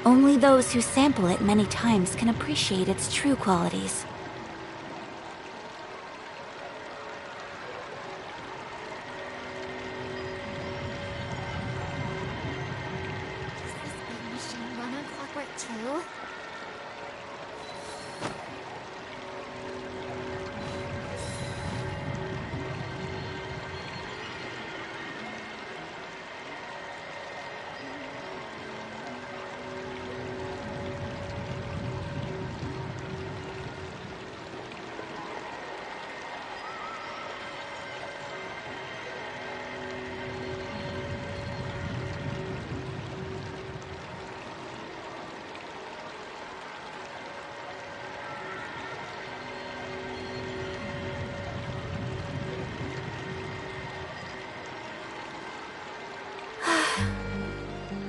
Only those who sample it many times can appreciate its true qualities. Does this big machine run on clockwork too?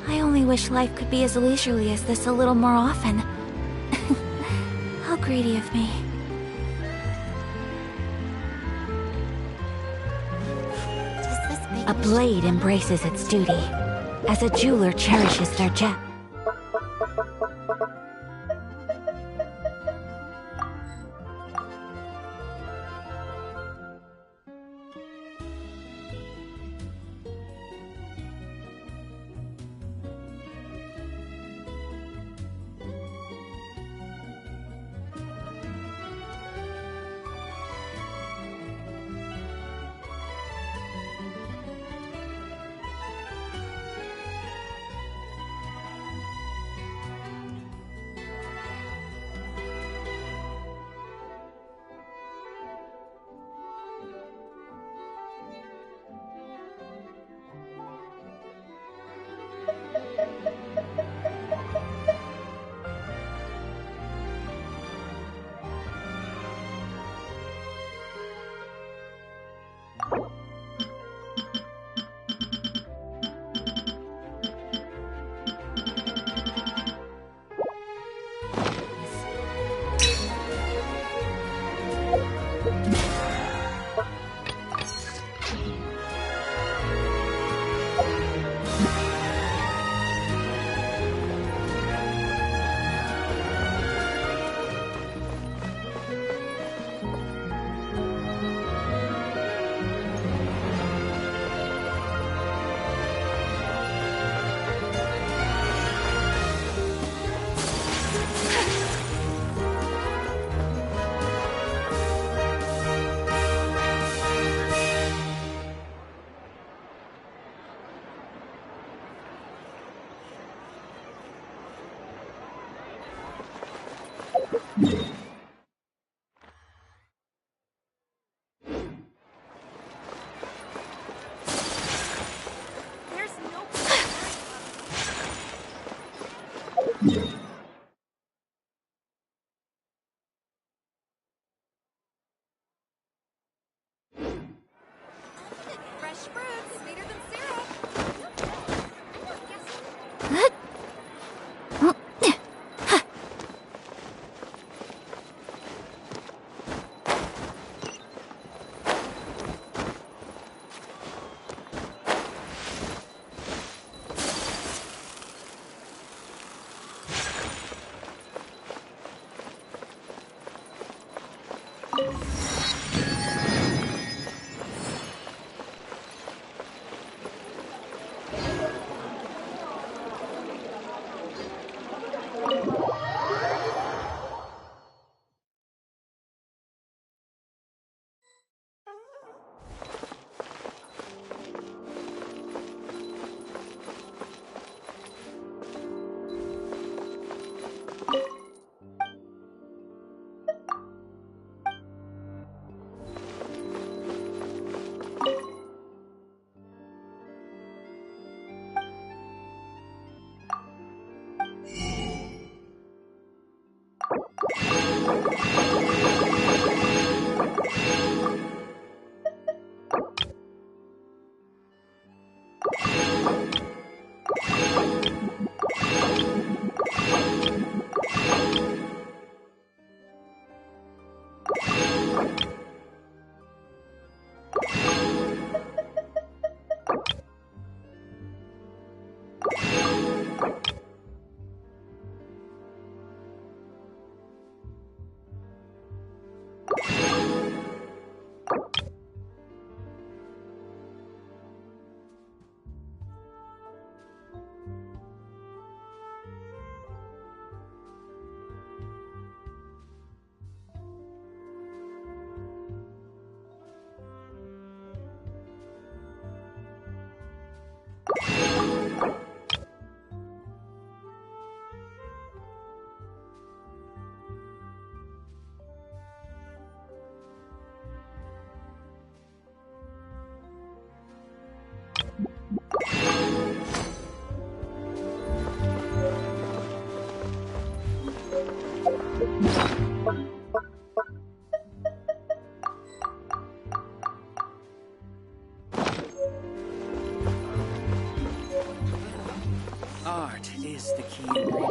I only wish life could be as leisurely as this a little more often. How greedy of me. Does this big A blade embraces its duty, as a jeweler cherishes their gem. There's no fresh fruit, sweeter than syrup. Yes. is the key ingredient.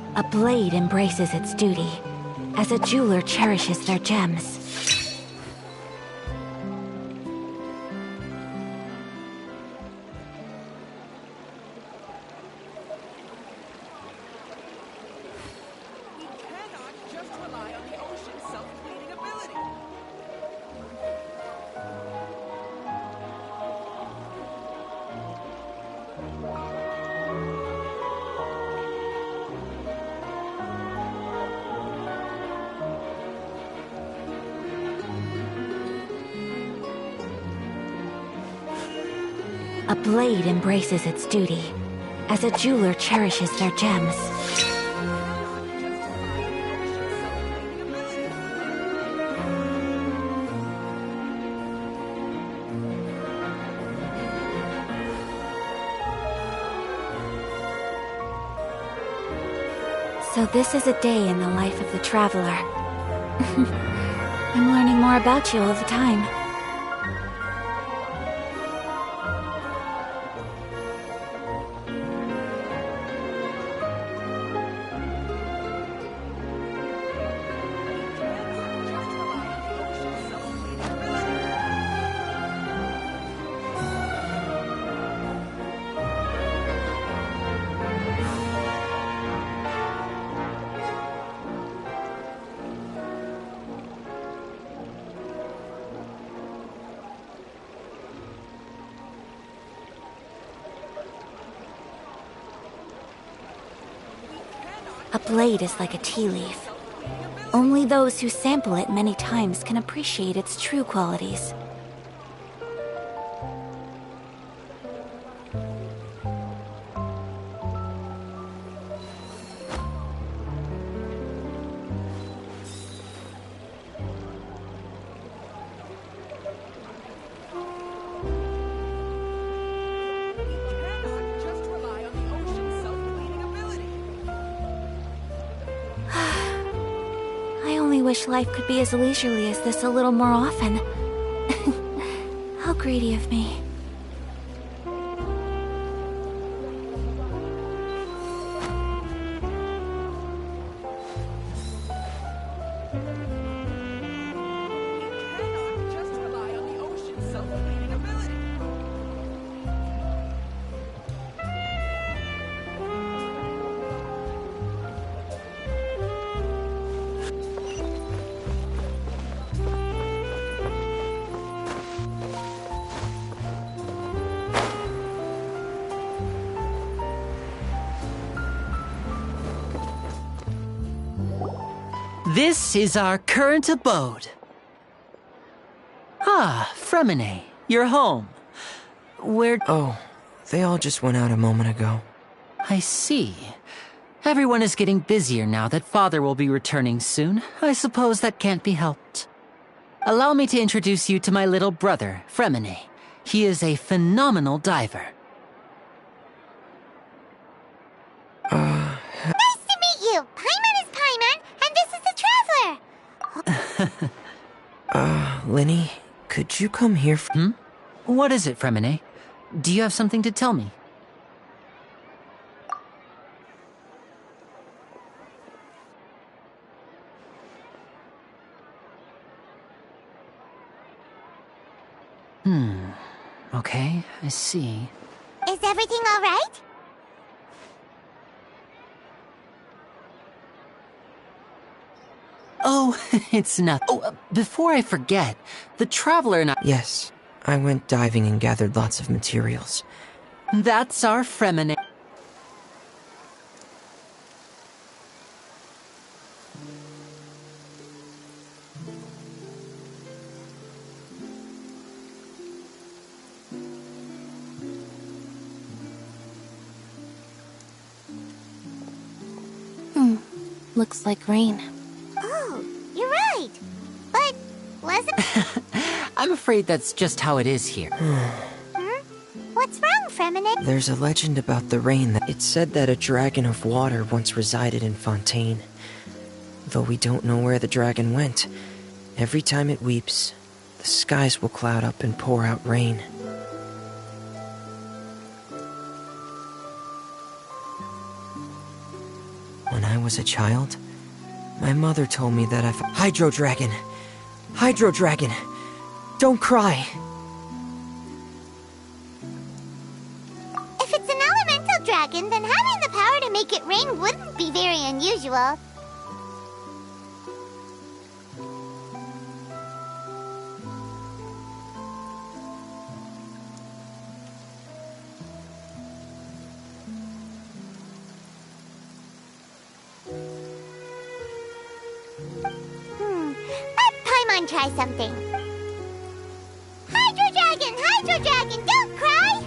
A blade embraces its duty, as a jeweler cherishes their gems. A blade embraces its duty, as a jeweler cherishes their gems. So this is a day in the life of the traveler. I'm learning more about you all the time. A blade is like a tea leaf. Only those who sample it many times can appreciate its true qualities. I only wish life could be as leisurely as this a little more often. How greedy of me. This is our current abode. Ah, Fremine, you're home. Where... Oh, they all just went out a moment ago. I see. Everyone is getting busier now that Father will be returning soon. I suppose that can't be helped. Allow me to introduce you to my little brother, Fremine. He is a phenomenal diver. Nice to meet you! Paimon is Paimon, and this is the Traveler! Lenny, could you come here What is it, Fremine? Do you have something to tell me? Okay, I see. Is everything alright? Oh, it's not. Oh, before I forget, the Traveler and I... Yes, I went diving and gathered lots of materials. That's our Fremine. Looks like rain. Oh, you're right. But wasn't... I'm afraid that's just how it is here. What's wrong, Feminine? There's a legend about the rain that it said that a dragon of water once resided in Fontaine. Though we don't know where the dragon went, every time it weeps, the skies will cloud up and pour out rain. When I was a child, my mother told me that if... Hydro Dragon! Hydro Dragon! Don't cry! If it's an elemental dragon, then having the power to make it rain wouldn't be very unusual. Let Paimon try something. Hydro Dragon, don't cry!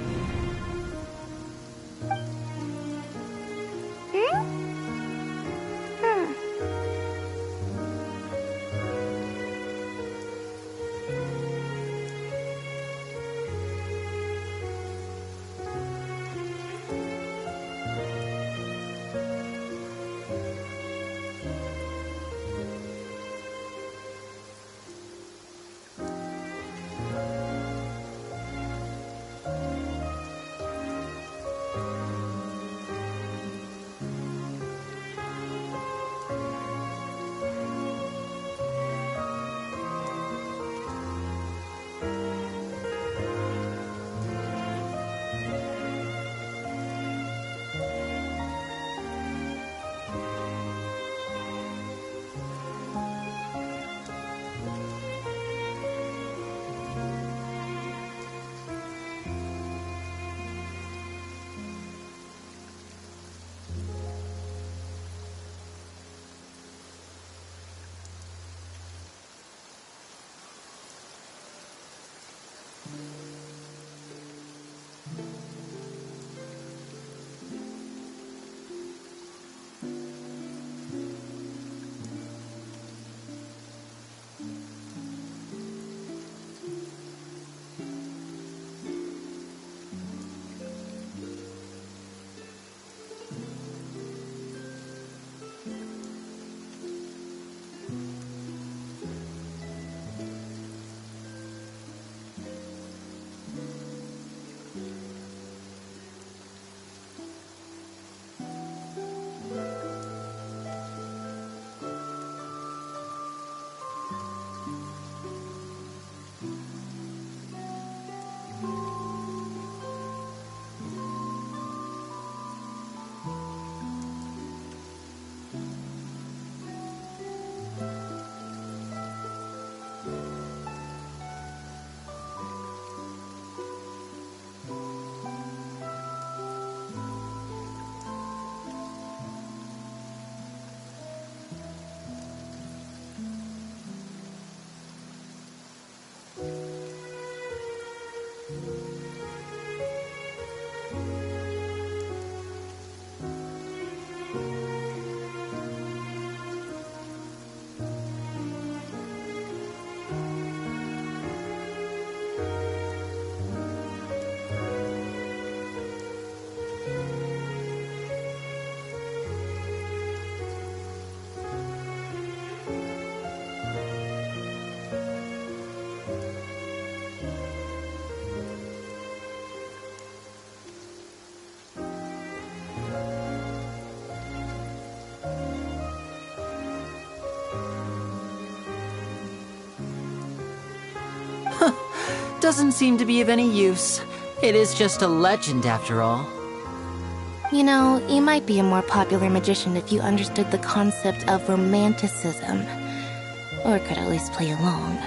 Doesn't seem to be of any use. It is just a legend after all. You know, you might be a more popular magician if you understood the concept of romanticism. Or could at least play along.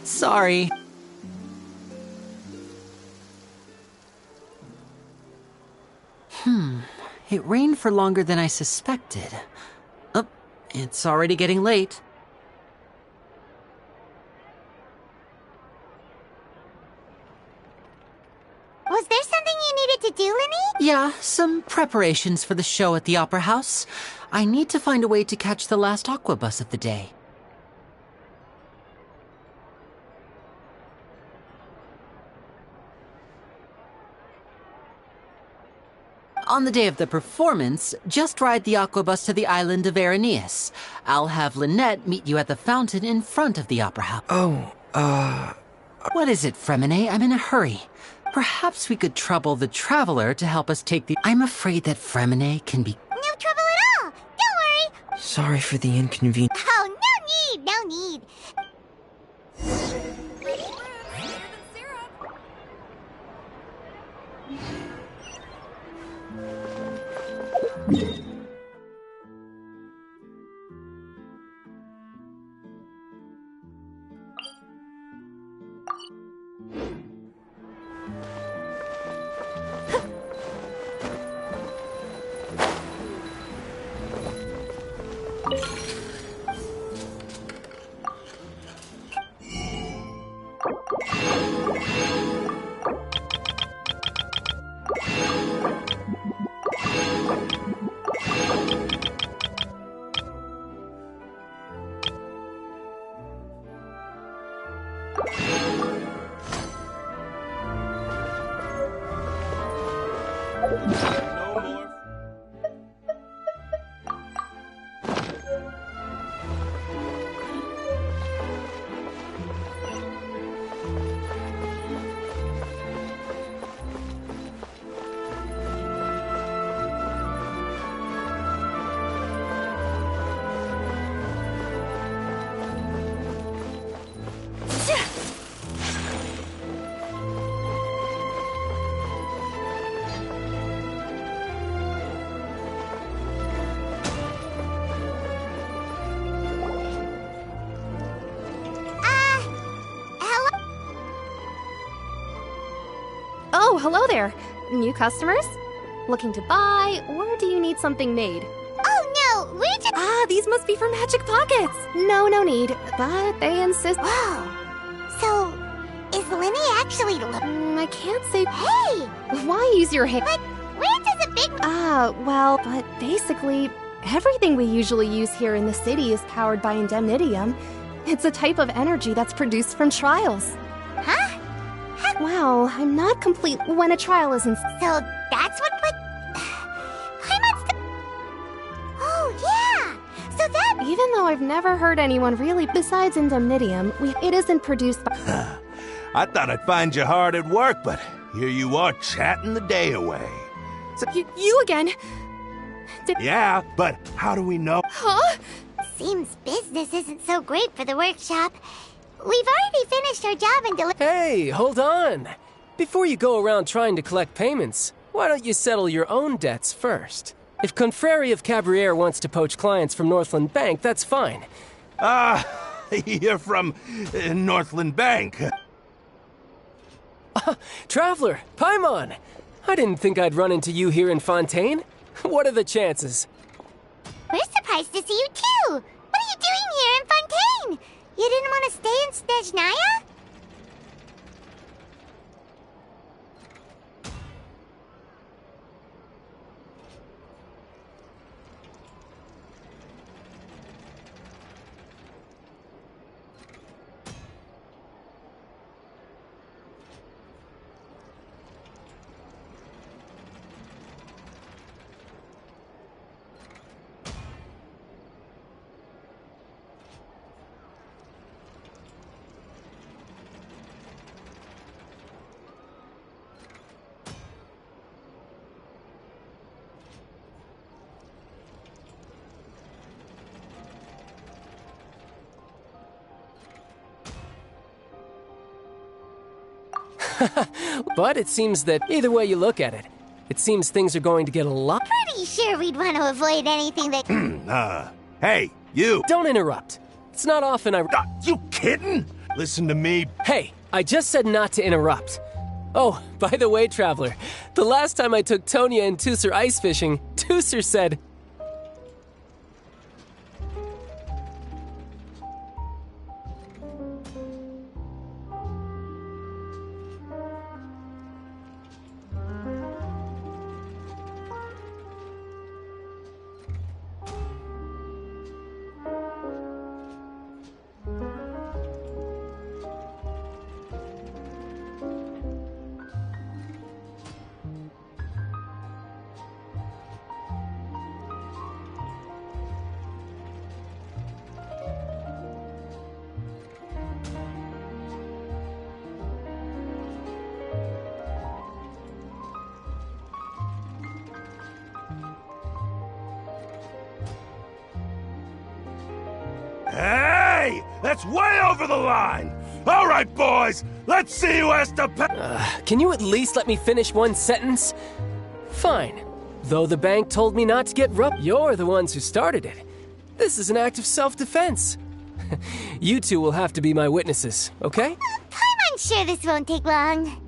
Sorry. It rained for longer than I suspected. Oh, it's already getting late. Was there something you needed to do, Linny? Yeah, some preparations for the show at the Opera House. I need to find a way to catch the last aqua bus of the day. On the day of the performance, just ride the aqua bus to the island of Araneus. I'll have Lynette meet you at the fountain in front of the Opera House. Oh, What is it, Fremine? I'm in a hurry. Perhaps we could trouble the Traveler to help us take the... I'm afraid that Fremine can be... No trouble at all. Don't worry. sorry for the inconvenience. Oh, no need. Oh, hello there. New customers? Looking to buy, or do you need something made? Oh, no, we're just... Ah, these must be for Magic Pockets. No need, but they insist. Whoa. So, is Linny actually I can't say. Hey! Why use your hand? But where does a big... Well, but basically, everything we usually use here in the city is powered by indemnitium. It's a type of energy that's produced from trials. Huh? Well, I'm not complete when a trial isn't. So that's what... Paimon's the... Oh, yeah! So that... Even though I've never heard anyone really, besides indemnitium, it isn't produced by... I thought I'd find you hard at work, but here you are chatting the day away. So, you again? Yeah, but how do we know? Huh? Seems business isn't so great for the workshop. We've already finished our job and delivered... Hey, hold on. Before you go around trying to collect payments, why don't you settle your own debts first? If Confrere of Cabriere wants to poach clients from Northland Bank, that's fine. You're from Northland Bank. Traveler, Paimon! I didn't think I'd run into you here in Fontaine. What are the chances? We're surprised to see you, too! What are you doing here in Fontaine? You didn't want to stay in Snezhnaya? But it seems that either way you look at it, it seems things are going to get a lot... Pretty sure we'd want to avoid anything that... Hey, you! Don't interrupt. It's not often I... You kidding? Listen to me. Hey, I just said not to interrupt. Oh, by the way, Traveler, the last time I took Tonya and Tusser ice fishing, Tusser said... Hey! That's way over the line! All right, boys! Let's see who has to pay. Can you at least let me finish one sentence? Fine. Though the bank told me not to get you're the ones who started it. This is an act of self-defense. You two will have to be my witnesses, okay? I'm sure this won't take long.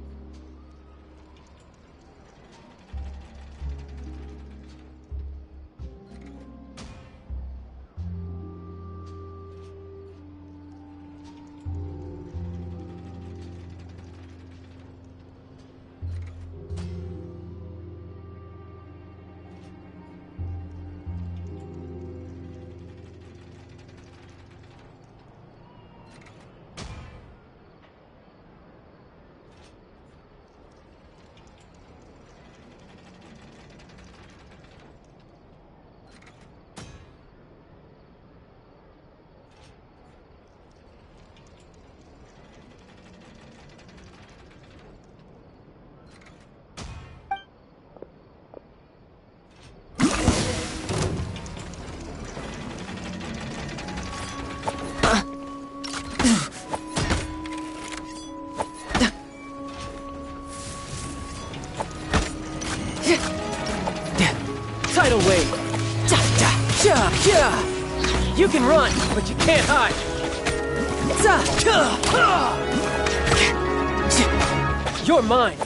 Tidal wave! You can run, but you can't hide! You're mine!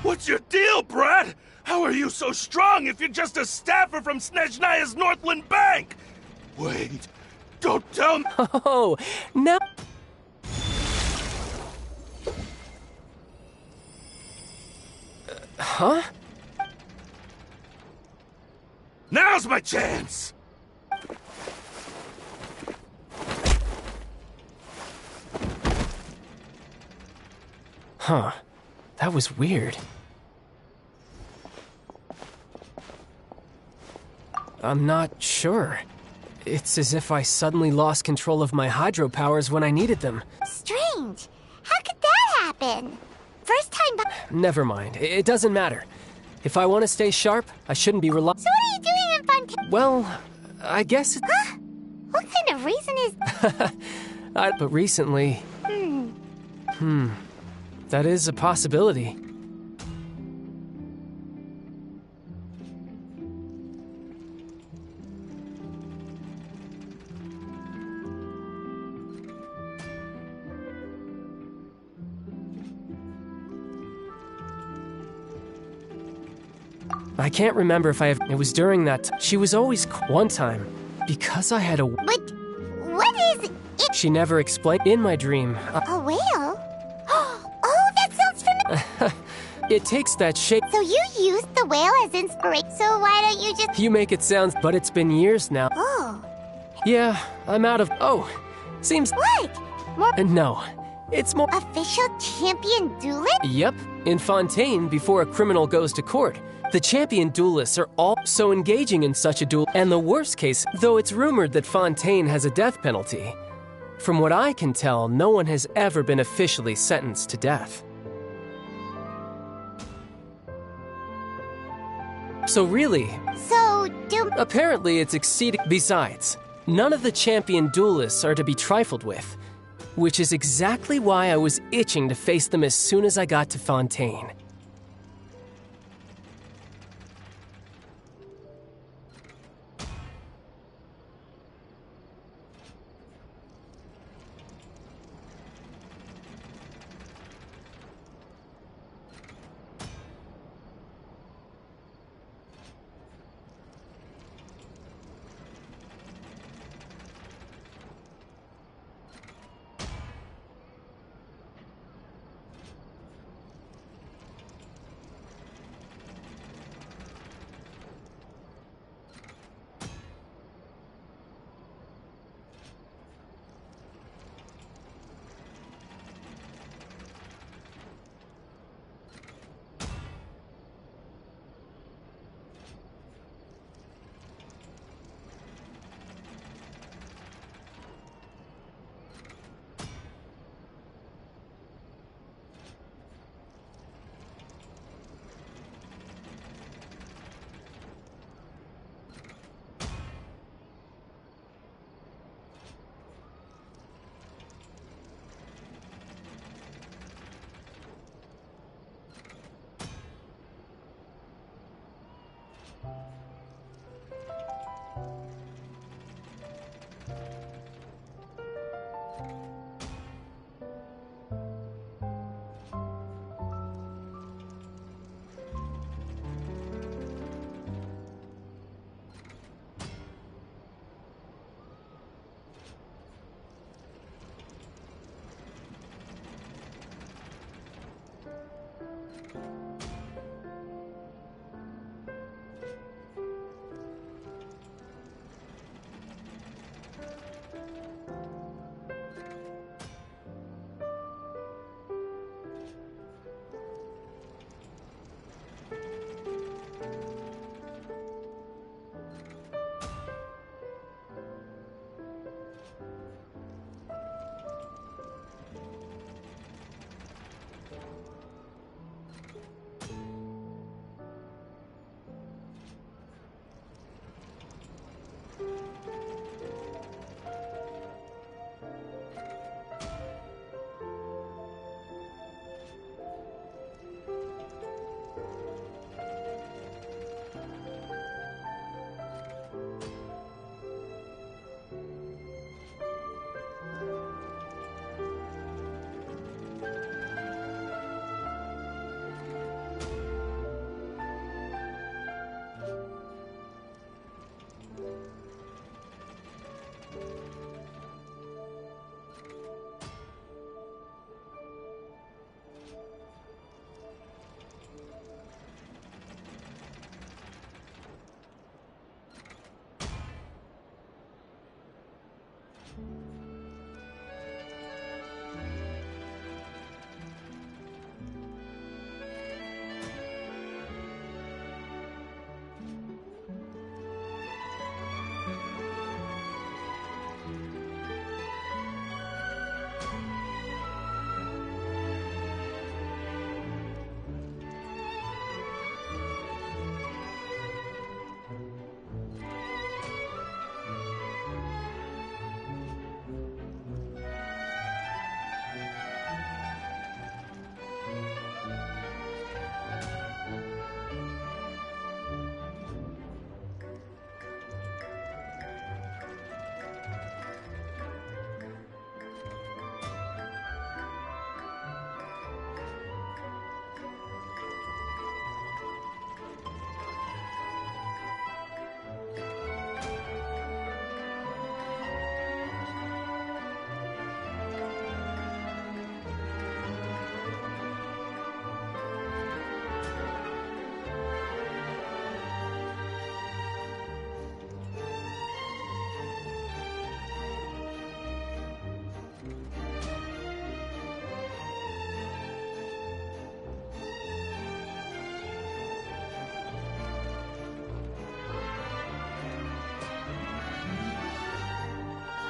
What's your deal, Brad? How are you so strong if you're just a staffer from Snezhnaya's Northland Bank? Wait, don't tell me. Oh, now... Huh? Now's my chance! Huh. That was weird. I'm not sure. It's as if I suddenly lost control of my hydropowers when I needed them. Strange. How could that happen? First time. Never mind. It doesn't matter. If I want to stay sharp, I shouldn't be So what are you doing in Fontaine? Well, I guess it... Huh? What kind of reason is... But recently... That is a possibility. I can't remember if it was during that. She was always one time. Because I had a... But what is it? She never explained in my dream. A whale? Oh, that sounds familiar. It takes that shape. So you used the whale as inspiration, so why don't you just... You make it sound... But it's been years now. Oh. Yeah, I'm out of... Oh, seems... What? More No, it's more... official champion duelist? Yep, in Fontaine, before a criminal goes to court. The champion duelists are all so engaging in such a duel, and the worst case, though it's rumored that Fontaine has a death penalty. From what I can tell, no one has ever been officially sentenced to death. So really, Apparently it's exceeding... Besides, none of the champion duelists are to be trifled with. Which is exactly why I was itching to face them as soon as I got to Fontaine.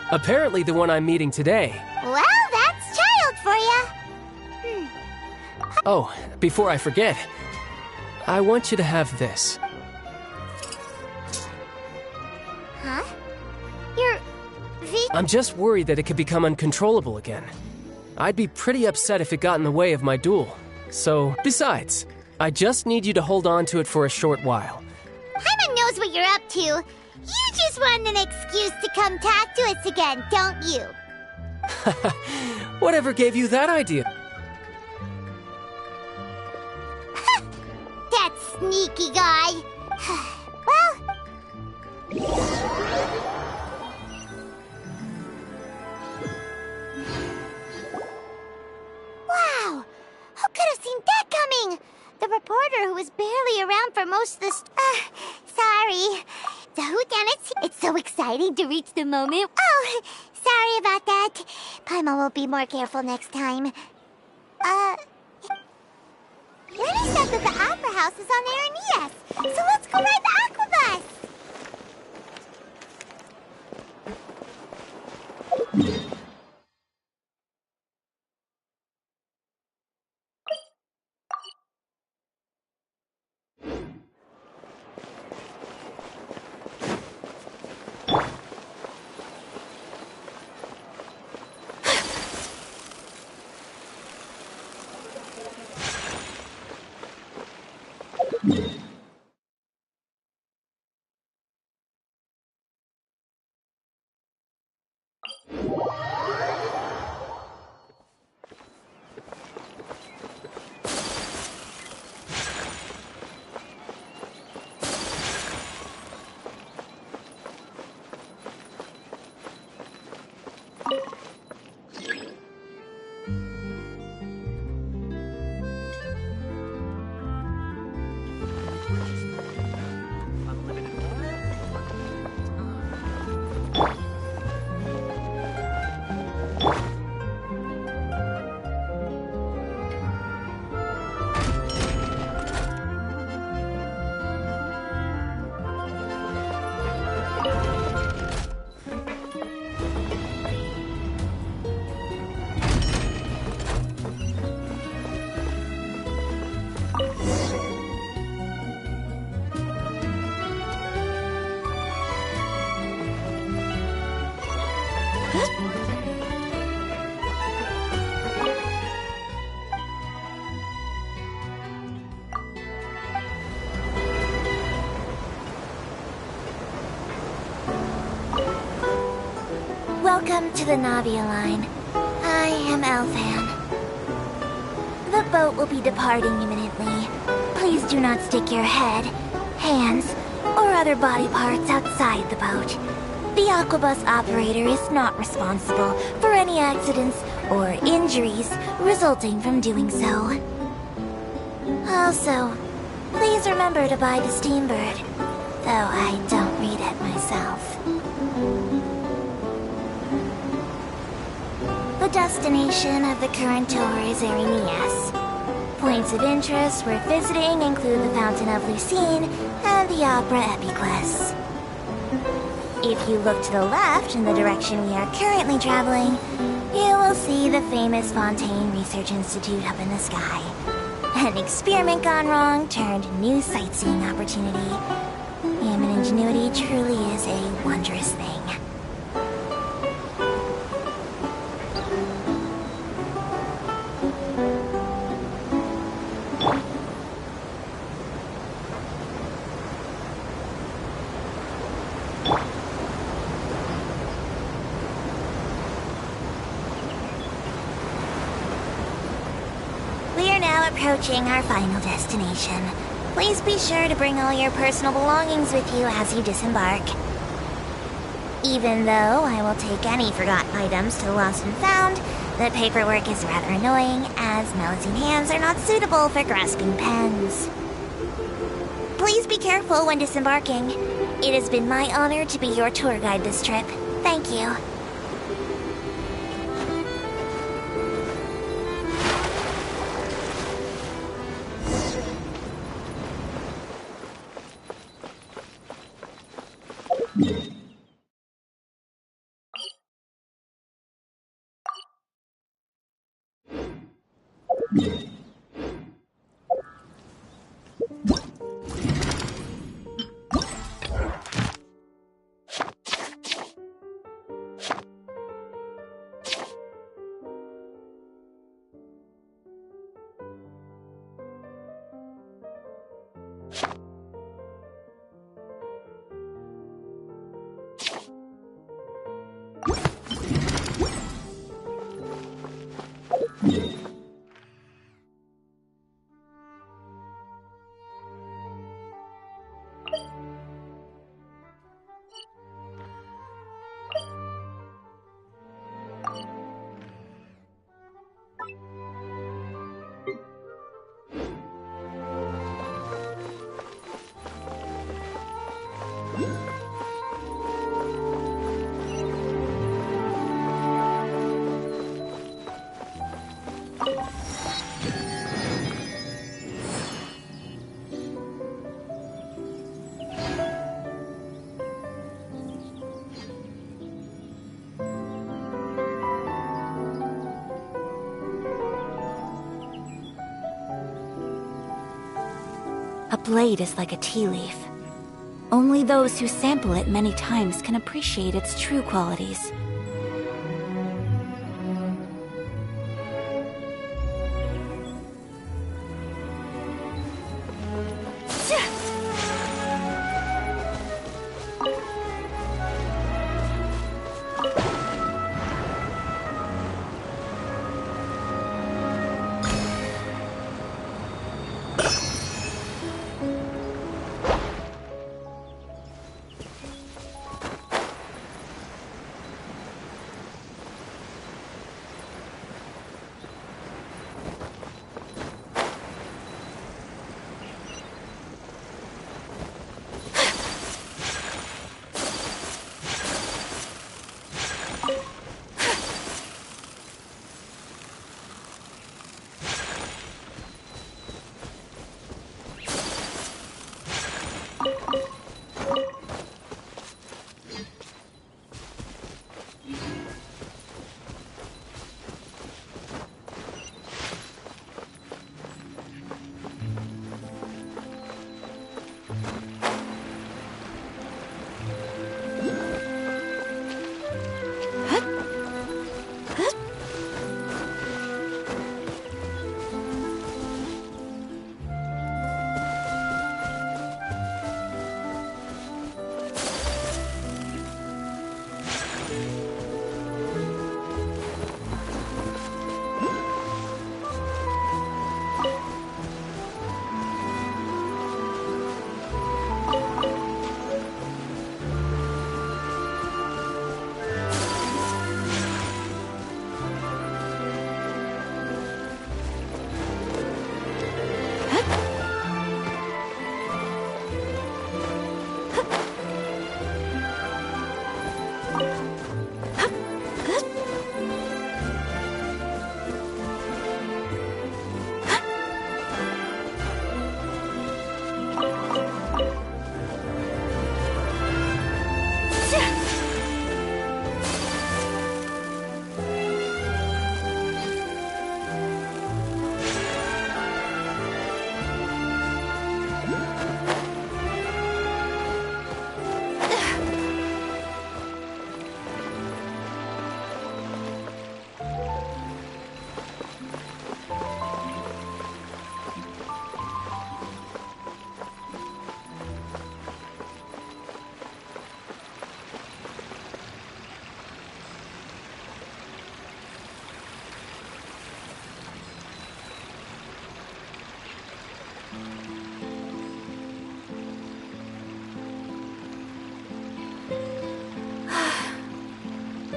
Apparently the one I'm meeting today. Well, that's child for ya. Oh, before I forget, I want you to have this. Huh? Your I'm just worried that it could become uncontrollable again. I'd be pretty upset if it got in the way of my duel. So, besides, I just need you to hold on to it for a short while. Paimon knows what you're up to. You just want an excuse to come talk to us again, don't you? Whatever gave you that idea? That sneaky guy. Well... Wow! Who could have seen that coming? The reporter who was barely around for most of the sorry. The whodunits? It's so exciting to reach the moment. Oh, sorry about that. Paimon will be more careful next time. Lenny said that the Opera House is on Aeneas, so let's go ride the Aquabus! Welcome to the Navia line. I am Elfan. The boat will be departing imminently. Please do not stick your head, hands, or other body parts outside the boat. The Aquabus operator is not responsible for any accidents or injuries resulting from doing so. Also, please remember to buy the Steambird, though I don't read it myself. The destination of the current tour is Aeneas. Points of interest worth visiting include the Fountain of Lucine and the Opera Epiclese. If you look to the left in the direction we are currently traveling, you will see the famous Fontaine Research Institute up in the sky. An experiment gone wrong turned new sightseeing opportunity. Human ingenuity truly is a wondrous thing. Approaching our final destination. Please be sure to bring all your personal belongings with you as you disembark. Even though I will take any forgotten items to the lost and found, the paperwork is rather annoying, as Melusine hands are not suitable for grasping pens. Please be careful when disembarking. It has been my honor to be your tour guide this trip. Thank you. A blade is like a tea leaf. Only those who sample it many times can appreciate its true qualities.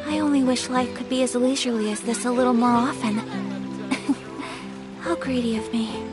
I only wish life could be as leisurely as this a little more often. How greedy of me.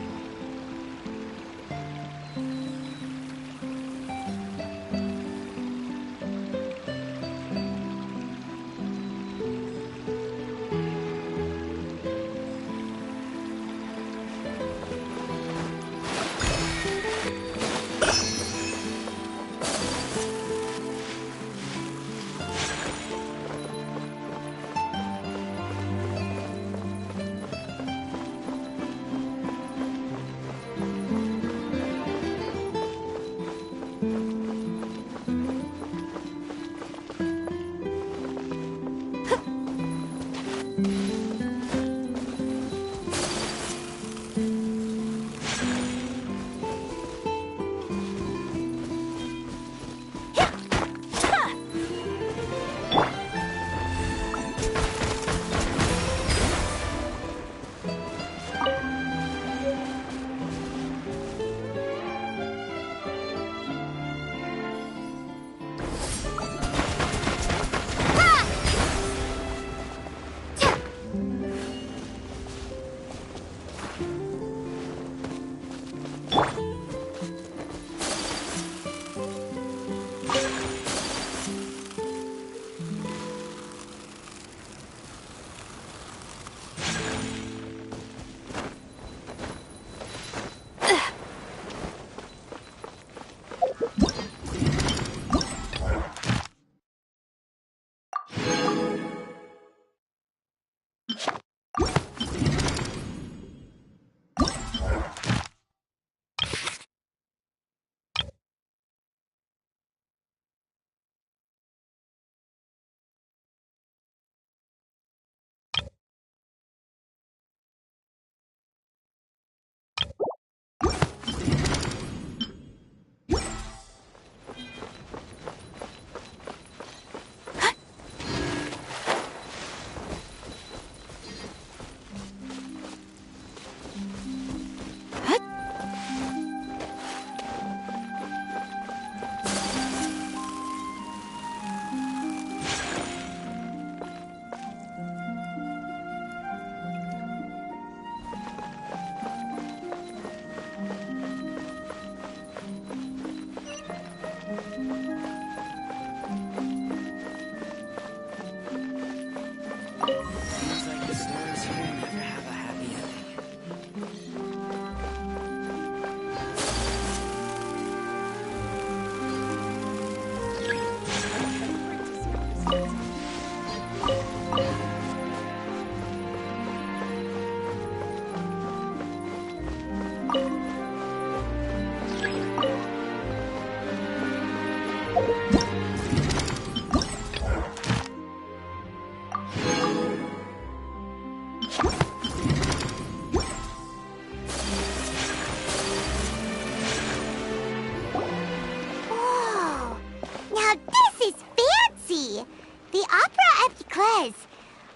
is!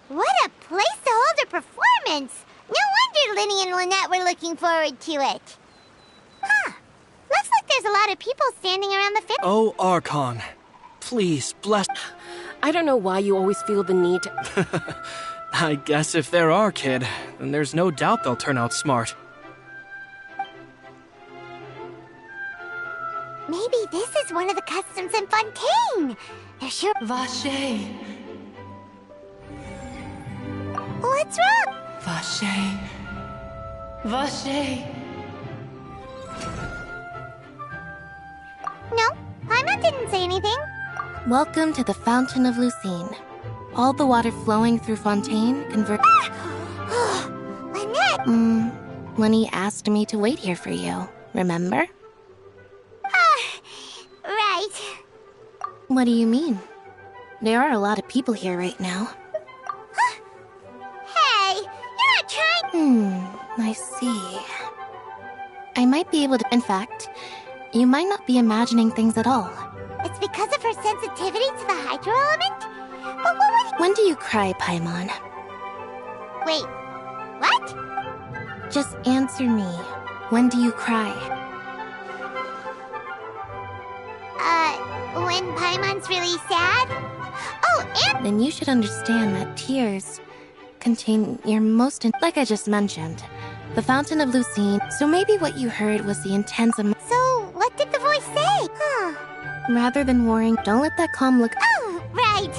What a place to hold a performance! No wonder Linny and Lynette were looking forward to it. Huh. Looks like there's a lot of people standing around the fair. Oh, Archon. Please, bless... I don't know why you always feel the need to... I guess if there are, kid, then there's no doubt they'll turn out smart. Maybe this is one of the customs in Fontaine. They're sure... Vache, What's wrong? Vache, Vache. No, Paimon didn't say anything. Welcome to the Fountain of Lucine. All the water flowing through Fontaine convert... Lynette! Lenny asked me to wait here for you, remember? Right. What do you mean? There are a lot of people here right now. Hey, you're not trying... I see. I might be able to... In fact, you might not be imagining things at all. It's because of her sensitivity to the hydro element? But what would... When do you cry, Paimon? Wait, what? Just answer me. When do you cry? When Paimon's really sad? Oh, and... Then you should understand that tears contain your most... Like I just mentioned, the Fountain of Lucine. So maybe what you heard was the intense... So, what did the voice say? Rather than worrying, don't let that calm look... Oh, right.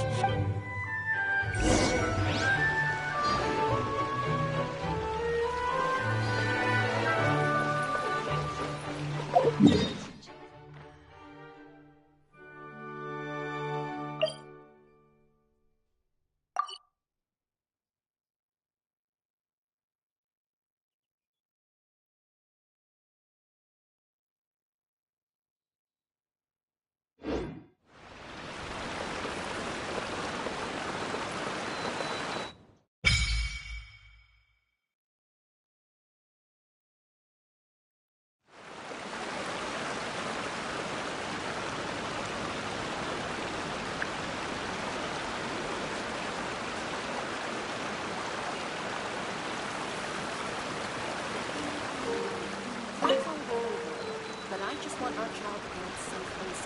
But I just want our child to go someplace.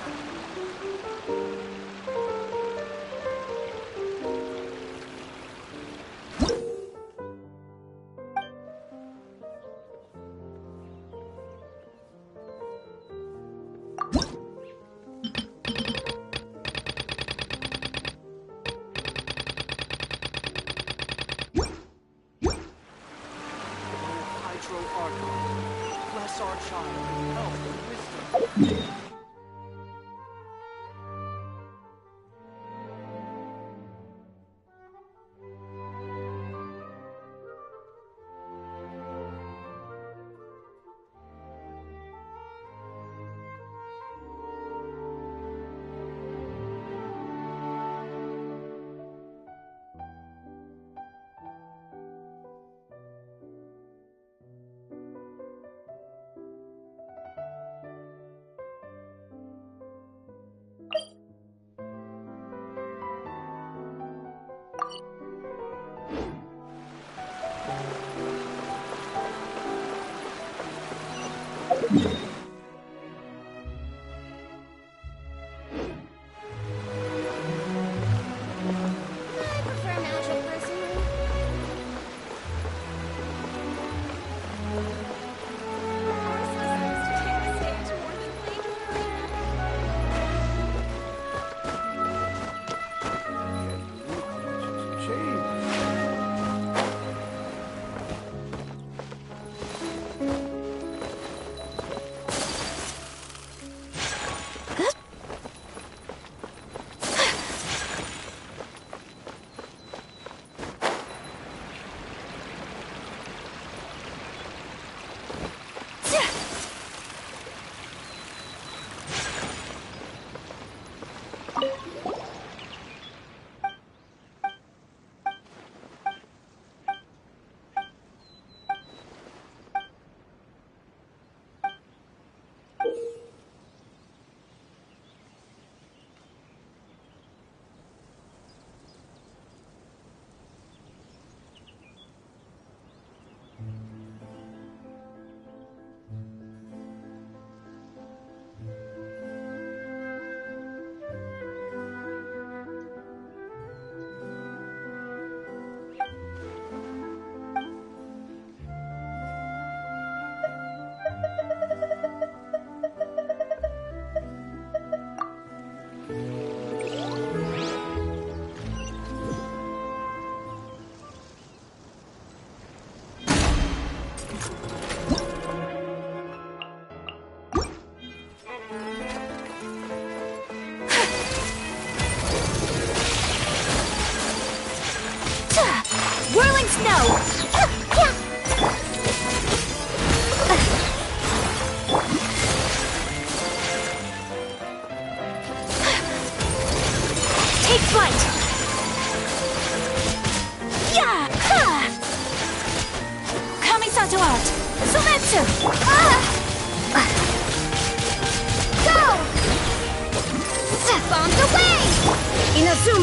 Hydro Archon, bless our child with health and wisdom.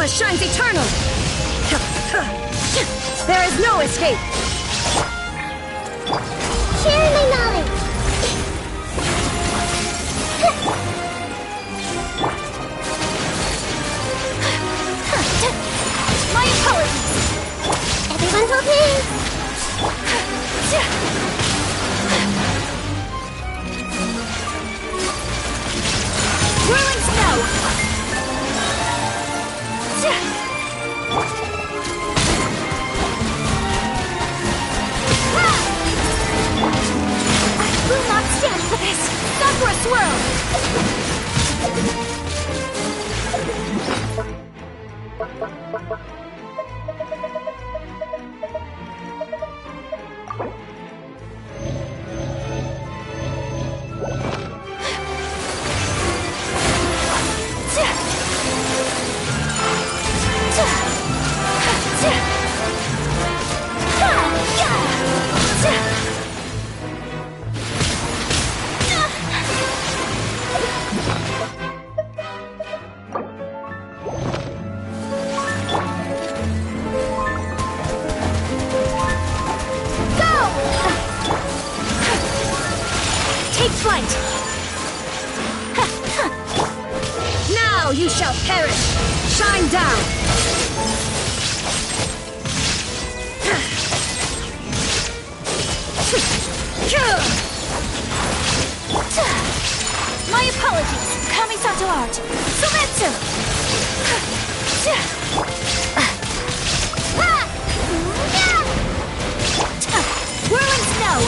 Inazuma shines eternal! There is no escape! Share my knowledge! My apologies! Everyone's okay! Whirling snow! I will not stand for this! Sakura swirl! Take flight! Now you shall perish! Shine down! My apologies! Kamisato art! Sumetsu! Whirling snow!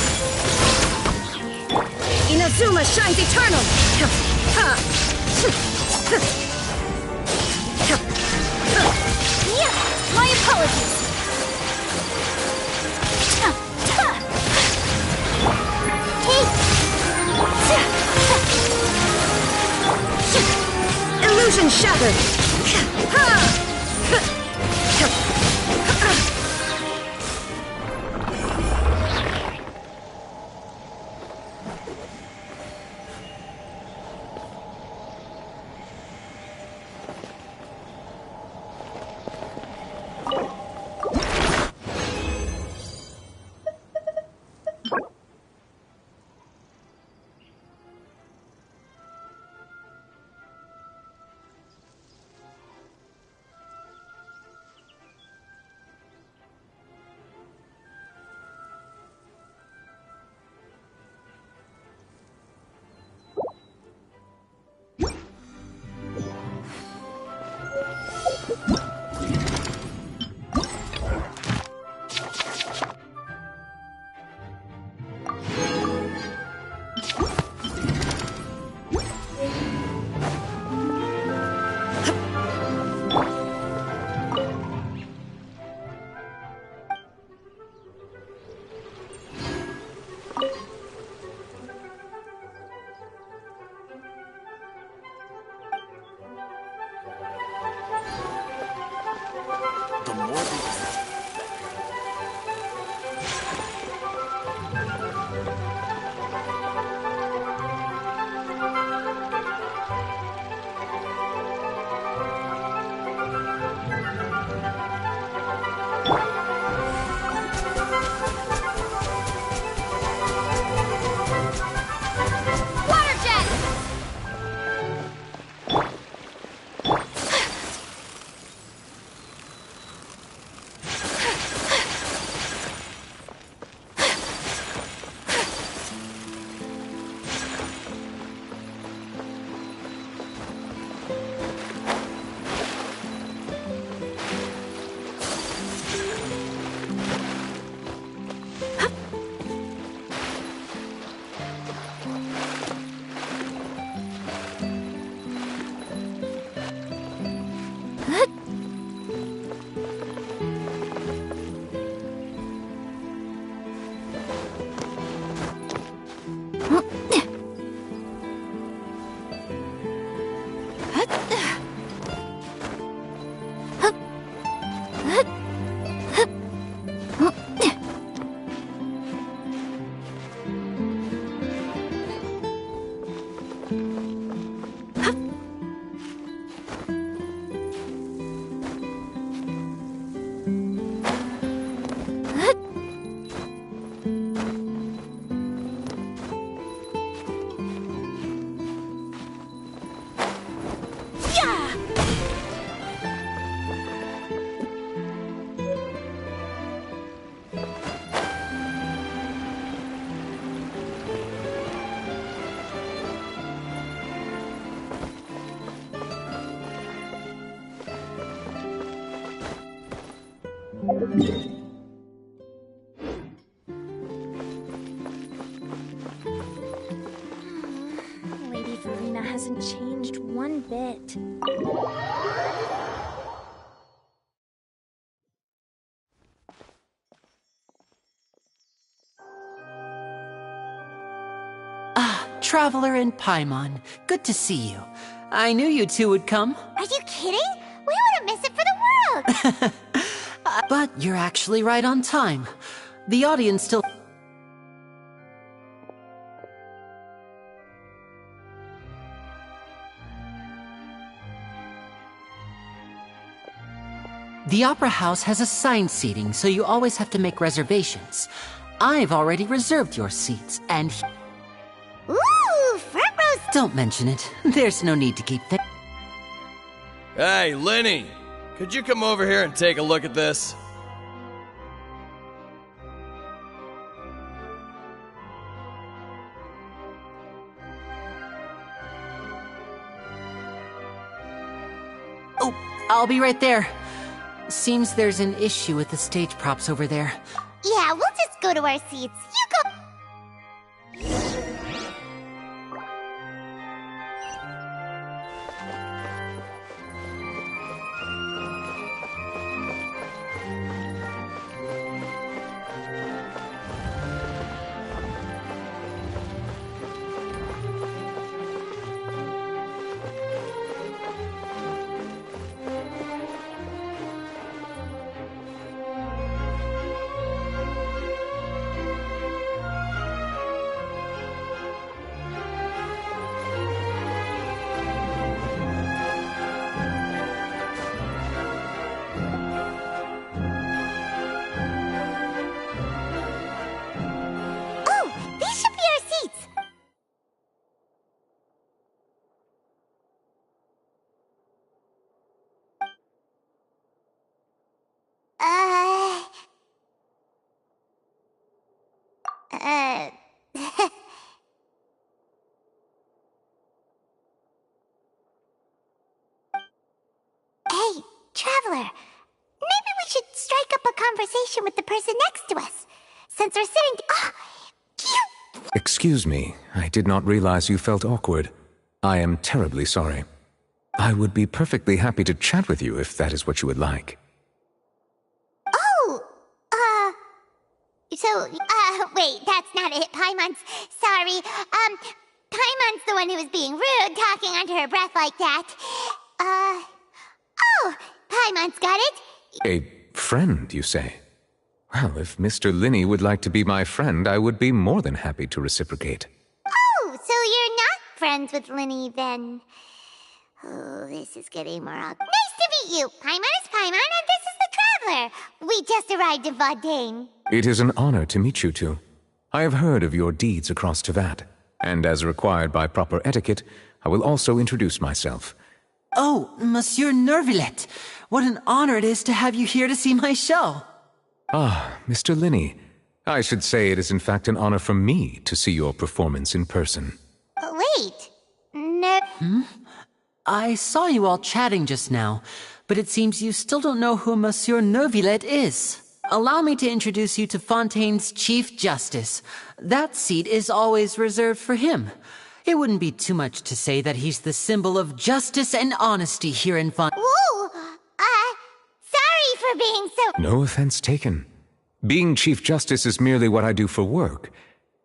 Inazuma shines eternal! My apologies! Illusion shattered! Lady Farina hasn't changed one bit. Traveler and Paimon, good to see you. I knew you two would come. Are you kidding? We wouldn't miss it for the world! But you're actually right on time. The audience still... The Opera House has assigned seating, so you always have to make reservations. I've already reserved your seats, and... Ooh, front rows! Don't mention it. There's no need to keep things... Hey, Lenny! Could you come over here and take a look at this? Oh, I'll be right there. Seems there's an issue with the stage props over there. Yeah, we'll just go to our seats. You go... Hey, Traveler. Maybe we should strike up a conversation with the person next to us. Since we're sitting... Oh, you... Excuse me, I did not realize you felt awkward. I am terribly sorry. I would be perfectly happy to chat with you if that is what you would like. Oh, wait, that's not it, Paimon's... Sorry, Paimon's the one who was being rude, talking under her breath like that. Oh, Paimon's got it. A friend, you say? Well, if Mr. Linney would like to be my friend, I would be more than happy to reciprocate. Oh, so you're not friends with Linney, then. Oh, this is getting more awkward. Nice to meet you. Paimon is Paimon, and this is the Traveler. We just arrived in Fontaine. It is an honor to meet you two. I have heard of your deeds across Tevat, and as required by proper etiquette, I will also introduce myself. Oh, Monsieur Nervillet. What an honor it is to have you here to see my show. Ah, Mr. Linney. I should say it is in fact an honor for me to see your performance in person. Wait. I saw you all chatting just now, but it seems you still don't know who Monsieur Nervillet is. Allow me to introduce you to Fontaine's Chief Justice. That seat is always reserved for him. It wouldn't be too much to say that he's the symbol of justice and honesty here in Fontaine. Whoa! Sorry for being so... No offense taken. Being Chief Justice is merely what I do for work.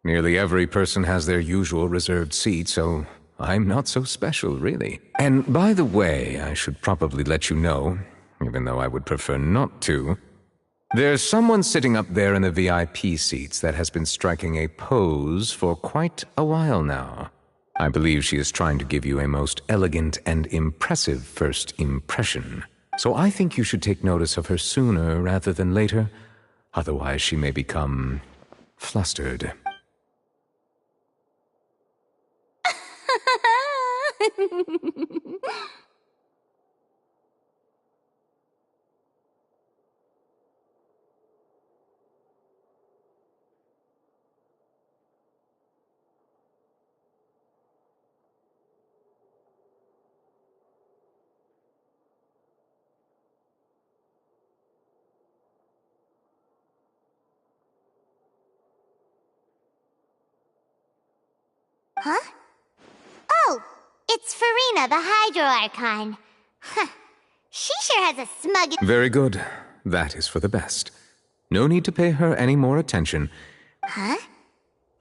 Nearly every person has their usual reserved seat, so I'm not so special, really. And by the way, I should probably let you know, even though I would prefer not to, there's someone sitting up there in the VIP seats that has been striking a pose for quite a while now. I believe she is trying to give you a most elegant and impressive first impression. So I think you should take notice of her sooner rather than later. Otherwise she may become flustered. Huh? Oh, it's Farina, the Hydro Archon. Huh. She sure has a smug... Very good. That is for the best. No need to pay her any more attention. Huh?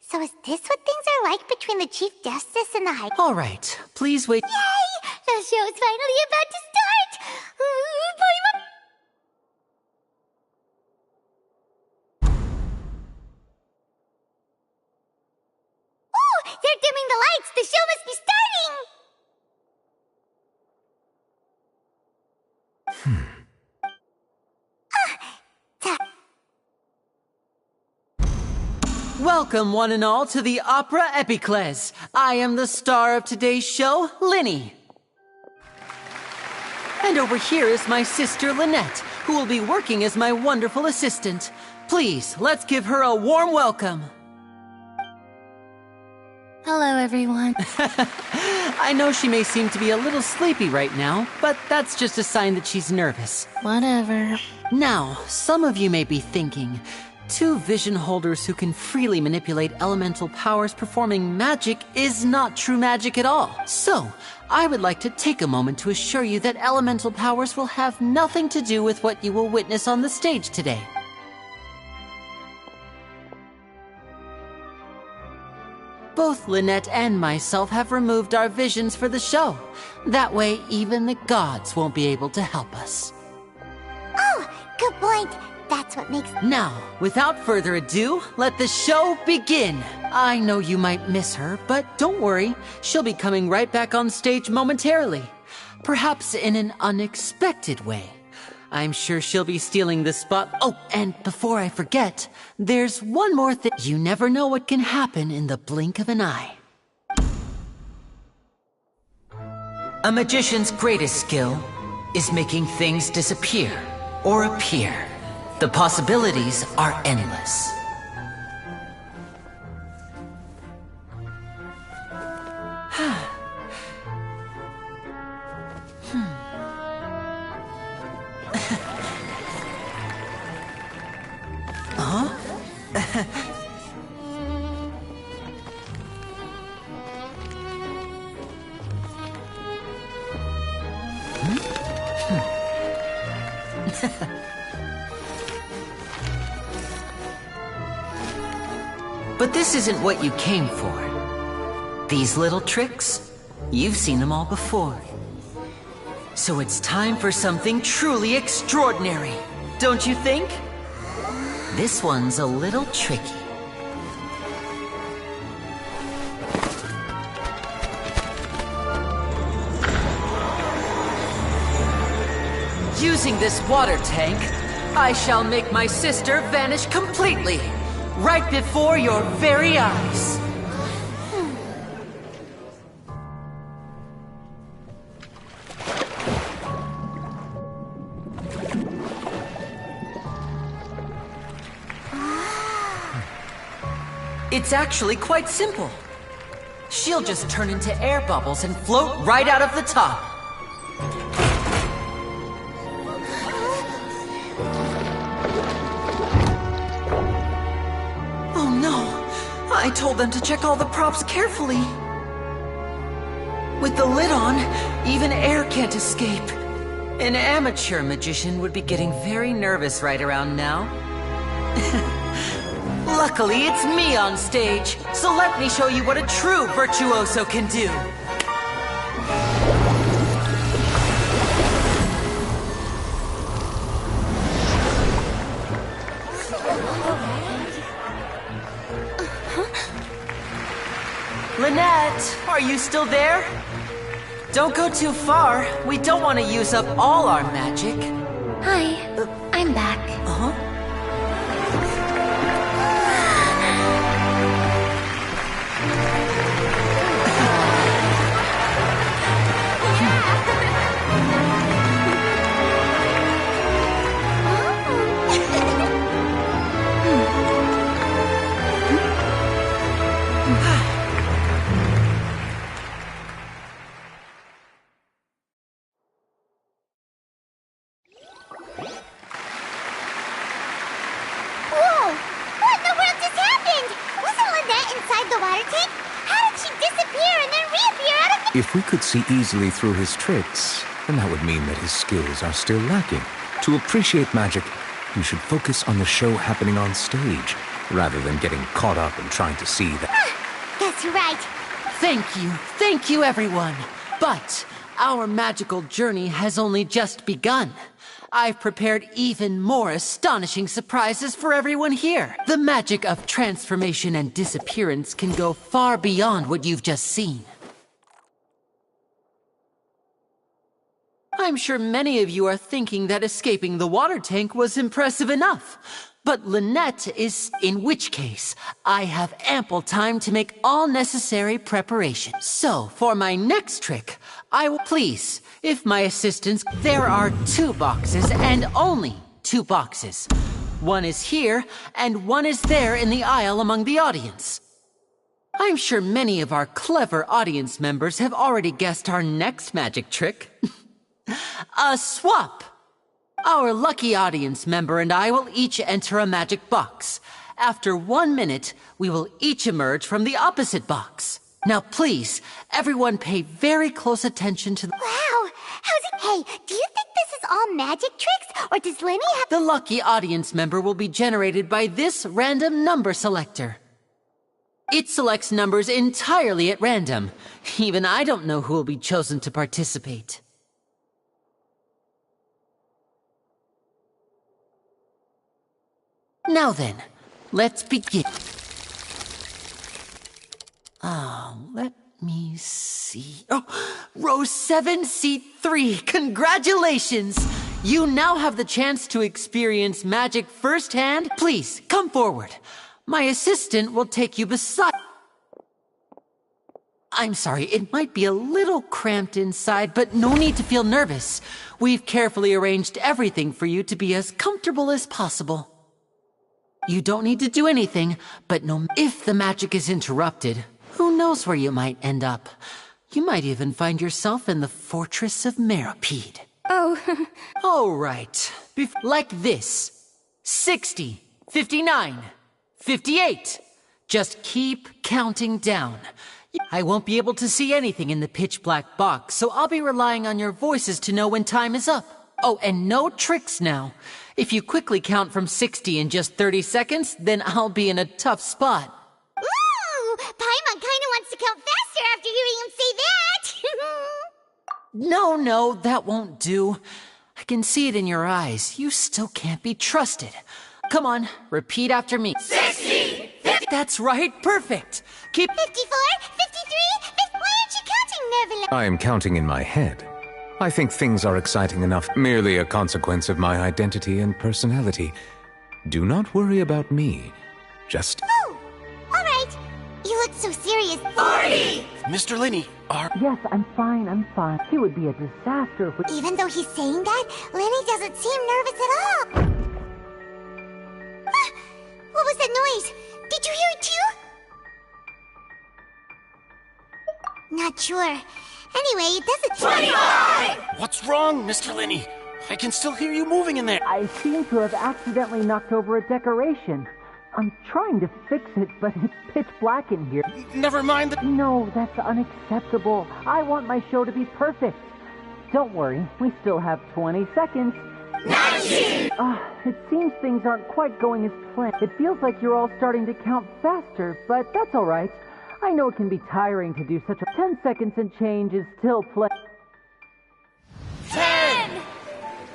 So is this what things are like between the Chief Justice and the High... All right, please wait. Yay! The show's finally about to start! Oh, they're dimming the lights! The show must be starting! Welcome, one and all, to the Opera Epiclese. I am the star of today's show, Linny. And over here is my sister, Lynette, who will be working as my wonderful assistant. Please, let's give her a warm welcome. Hello, everyone. I know she may seem to be a little sleepy right now, but that's just a sign that she's nervous. Whatever. Now, some of you may be thinking, two vision holders who can freely manipulate elemental powers performing magic is not true magic at all. So, I would like to take a moment to assure you that elemental powers will have nothing to do with what you will witness on the stage today. Both Lynette and myself have removed our visions for the show. That way, even the gods won't be able to help us. Oh, good point. That's what makes... Now, without further ado, let the show begin. I know you might miss her, but don't worry. She'll be coming right back on stage momentarily. Perhaps in an unexpected way. I'm sure she'll be stealing the spot. Oh, and before I forget, there's one more thing. You never know what can happen in the blink of an eye. A magician's greatest skill is making things disappear or appear. The possibilities are endless. But this isn't what you came for. These little tricks, you've seen them all before. So it's time for something truly extraordinary, don't you think? This one's a little tricky. Using this water tank, I shall make my sister vanish completely, right before your very eyes. It's actually quite simple. She'll just turn into air bubbles and float right out of the top. Oh no! I told them to check all the props carefully. With the lid on, even air can't escape. An amateur magician would be getting very nervous right around now. Luckily, it's me on stage, so let me show you what a true virtuoso can do. Lynette, are you still there? Don't go too far. We don't want to use up all our magic. Hi, I'm back. Uh-huh. If we could see easily through his tricks, then that would mean that his skills are still lacking. To appreciate magic, you should focus on the show happening on stage, rather than getting caught up in trying to see that. That's right. Thank you everyone. But our magical journey has only just begun. I've prepared even more astonishing surprises for everyone here. The magic of transformation and disappearance can go far beyond what you've just seen. I'm sure many of you are thinking that escaping the water tank was impressive enough. But Lynette is, in which case, I have ample time to make all necessary preparations. So, for my next trick, I will please, if my assistants, there are 2 boxes and only 2 boxes. One is here, and one is there in the aisle among the audience. I'm sure many of our clever audience members have already guessed our next magic trick. A swap! Our lucky audience member and I will each enter a magic box. After 1 minute, we will each emerge from the opposite box. Now please, everyone pay very close attention to the— Wow! How's it— Hey, do you think this is all magic tricks? Or does Lenny have— The lucky audience member will be generated by this random number selector. It selects numbers entirely at random. Even I don't know who will be chosen to participate. Now then, let's begin. Let me see. Oh, row 7, seat 3. Congratulations! You now have the chance to experience magic firsthand. Please, come forward. My assistant will take you beside— I'm sorry, it might be a little cramped inside, but no need to feel nervous. We've carefully arranged everything for you to be as comfortable as possible. You don't need to do anything, but if the magic is interrupted, who knows where you might end up? You might even find yourself in the Fortress of Meropide. Oh. All right. Like this. 60, 59, 58. Just keep counting down. I won't be able to see anything in the pitch-black box, so I'll be relying on your voices to know when time is up. Oh, and no tricks now. If you quickly count from 60 in just 30 seconds, then I'll be in a tough spot. Ooh! Paimon kinda wants to count faster after hearing him say that! No, that won't do. I can see it in your eyes. You still can't be trusted. Come on, repeat after me. 60! 50. That's right, perfect. Keep— 54, 53, why aren't you counting, Nervala? I am counting in my head. I think things are exciting enough, merely a consequence of my identity and personality. Do not worry about me. Just— Oh! Alright. You look so serious. 40! Mr. Linney, Yes, I'm fine. It would be a disaster if we— Even though he's saying that, Lenny doesn't seem nervous at all. Ah, what was that noise? Did you hear it too? Not sure. Anyway, it doesn't— 25! What's wrong, Mr. Linney? I can still hear you moving in there. I seem to have accidentally knocked over a decoration. I'm trying to fix it, but it's pitch black in here. Never mind the— No, that's unacceptable. I want my show to be perfect. Don't worry, we still have 20 seconds. 19! It seems things aren't quite going as planned. It feels like you're all starting to count faster, but that's all right. I know it can be tiring to do such a— 10 seconds and change is still play— 10!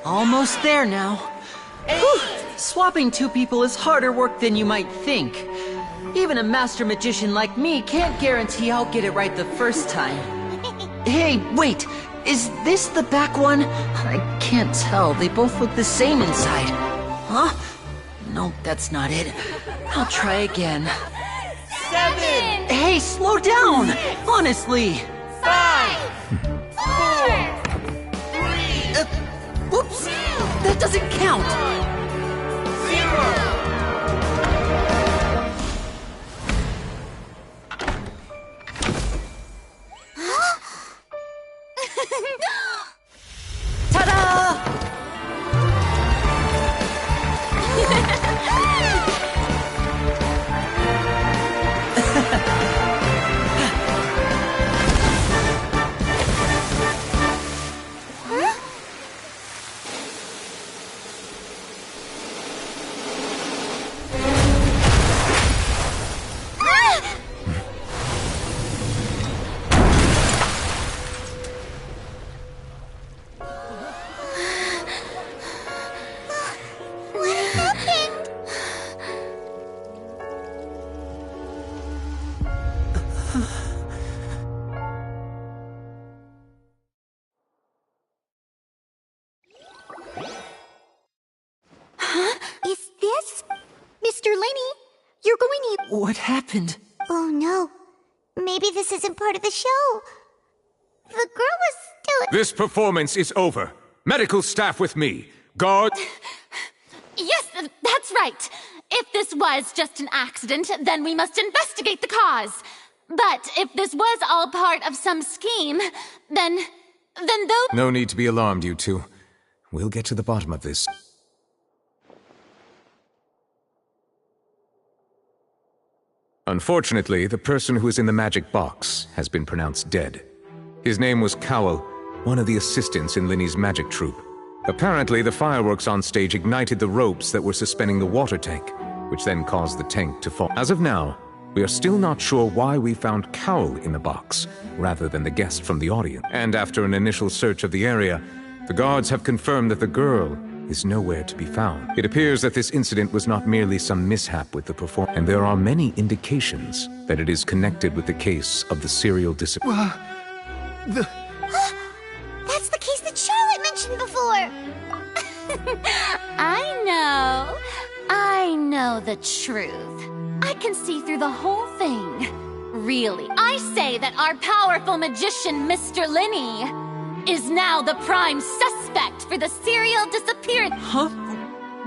Almost there now. 8! Swapping 2 people is harder work than you might think. Even a master magician like me can't guarantee I'll get it right the first time. Hey, wait! Is this the back one? I can't tell. They both look the same inside. Huh? No, that's not it. I'll try again. 7! Hey, slow down! Honestly! 5! 4! 3! Whoops! That doesn't count! 0! Ta-da! What happened? Oh no. Maybe this isn't part of the show. The girl was still... This performance is over. Medical staff with me. Guard... Yes, that's right. If this was just an accident, then we must investigate the cause. But if this was all part of some scheme, then though... No need to be alarmed, you two. We'll get to the bottom of this. Unfortunately, the person who is in the magic box has been pronounced dead. His name was Cowell, one of the assistants in Linny's magic troupe. Apparently, the fireworks on stage ignited the ropes that were suspending the water tank, which then caused the tank to fall. As of now, we are still not sure why we found Cowell in the box, rather than the guest from the audience. And after an initial search of the area, the guards have confirmed that the girl is nowhere to be found. It appears that this incident was not merely some mishap with the performance, and there are many indications that it is connected with the case of the serial disappearance. That's the case that Charlotte mentioned before! I know the truth. I can see through the whole thing. Really, I say that our powerful magician, Mr. Linny, is now the prime suspect for the serial disappearance. Huh?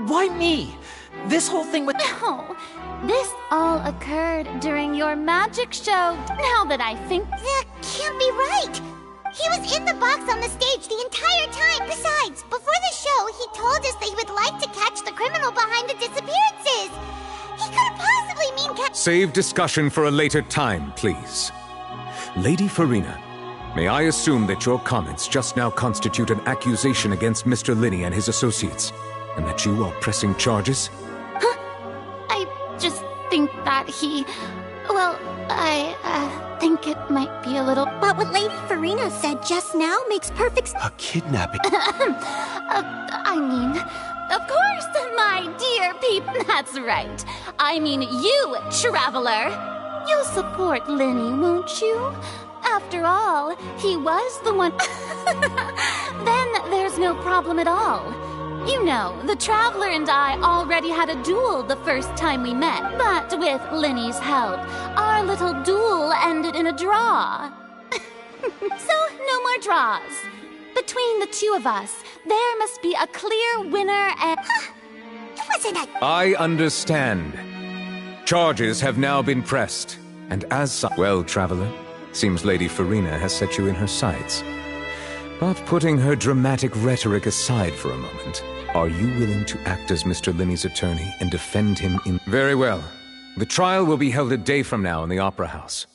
Why me? This whole thing with... No, this all occurred during your magic show. Now that I think... That can't be right! He was in the box on the stage the entire time! Besides, before the show, he told us that he would like to catch the criminal behind the disappearances! He couldn't possibly mean catch... Save discussion for a later time, please. Lady Farina, may I assume that your comments just now constitute an accusation against Mr. Linny and his associates, and that you are pressing charges? Huh? I just think that he... Well, I think it might be a little... But what Lady Farina said just now makes perfect sense. A kidnapping? I mean, of course, my dear peep, that's right. I mean you, traveler. You'll support Linny, won't you? After all, he was the one... Then there's no problem at all. You know, the Traveler and I already had a duel the first time we met, but with Linny's help, our little duel ended in a draw. So, no more draws. Between the two of us, there must be a clear winner and... It wasn't a... I understand. Charges have now been pressed, and as such... Well, Traveler, seems Lady Farina has set you in her sights. But putting her dramatic rhetoric aside for a moment, are you willing to act as Mr. Linny's attorney and defend him in... Very well. The trial will be held a day from now in the Opera House.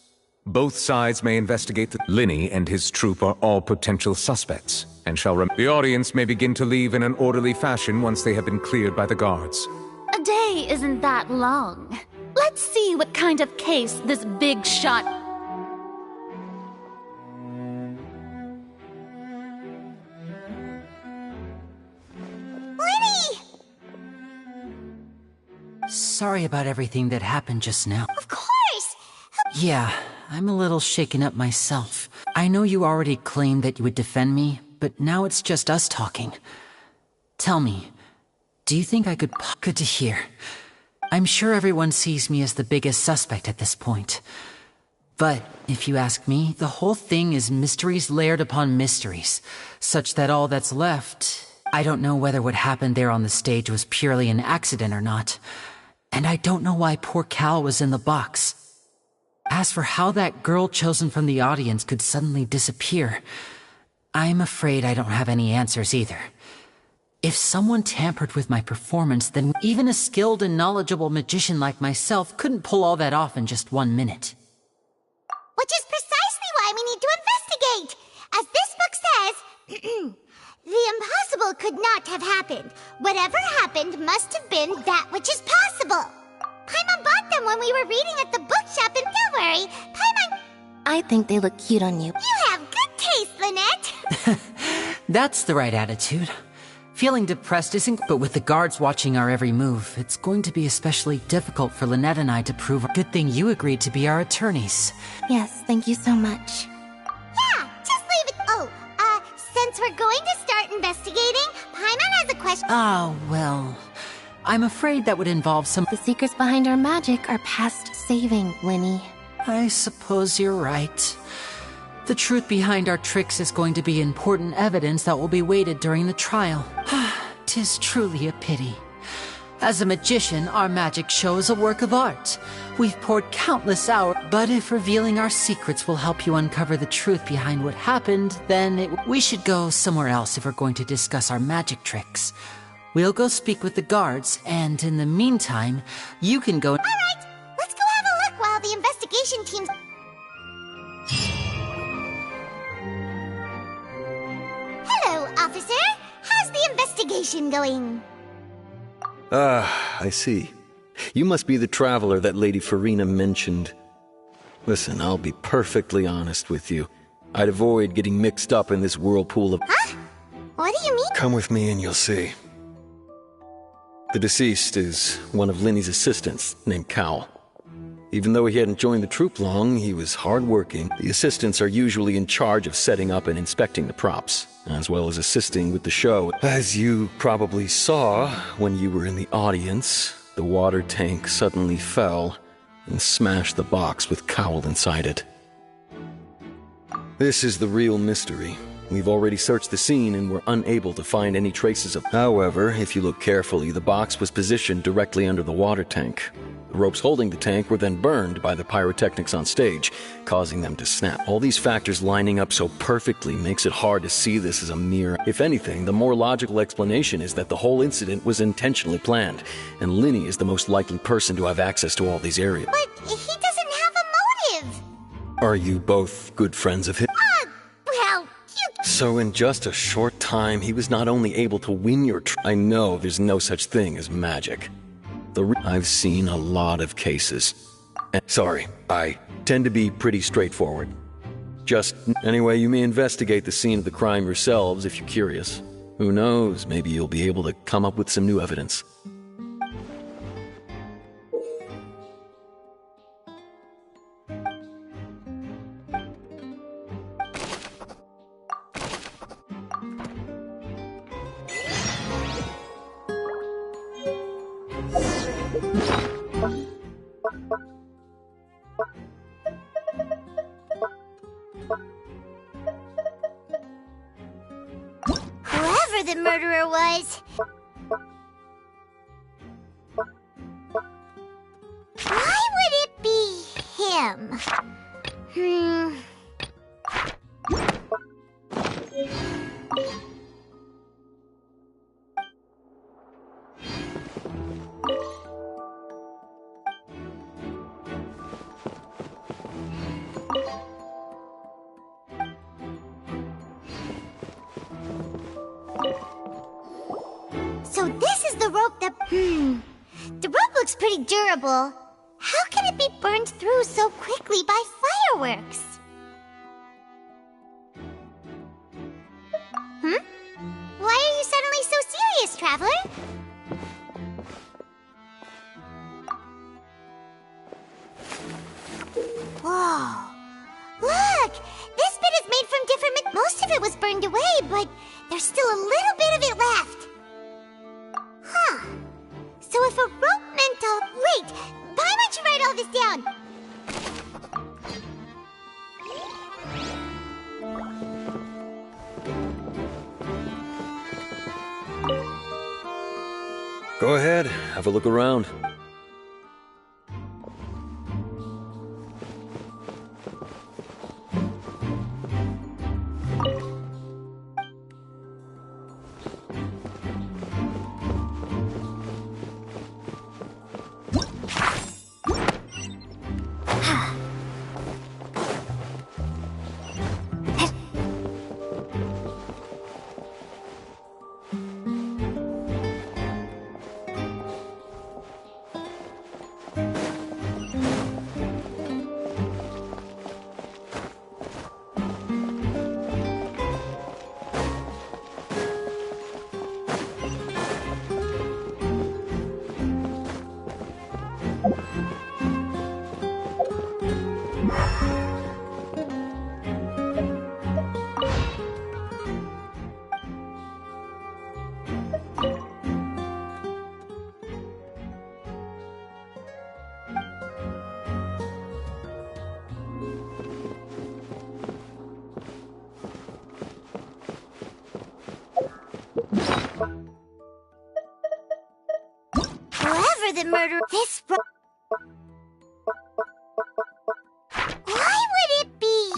Both sides may investigate the... Linny and his troupe are all potential suspects, and shall The audience may begin to leave in an orderly fashion once they have been cleared by the guards. A day isn't that long. Let's see what kind of case this big shot... Sorry about everything that happened just now. Of course! Yeah, I'm a little shaken up myself. I know you already claimed that you would defend me, but now it's just us talking. Tell me, do you think I could... Good to hear. I'm sure everyone sees me as the biggest suspect at this point. But, if you ask me, the whole thing is mysteries layered upon mysteries, such that all that's left... I don't know whether what happened there on the stage was purely an accident or not. And I don't know why poor Cal was in the box. As for how that girl chosen from the audience could suddenly disappear, I'm afraid I don't have any answers either. If someone tampered with my performance, then even a skilled and knowledgeable magician like myself couldn't pull all that off in just 1 minute. Which is precisely why we need to investigate! As this book says, the impossible could not have happened. Whatever happened must have been that which is possible. Paimon bought them when we were reading at the bookshop, and don't worry, Paimon... I think they look cute on you. You have good taste, Lynette! That's the right attitude. Feeling depressed isn't... But with the guards watching our every move, it's going to be especially difficult for Lynette and I to prove... Good thing you agreed to be our attorneys. Yes, thank you so much. Yeah, just leave it... Oh, since we're going to start investigating, Paimon has a question... Oh, well... I'm afraid that would involve some... The secrets behind our magic are past saving, Linny. I suppose you're right. The truth behind our tricks is going to be important evidence that will be weighted during the trial. 'Tis truly a pity. As a magician, our magic show is a work of art. We've poured countless hours, but if revealing our secrets will help you uncover the truth behind what happened, then we should go somewhere else if we're going to discuss our magic tricks. We'll go speak with the guards, and in the meantime, you can go... All right, let's go have a look while the investigation team's... Hello, officer. How's the investigation going? I see. You must be the traveler that Lady Farina mentioned. Listen, I'll be perfectly honest with you. I'd avoid getting mixed up in this whirlpool of... Huh? What do you mean? Come with me and you'll see. The deceased is one of Linny's assistants, named Cal. Even though he hadn't joined the troupe long, he was hardworking. The assistants are usually in charge of setting up and inspecting the props, as well as assisting with the show. As you probably saw when you were in the audience, the water tank suddenly fell and smashed the box with Cowl inside it. This is the real mystery. We've already searched the scene and were unable to find any traces of... However, if you look carefully, the box was positioned directly under the water tank. The ropes holding the tank were then burned by the pyrotechnics on stage, causing them to snap. All these factors lining up so perfectly makes it hard to see this as a mere... If anything, the more logical explanation is that the whole incident was intentionally planned, and Linny is the most likely person to have access to all these areas. But he doesn't have a motive. Are you both good friends of his? Well, So in just a short time, he was not only able to win your I know there's no such thing as magic. I've seen a lot of cases. Sorry, I tend to be pretty straightforward. Anyway, you may investigate the scene of the crime yourselves if you're curious. Who knows, maybe you'll be able to come up with some new evidence. whoever the murderer was... Why would it be him? So this is the rope that... The rope looks pretty durable. How can it be burned through so quickly by fireworks? Why are you suddenly so serious, Traveler? Whoa. Look! This bit is made from different... Most of it was burned away, but there's still a little bit of it left. Huh. So if a rope meant a... Wait! Why don't you write all this down? Go ahead, have a look around. the murderer. Why would it be?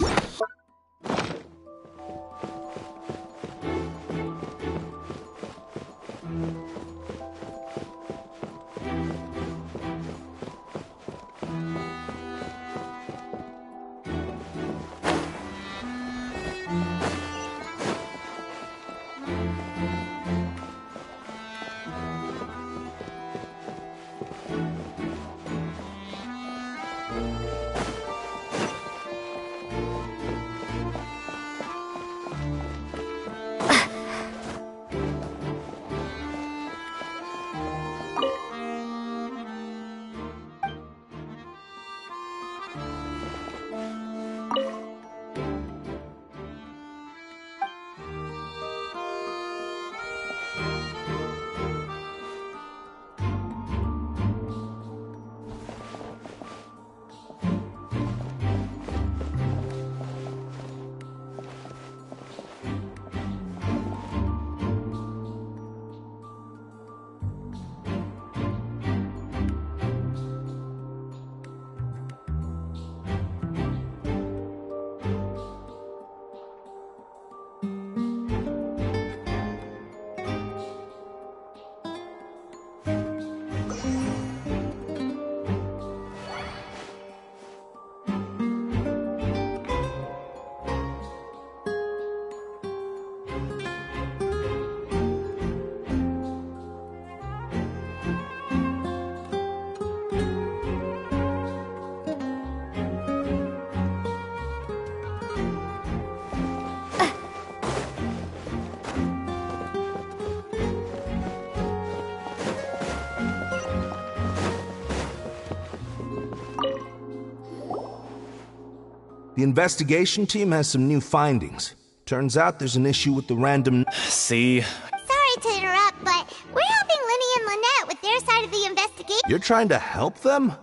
The investigation team has some new findings. Turns out there's an issue with the random... See? Sorry to interrupt, but we're helping Linny and Lynette with their side of the investigation. You're trying to help them?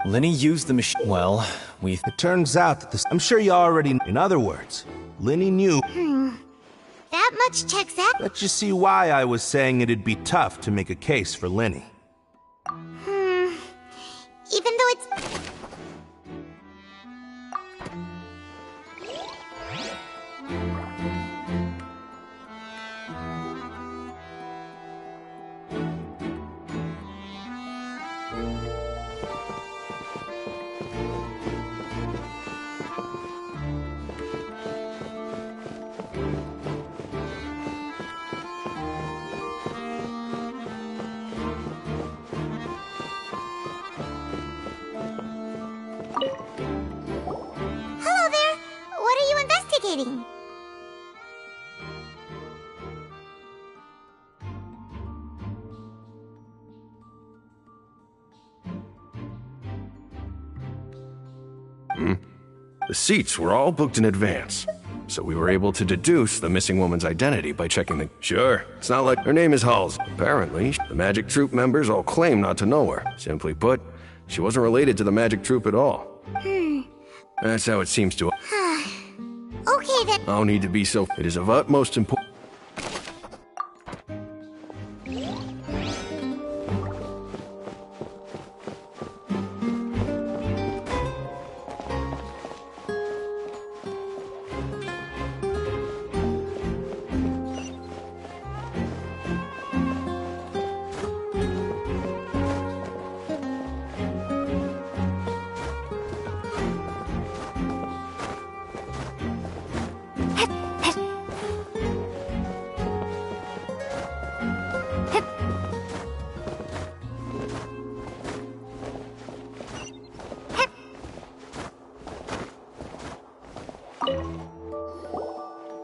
Linny used the machine. Well, It turns out that this... I'm sure you already... In other words, Linny knew... That much checks out. Let you see why I was saying it'd be tough to make a case for Linny. Even though it's... Hello there! What are you investigating? The seats were all booked in advance, so we were able to deduce the missing woman's identity by checking the... Sure, it's not like her name is Halls. Apparently, the Magic Troop members all claim not to know her. Simply put, she wasn't related to the Magic Troop at all. That's how it seems to... Okay then. I don't need to be so... It is of utmost importance...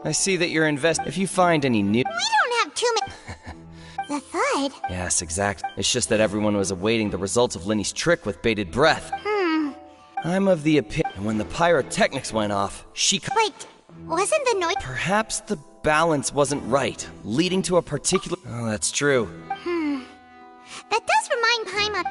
I see that you're If you find any new... We don't have too many... The thud? Yes, exact. It's just that everyone was awaiting the results of Linny's trick with bated breath. I'm of the opinion when the pyrotechnics went off, she... Wait, wasn't the noise... Perhaps the balance wasn't right, leading to a particular... Oh, that's true. That does remind Paimon...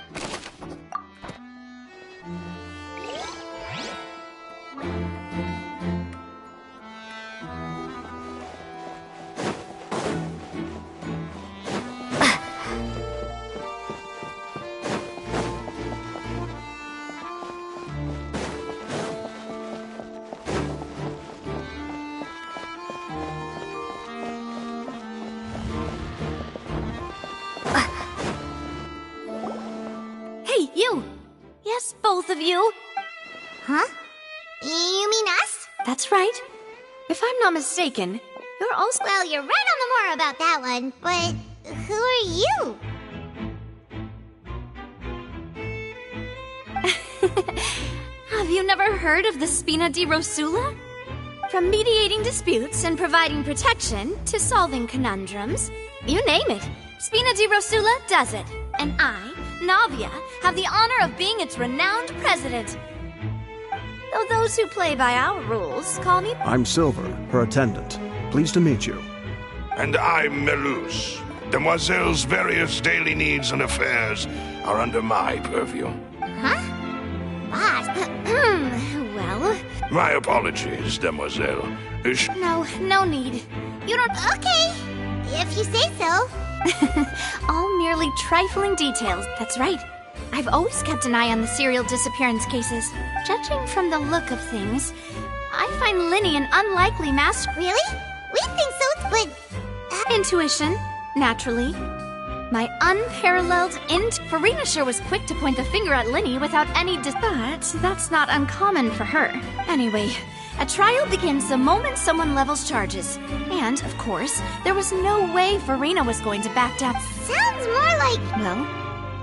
you? Huh? You mean us? That's right. If I'm not mistaken, you're also... Well, you're right on the more about that one, but who are you? Have you never heard of the Spina di Rosula? From mediating disputes and providing protection to solving conundrums, you name it, Spina di Rosula does it. And I, Navia, have the honor of being its renowned president. Though those who play by our rules call me... I'm Silver, her attendant. Pleased to meet you. And I'm Melus. Demoiselle's various daily needs and affairs are under my purview. Huh? Boss. Well... My apologies, Demoiselle. No need. You don't... Okay, if you say so. All merely trifling details, that's right. I've always kept an eye on the serial disappearance cases. Judging from the look of things, I find Linny an unlikely master. Really? We think so, but... Intuition, naturally. My unparalleled Farina sure was quick to point the finger at Linny without any but that's not uncommon for her. Anyway, a trial begins the moment someone levels charges. And, of course, there was no way Farina was going to back down. Sounds more like... Well,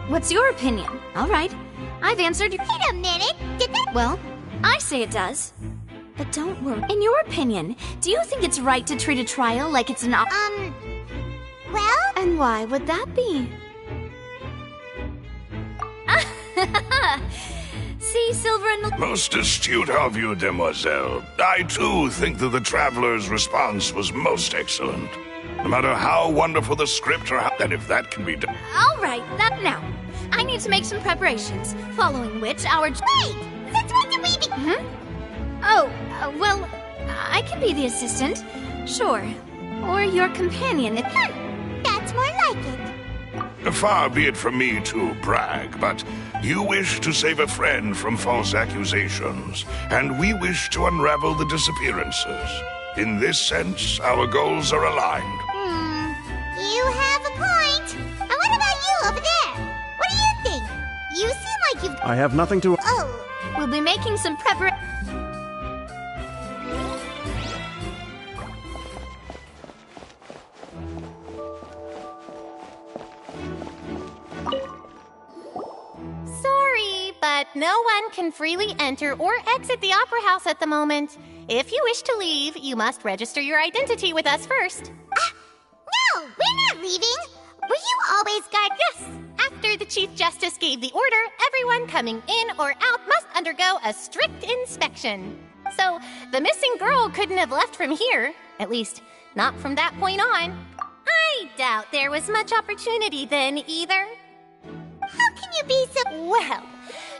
what's your opinion? All right, I've answered your... Wait a minute, did that... Well, I say it does. But don't worry. In your opinion, do you think it's right to treat a trial like it's an well? And why would that be? See, Silver and... Most astute of you, Demoiselle. I, too, think that the Traveler's response was most excellent. No matter how wonderful the script or how... And if that can be done... All right, that now. I need to make some preparations, following which our... Wait! Since when did we be... Oh, well, I can be the assistant. Sure. Or your companion if... That's more like it. Far be it from me to brag, but you wish to save a friend from false accusations, and we wish to unravel the disappearances. In this sense, our goals are aligned. You have a point. And what about you over there? What do you think? You seem like you've... I have nothing to... Oh. We'll be making some preparation. But no one can freely enter or exit the Opera House at the moment. If you wish to leave, you must register your identity with us first. No, we're not leaving. Were you always guard? Yes. After the Chief Justice gave the order, everyone coming in or out must undergo a strict inspection. So, the missing girl couldn't have left from here. At least, not from that point on. I doubt there was much opportunity then, either. How can you be so... Well...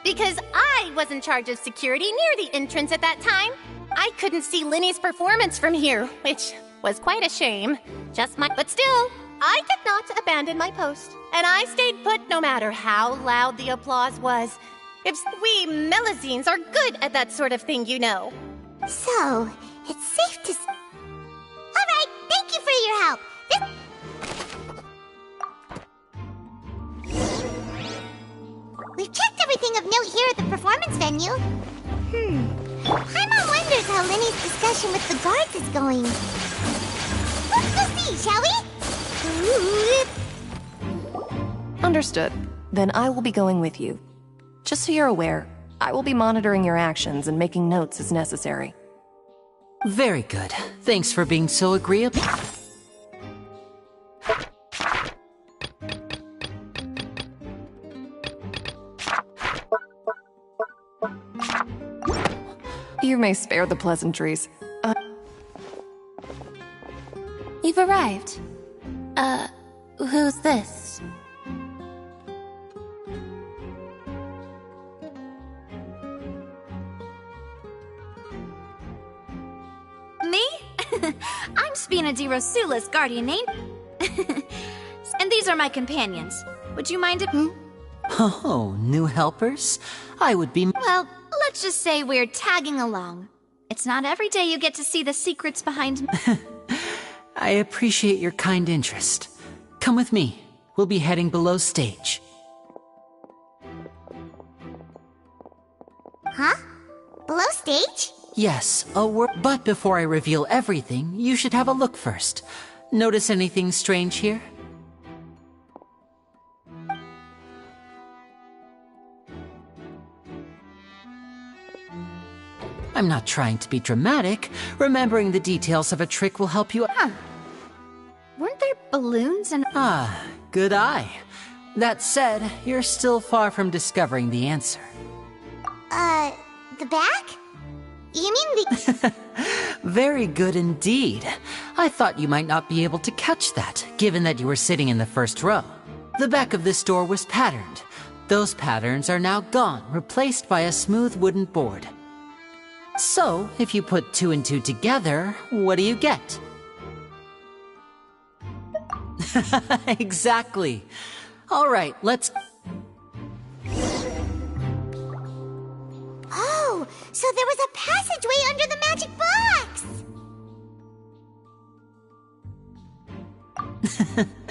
Because I was in charge of security near the entrance at that time. I couldn't see Linny's performance from here, which was quite a shame. But still, I did not abandon my post. And I stayed put no matter how loud the applause was. If we Melazines are good at that sort of thing, you know. So, it's safe to... All right, thank you for your help. We've checked everything of note here at the performance venue. Paimon wonders how Linny's discussion with the guards is going. Let's go see, shall we? Understood. Then I will be going with you. Just so you're aware, I will be monitoring your actions and making notes as necessary. Very good. Thanks for being so agreeable. You may spare the pleasantries. You've arrived. Who's this? Me? I'm Spina di Rosula's guardian angel. And these are my companions. Would you mind if... Oh, new helpers? I would be... Well, let's just say we're tagging along. It's not every day you get to see the secrets behind... I appreciate your kind interest. Come with me. We'll be heading below stage. Huh? Below stage? Yes, but before I reveal everything, you should have a look first. Notice anything strange here? I'm not trying to be dramatic. Remembering the details of a trick will help you. Huh. Weren't there balloons and... Ah, good eye. That said, you're still far from discovering the answer. The back? You mean the... Very good indeed. I thought you might not be able to catch that, given that you were sitting in the first row. The back of this door was patterned. Those patterns are now gone, replaced by a smooth wooden board. So, if you put 2 and 2 together, what do you get? Exactly. All right, let's... Oh, so there was a passageway under the magic box!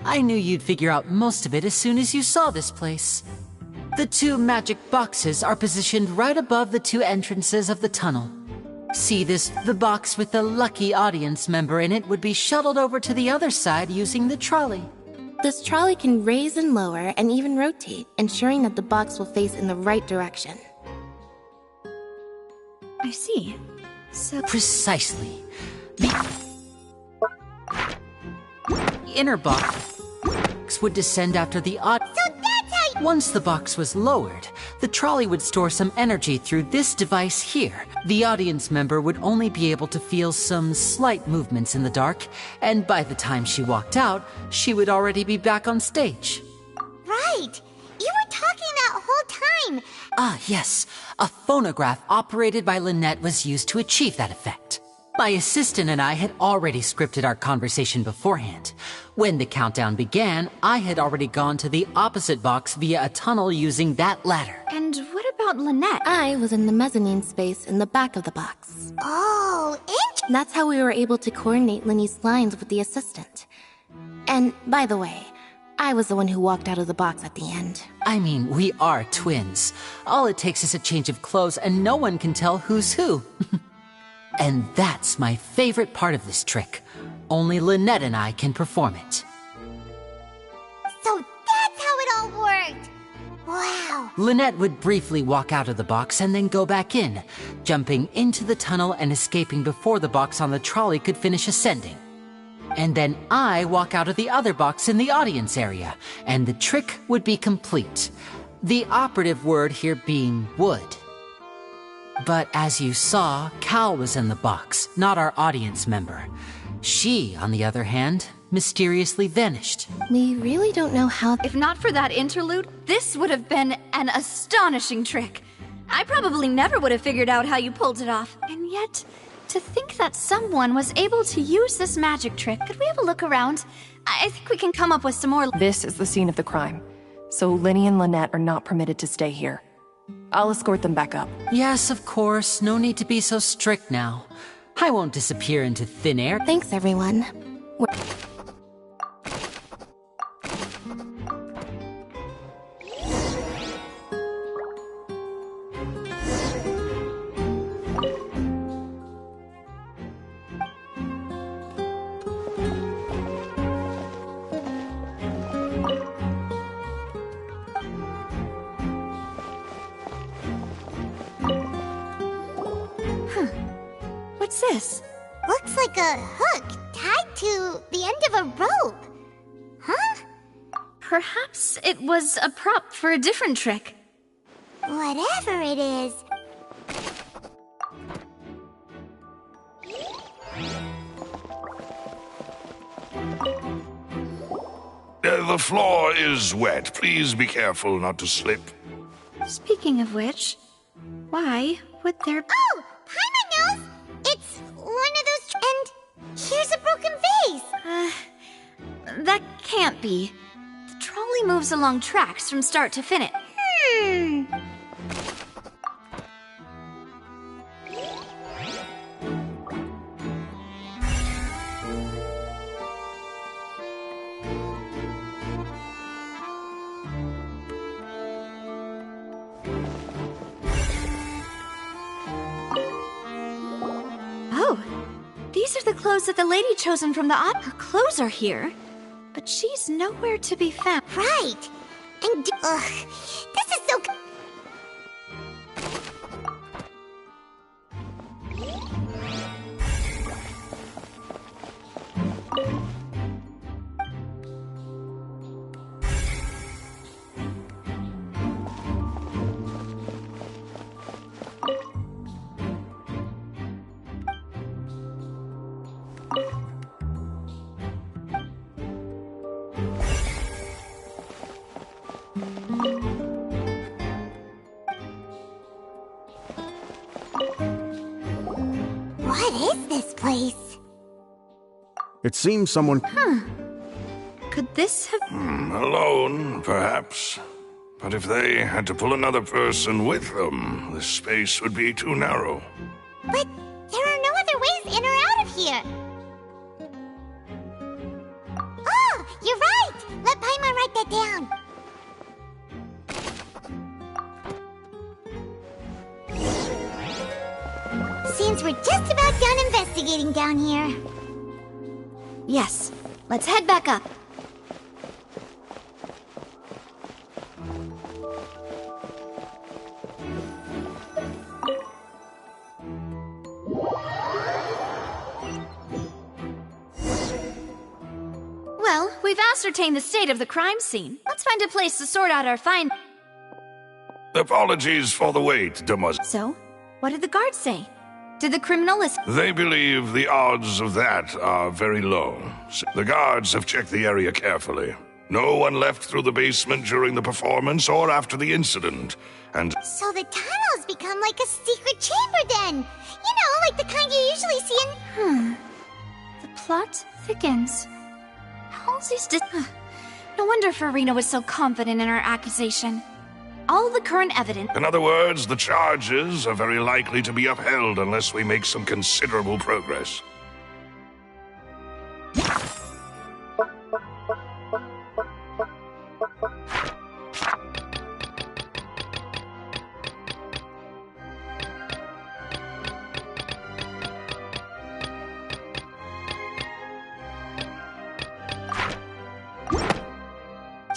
I knew you'd figure out most of it as soon as you saw this place. The 2 magic boxes are positioned right above the 2 entrances of the tunnel. See this? The box with the lucky audience member in it would be shuttled over to the other side using the trolley. This trolley can raise and lower and even rotate, ensuring that the box will face in the right direction. I see. So... Precisely. The inner box would descend after the odd... So that's how you... Once the box was lowered, the trolley would store some energy through this device here. The audience member would only be able to feel some slight movements in the dark, and by the time she walked out, she would already be back on stage. Right! You were talking that whole time! Ah, yes. A phonograph operated by Lynette was used to achieve that effect. My assistant and I had already scripted our conversation beforehand. When the countdown began, I had already gone to the opposite box via a tunnel using that ladder. And what about Lynette? I was in the mezzanine space in the back of the box. Oh, That's how we were able to coordinate Linny's lines with the assistant. And, by the way, I was the one who walked out of the box at the end. I mean, we are twins. All it takes is a change of clothes and no one can tell who's who. And that's my favorite part of this trick. Only Lynette and I can perform it. So that's how it all worked! Wow! Lynette would briefly walk out of the box and then go back in, jumping into the tunnel and escaping before the box on the trolley could finish ascending. And then I walk out of the other box in the audience area, and the trick would be complete. The operative word here being would. But as you saw, Cal was in the box, not our audience member. She, on the other hand, mysteriously vanished. We really don't know how... If not for that interlude, this would have been an astonishing trick. I probably never would have figured out how you pulled it off. And yet, to think that someone was able to use this magic trick. Could we have a look around? I think we can come up with some more... This is the scene of the crime, so Linny and Lynette are not permitted to stay here. I'll escort them back up. Yes, of course. No need to be so strict now. I won't disappear into thin air. Thanks, everyone. What's this? Looks like a hook tied to the end of a rope. Huh? Perhaps it was a prop for a different trick. Whatever it is. The floor is wet. Please be careful not to slip. Speaking of which, why would there... Oh! Paimon knows! It's one of those... And here's a broken vase! That can't be. The trolley moves along tracks from start to finish. These are the clothes that the lady chosen from the Her clothes are here, but she's nowhere to be found. Right. And this is so. What is this place? It seems someone... Could this have... Alone, perhaps. But if they had to pull another person with them, the space would be too narrow. But there are no other ways in or out of here. Oh, you're right! Let Paimon write that down. Seems we're just about done investigating down here. Yes. Let's head back up. Well, we've ascertained the state of the crime scene. Let's find a place to sort out our find. Apologies for the wait, demoiselle. So, what did the guards say? Did the criminal listen? They believe the odds of that are very low. The guards have checked the area carefully. No one left through the basement during the performance or after the incident, and... So the tunnels become like a secret chamber then! You know, like the kind you usually see in... The plot thickens. Halsey's No wonder Farina was so confident in her accusation. All the current evidence... In other words, the charges are very likely to be upheld unless we make some considerable progress.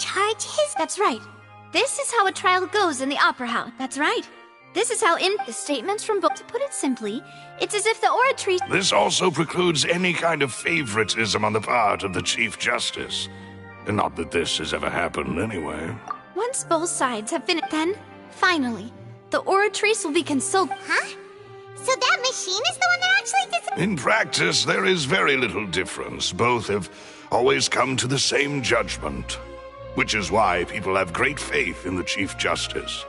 Charges? That's right. This is how a trial goes in the Opera House. That's right. This is how the statements from both... To put it simply, it's as if the oratory... This also precludes any kind of favoritism on the part of the Chief Justice. And not that this has ever happened anyway. Once both sides have finished, then, finally, the oratrice will be consulted. Huh? So that machine is the one that actually In practice, there is very little difference. Both have always come to the same judgment. Which is why people have great faith in the Chief Justice.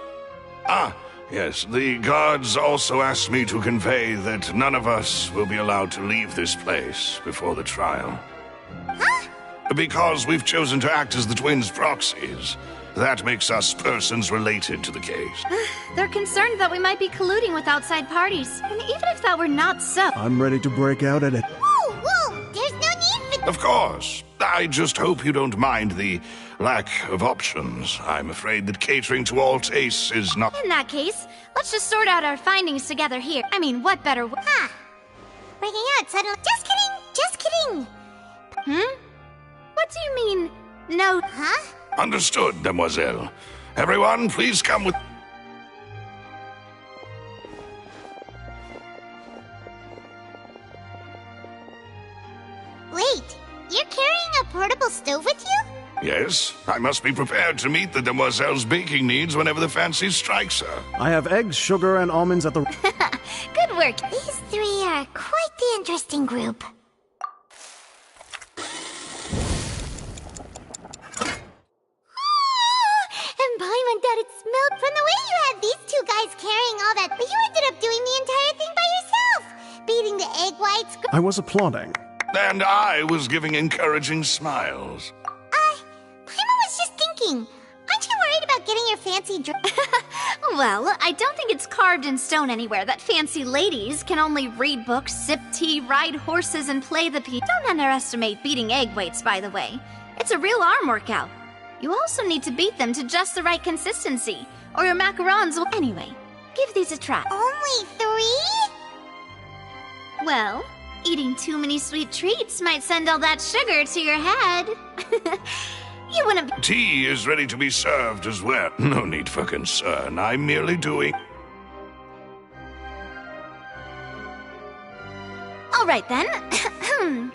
Ah, yes, the guards also asked me to convey that none of us will be allowed to leave this place before the trial. Huh? Because we've chosen to act as the twins' proxies. That makes us persons related to the case. They're concerned that we might be colluding with outside parties. And even if that were not so... I'm ready to break out at it. Whoa! There's no need for... Of course. I just hope you don't mind the lack of options. I'm afraid that catering to all tastes is not... In that case, let's just sort out our findings together here. I mean, what better... Huh. Breaking out suddenly... Just kidding! Just kidding! What do you mean, no... Huh? Understood, demoiselle. Everyone, please come with... Wait, you're carrying a portable stove with you? Yes, I must be prepared to meet the demoiselle's baking needs whenever the fancy strikes her. I have eggs, sugar, and almonds at the... Good work. These three are quite the interesting group. And Paimon thought it smelled from the way you had these two guys carrying all that, but you ended up doing the entire thing by yourself, beating the egg whites. I was applauding. And I was giving encouraging smiles. Paimon was just thinking, aren't you worried about getting your fancy drink? Well, I don't think it's carved in stone anywhere that fancy ladies can only read books, sip tea, ride horses, and play the piano. Don't underestimate beating egg whites, by the way. It's a real arm workout. You also need to beat them to just the right consistency, or your macarons will... Anyway, give these a try. Only 3? Well, Eating too many sweet treats might send all that sugar to your head. You wouldn't be— Tea is ready to be served as well. No need for concern. I'm merely doing... All right then. Down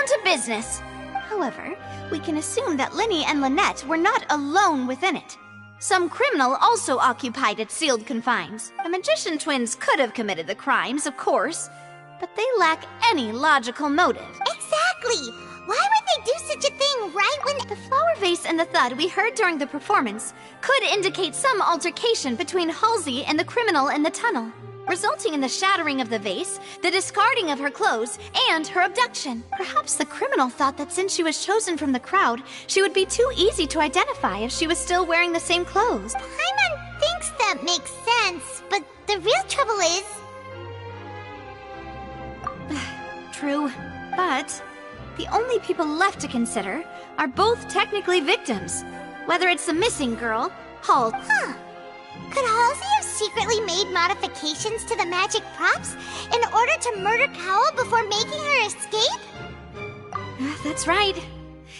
to business. However, we can assume that Linny and Lynette were not alone within it. Some criminal also occupied its sealed confines. The magician twins could have committed the crimes, of course, but they lack any logical motive. Exactly! Why would they do such a thing right when— The flower vase and the thud we heard during the performance could indicate some altercation between Halsey and the criminal in the tunnel, resulting in the shattering of the vase, the discarding of her clothes, and her abduction. Perhaps the criminal thought that since she was chosen from the crowd, she would be too easy to identify if she was still wearing the same clothes. Paimon thinks that makes sense, but the real trouble is... True, but the only people left to consider are both technically victims. Whether it's the missing girl, Hal— Huh. Could Halsey have secretly made modifications to the magic props in order to murder Cowell before making her escape? That's right.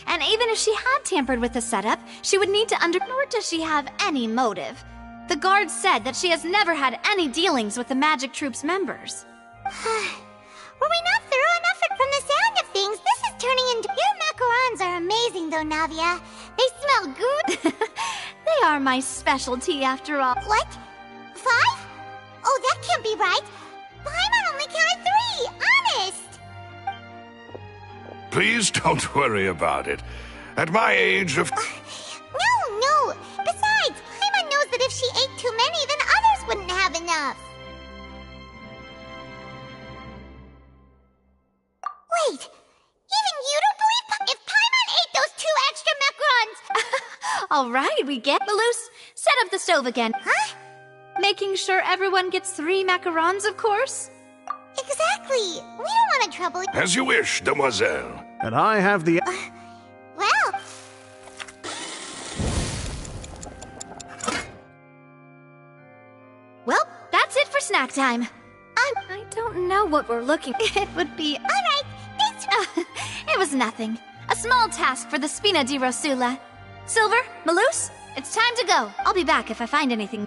And even if she had tampered with the setup, she would need to nor does she have any motive. The guards said that she has never had any dealings with the Magic Troop's members. Were we not thorough enough from the sound of things? This is turning into— Your macarons are amazing though, Navia. They smell good. They are my specialty after all. What? 5? Oh, that can't be right. Paimon only counted 3, honest. Please don't worry about it. At my age of... No. Besides, Paimon knows that if she ate too many, then others wouldn't have enough. Wait, even you don't believe if Paimon ate those 2 extra macarons? All right, we get— Malus, set up the stove again. Huh? Making sure everyone gets 3 macarons, of course? Exactly. We don't want to trouble you. As you wish, demoiselle. And I have the... Well... Well, that's it for snack time. I don't know what we're looking— It would be— All right, thanks. It was nothing. A small task for the Spina di Rosula. Silver, Malus, it's time to go. I'll be back if I find anything.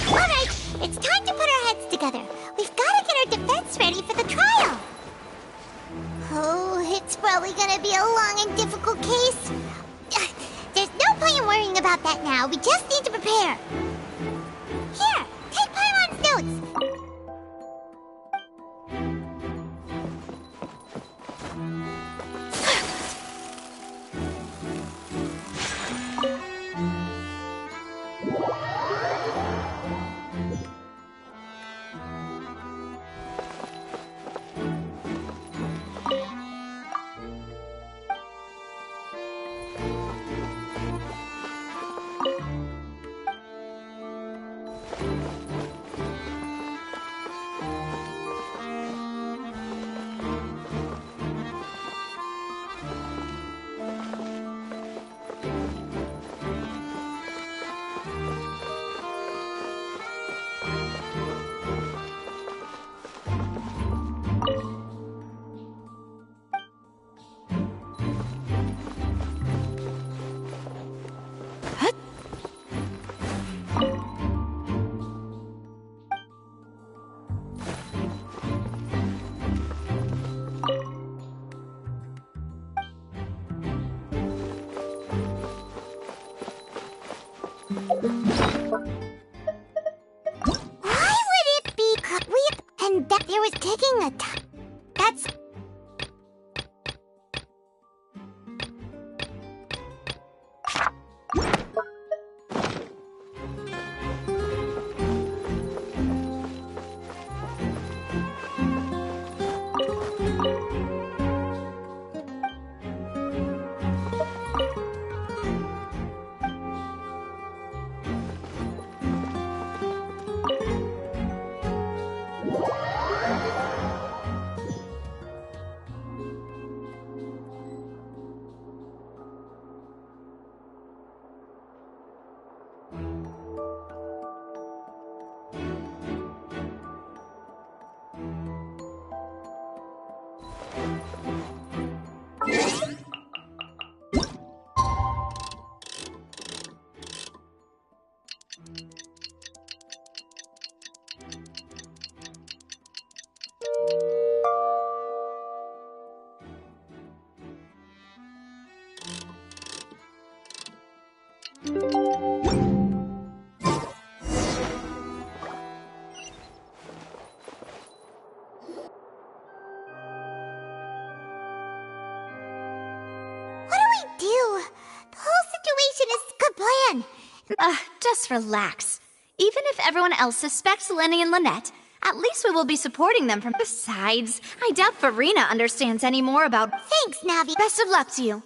All right, it's time to put our heads together. We've got to get our defense ready for the trial. Oh, it's probably going to be a long and difficult case. There's no point in worrying about that now. We just need to prepare. Here, take Paimon's notes. Why would it be and that there was taking a time? That's... Just relax. Even if everyone else suspects Lenny and Lynette, at least we will be supporting them from... Besides, I doubt Farina understands any more about... Thanks, Navi. Best of luck to you.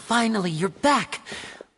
Finally, you're back.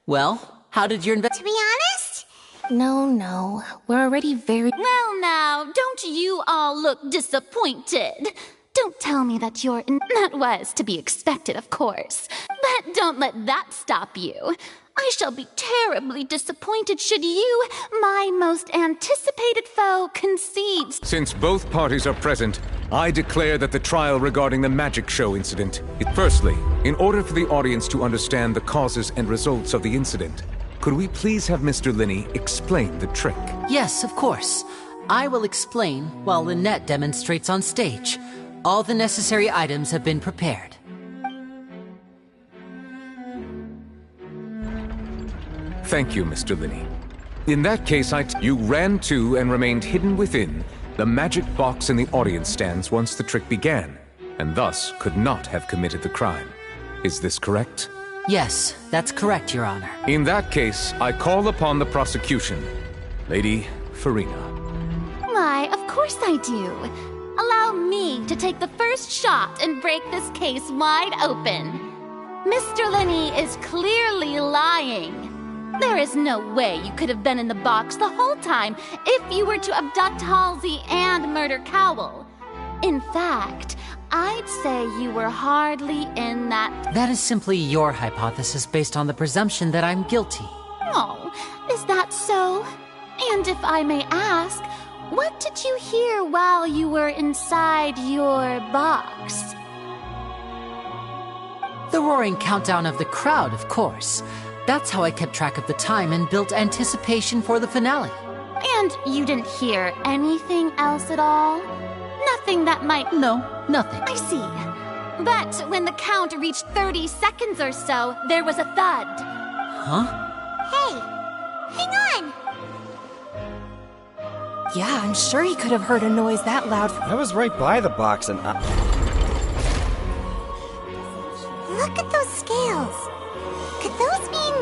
Well, how did your To be honest? No. We're already very... Well now, don't you all look disappointed? Don't tell me that you're... That was to be expected, of course. But don't let that stop you. I shall be terribly disappointed should you, my most anticipated foe, concede. Since both parties are present, I declare that the trial regarding the magic show incident... Firstly, in order for the audience to understand the causes and results of the incident, could we please have Mr. Linney explain the trick? Yes, of course. I will explain while Lynette demonstrates on stage. All the necessary items have been prepared. Thank you, Mr. Linney. In that case, you ran to and remained hidden within the magic box in the audience stands once the trick began, and thus could not have committed the crime. Is this correct? Yes, that's correct, Your Honor. In that case, I call upon the prosecution. Lady Farina. Why, of course I do. Allow me to take the first shot and break this case wide open. Mr. Linney is clearly lying. There is no way you could have been in the box the whole time if you were to abduct Halsey and murder Cowell. In fact, I'd say you were hardly in that... That is simply your hypothesis based on the presumption that I'm guilty. Oh, is that so? And if I may ask, what did you hear while you were inside your box? The roaring countdown of the crowd, of course. That's how I kept track of the time and built anticipation for the finale. And you didn't hear anything else at all? Nothing that might... No, nothing. I see. But when the count reached 30 seconds or so, there was a thud. Huh? Hey, hang on! Yeah, I'm sure he could have heard a noise that loud. I was right by the box and Look at those scales. Could those mean...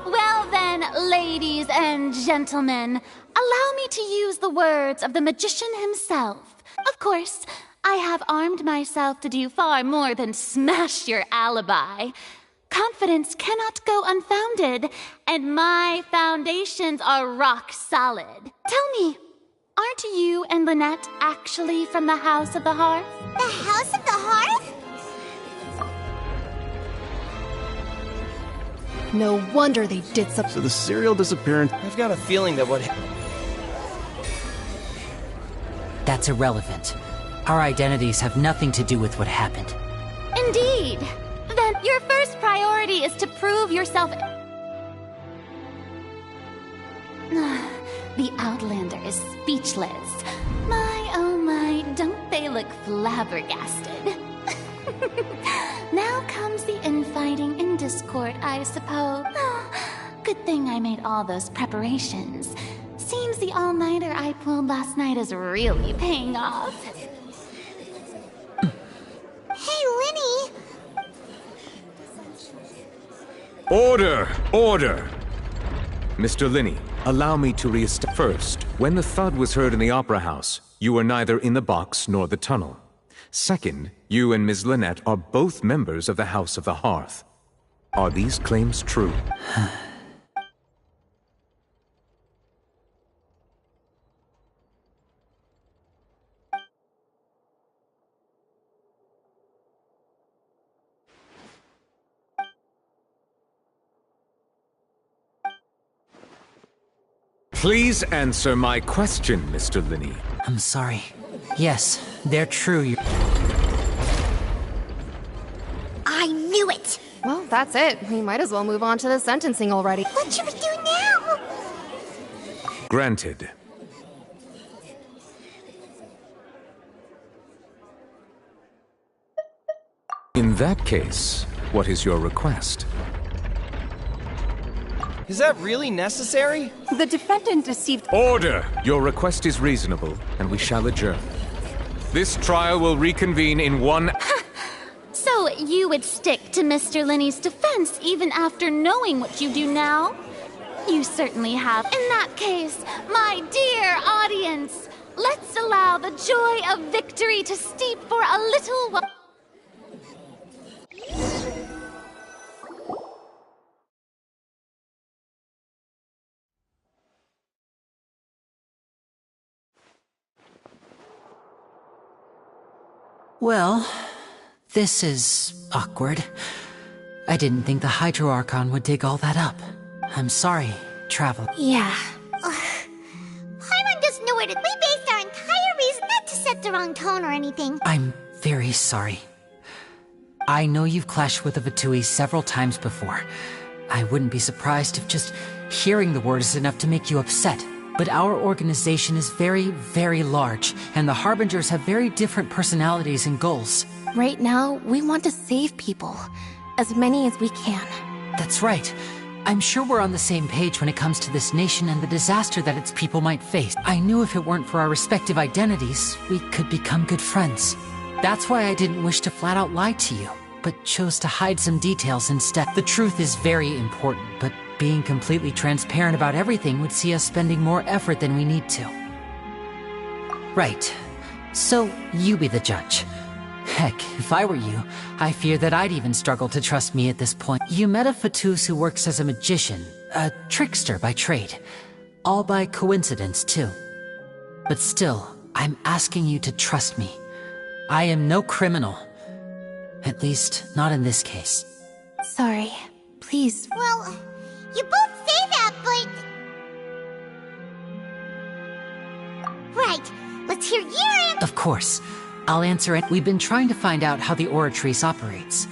Well then, ladies and gentlemen, allow me to use the words of the magician himself. Of course, I have armed myself to do far more than smash your alibi. Confidence cannot go unfounded, and my foundations are rock solid. Tell me, aren't you and Lynette actually from the House of the Hearth? The House of the Hearth? No wonder they did something. So the serial disappearance... I've got a feeling that what... That's irrelevant. Our identities have nothing to do with what happened. Indeed. Then your first priority is to prove yourself... The Outlander is speechless. My, oh my, don't they look flabbergasted? Now comes the infighting and discord, I suppose. Good thing I made all those preparations. Seems the all-nighter I pulled last night is really paying off. Hey, Linny! Order! Order! Mr. Linney, allow me to reestablish. First, when the thud was heard in the Opera House, you were neither in the box nor the tunnel. Second, you and Ms. Lynette are both members of the House of the Hearth. Are these claims true? Please answer my question, Mr. Linney. I'm sorry. Yes, they're true. I knew it! Well, that's it. We might as well move on to the sentencing already. What should we do now? Granted. In that case, what is your request? Is that really necessary? The defendant deceived... Order! Your request is reasonable, and we shall adjourn. This trial will reconvene in 1... So you would stick to Mr. Linney's defense even after knowing what you do now? You certainly have. In that case, my dear audience, let's allow the joy of victory to steep for a little while. Well, this is awkward. I didn't think the Hydro Archon would dig all that up. I'm sorry, Travel. Yeah. Paimon doesn't know where to... We based our entire reason not to set the wrong tone or anything. I'm very sorry. I know you've clashed with the Vatui several times before. I wouldn't be surprised if just hearing the word is enough to make you upset. But our organization is very, very large, and the Harbingers have very different personalities and goals. Right now, we want to save people. As many as we can. That's right. I'm sure we're on the same page when it comes to this nation and the disaster that its people might face. I knew if it weren't for our respective identities, we could become good friends. That's why I didn't wish to flat out lie to you, but chose to hide some details instead. The truth is very important, but being completely transparent about everything would see us spending more effort than we need to. Right. So, you be the judge. Heck, if I were you, I fear that I'd even struggle to trust me at this point. You met a Fatus who works as a magician, a trickster by trade. All by coincidence, too. But still, I'm asking you to trust me. I am no criminal. At least, not in this case. Sorry. Please. Well, you both say that, but... Right. Let's hear your answer. Of course. I'll answer it. We've been trying to find out how the Oratrice operates.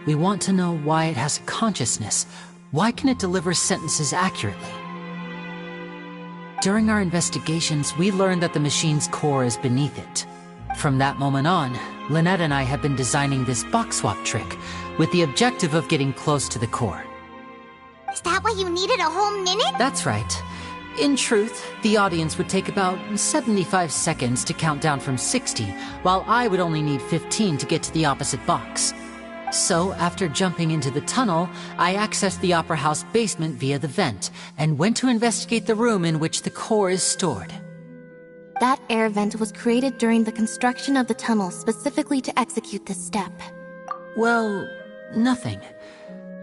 We want to know why it has a consciousness. Why can it deliver sentences accurately? During our investigations, we learned that the machine's core is beneath it. From that moment on, Lynette and I have been designing this box swap trick, with the objective of getting close to the core. Is that why you needed a whole minute? That's right. In truth, the audience would take about 75 seconds to count down from 60, while I would only need 15 to get to the opposite box. So, after jumping into the tunnel, I accessed the Opera House basement via the vent, and went to investigate the room in which the core is stored. That air vent was created during the construction of the tunnel specifically to execute this step. Well, nothing.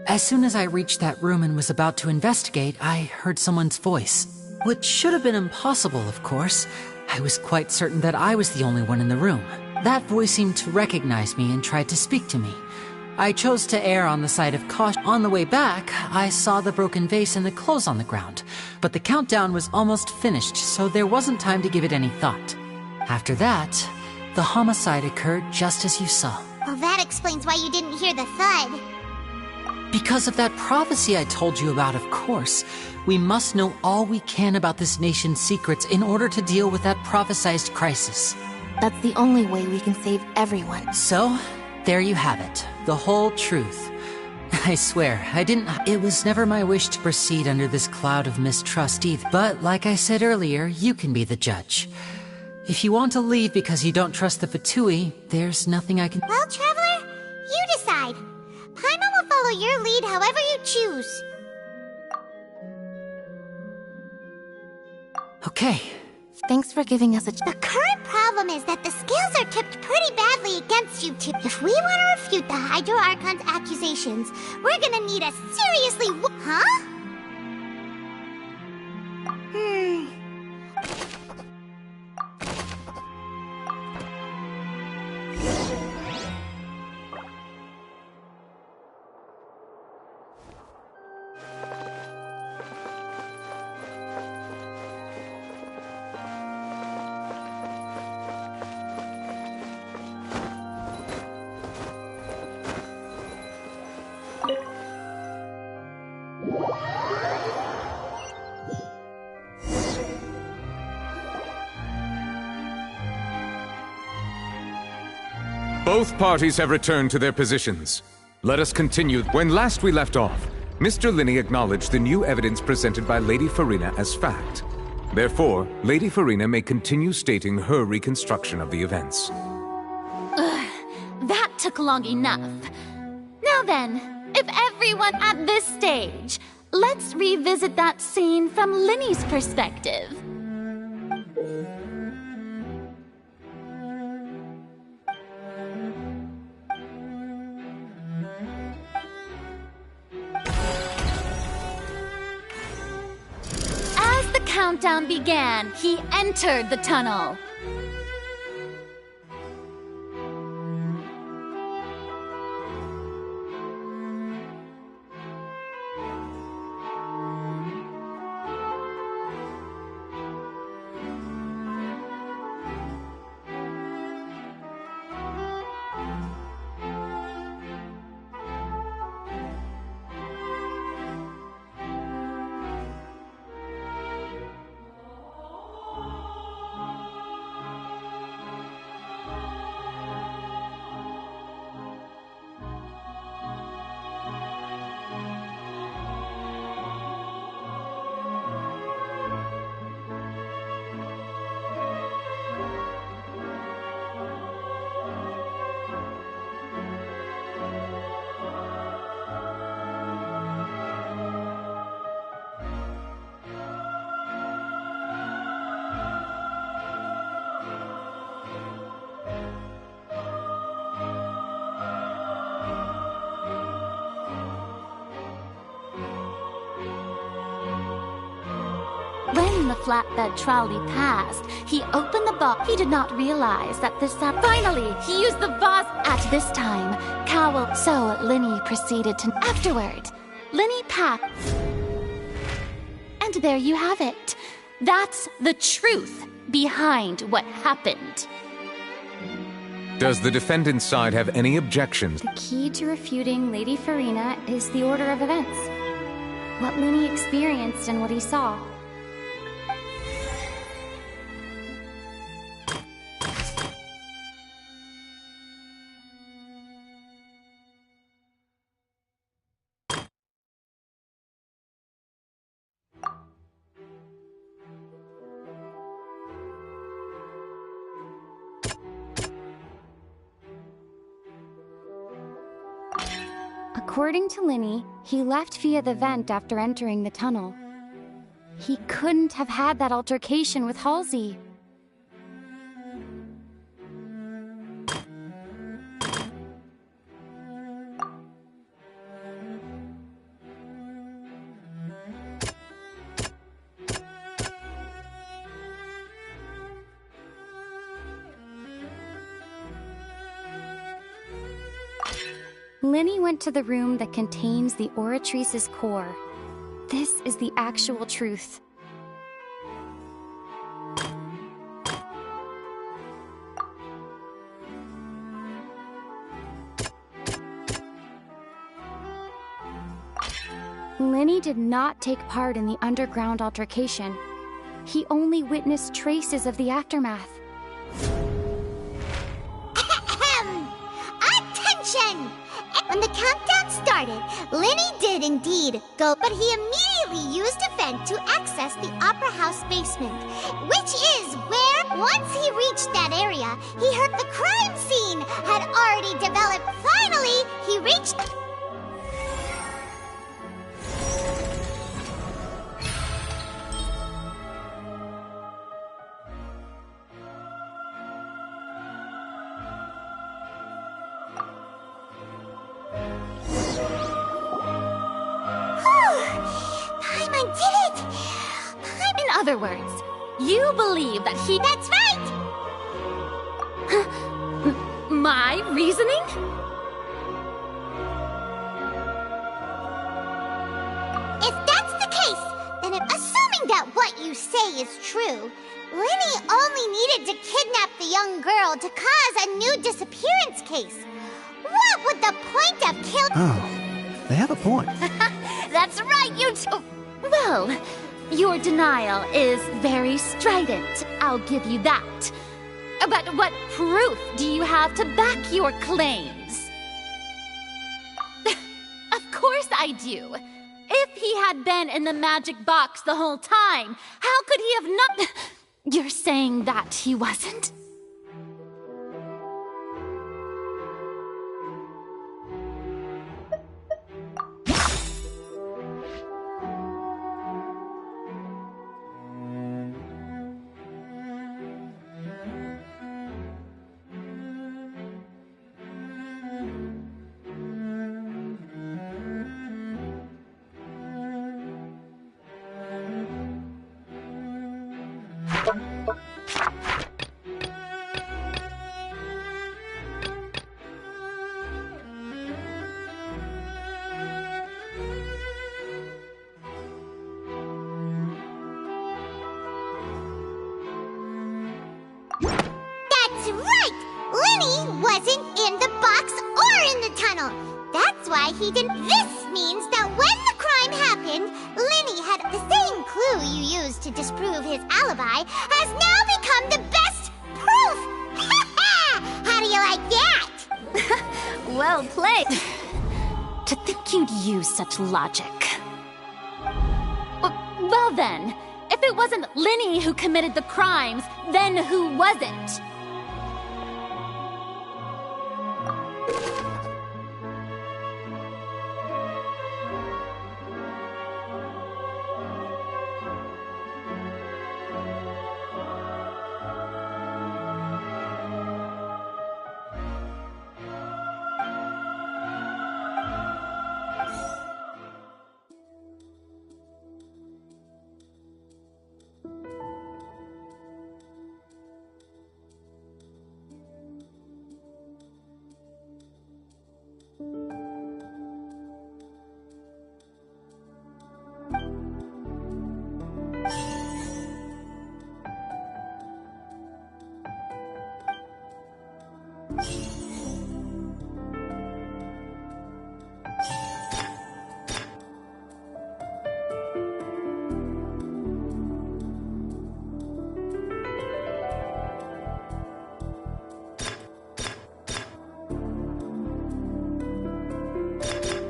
As soon as I reached that room and was about to investigate, I heard someone's voice. Which should have been impossible, of course. I was quite certain that I was the only one in the room. That voice seemed to recognize me and tried to speak to me. I chose to err on the side of caution. On the way back, I saw the broken vase and the clothes on the ground, but the countdown was almost finished, so there wasn't time to give it any thought. After that, the homicide occurred just as you saw. Well, that explains why you didn't hear the thud. Because of that prophecy I told you about, of course. We must know all we can about this nation's secrets in order to deal with that prophesized crisis. That's the only way we can save everyone. So, there you have it. The whole truth. I swear, it was never my wish to proceed under this cloud of mistrust either. But, like I said earlier, you can be the judge. If you want to leave because you don't trust the Fatui, there's nothing I can... Well, Traveler, you decide. Paimon will follow your lead however you choose. Okay. Thanks for giving us a... The current problem is that the scales are tipped pretty badly against you two. If we want to refute the Hydro Archon's accusations, we're gonna need a seriously... Huh? Both parties have returned to their positions. Let us continue. When last we left off, Mr. Linney acknowledged the new evidence presented by Lady Farina as fact. Therefore, Lady Farina may continue stating her reconstruction of the events. Ugh, that took long enough. Now then, if everyone at this stage, let's revisit that scene from Linny's perspective. As the countdown began, he entered the tunnel. When the flatbed trolley passed, he opened the box. He did not realize that this finally, he used the vase at this time. Cowl. So Linny proceeded to afterward. Linny packed. And there you have it. That's the truth behind what happened. Does the defendant's side have any objections? The key to refuting Lady Farina is the order of events. What Linny experienced and what he saw. According to Linny, he left via the vent after entering the tunnel. He couldn't have had that altercation with Halsey. Linny went to the room that contains the Oratrice's core. This is the actual truth. Linny did not take part in the underground altercation. He only witnessed traces of the aftermath. Attention! When the countdown started, Linny did indeed go, but he immediately used a vent to access the Opera House basement, which is where, once he reached that area, he heard the crime scene had already developed. Finally, he reached... In other words, you believe that he... That's right! My reasoning? If that's the case, then assuming that what you say is true, Linny only needed to kidnap the young girl to cause a new disappearance case. What would the point of killing... Oh, they have a point. That's right, you two. Well, your denial is very strident, I'll give you that. But what proof do you have to back your claims? Of course I do. If he had been in the magic box the whole time, how could he have not... You're saying that he wasn't? That's right! Lenny wasn't in the box or in the tunnel. That's why he didn't. This means that when the crime happened, Lenny had the same clue you used to disprove his alibi has now become the best proof! How do you like that? Well played. To think you'd use such logic. Well then, if it wasn't Lenny who committed the crimes, then who was it?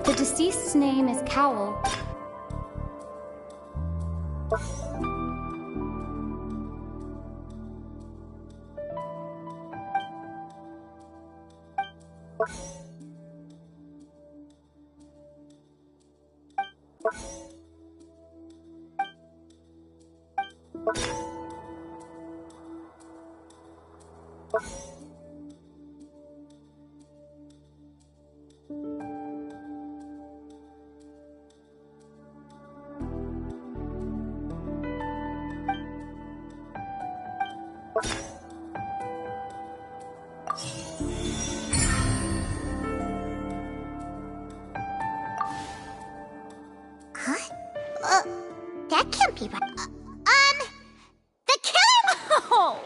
The deceased's name is Cowl. That can't be right. The killer!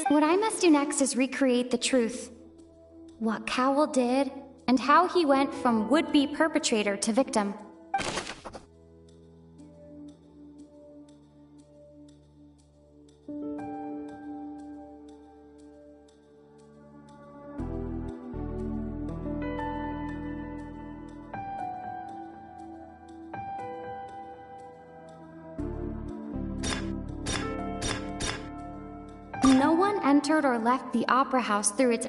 What I must do next is recreate the truth. What Cowl did, and how he went from would-be perpetrator to victim. No one entered or left the opera house through its...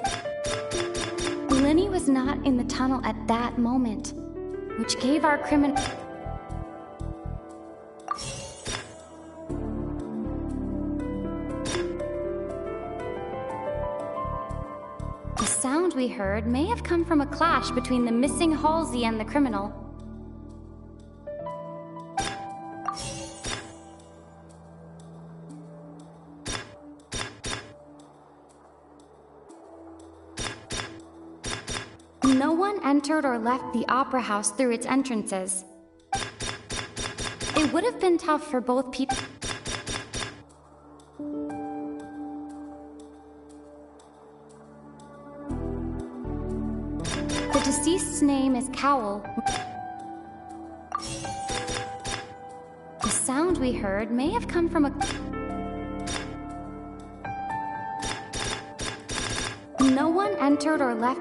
Lenny was not in the tunnel at that moment, which gave our criminal... The sound we heard may have come from a clash between the missing Halsey and the criminal. No one entered or left the opera house through its entrances. It would have been tough for both people. The deceased's name is Cowl. The sound we heard may have come from a... No one entered or left...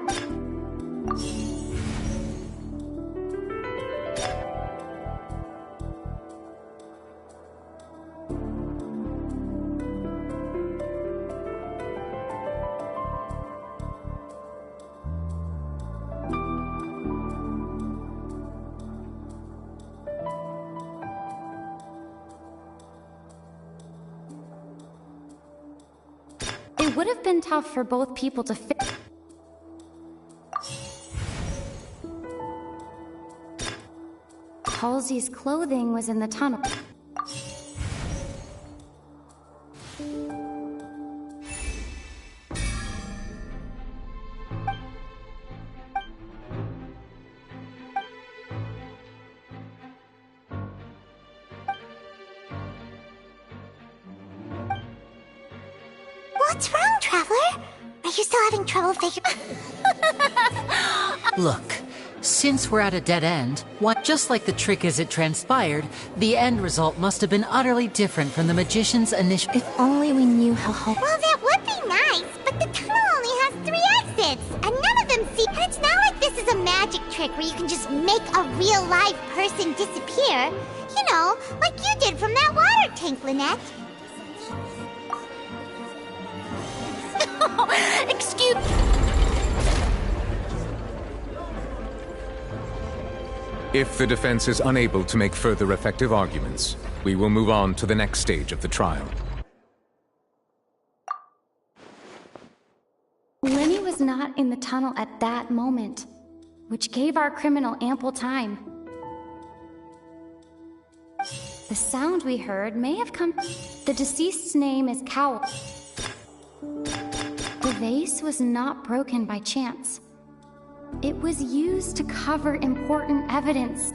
have been tough for both people to fit. Halsey's clothing was in the tunnel. What's wrong, Traveler? Are you still having trouble figuring... Look, since we're at a dead end, just like the trick as it transpired, the end result must have been utterly different from the magician's initial... If only we knew how... Well, that would be nice, but the tunnel only has 3 exits, and none of them see... And it's not like this is a magic trick where you can just make a real live person disappear. You know, like you did from that water tank, Lynette. Excuse... If the defense is unable to make further effective arguments, we will move on to the next stage of the trial. Lenny was not in the tunnel at that moment, which gave our criminal ample time. The sound we heard may have come... The deceased's name is Cowell. The vase was not broken by chance. It was used to cover important evidence.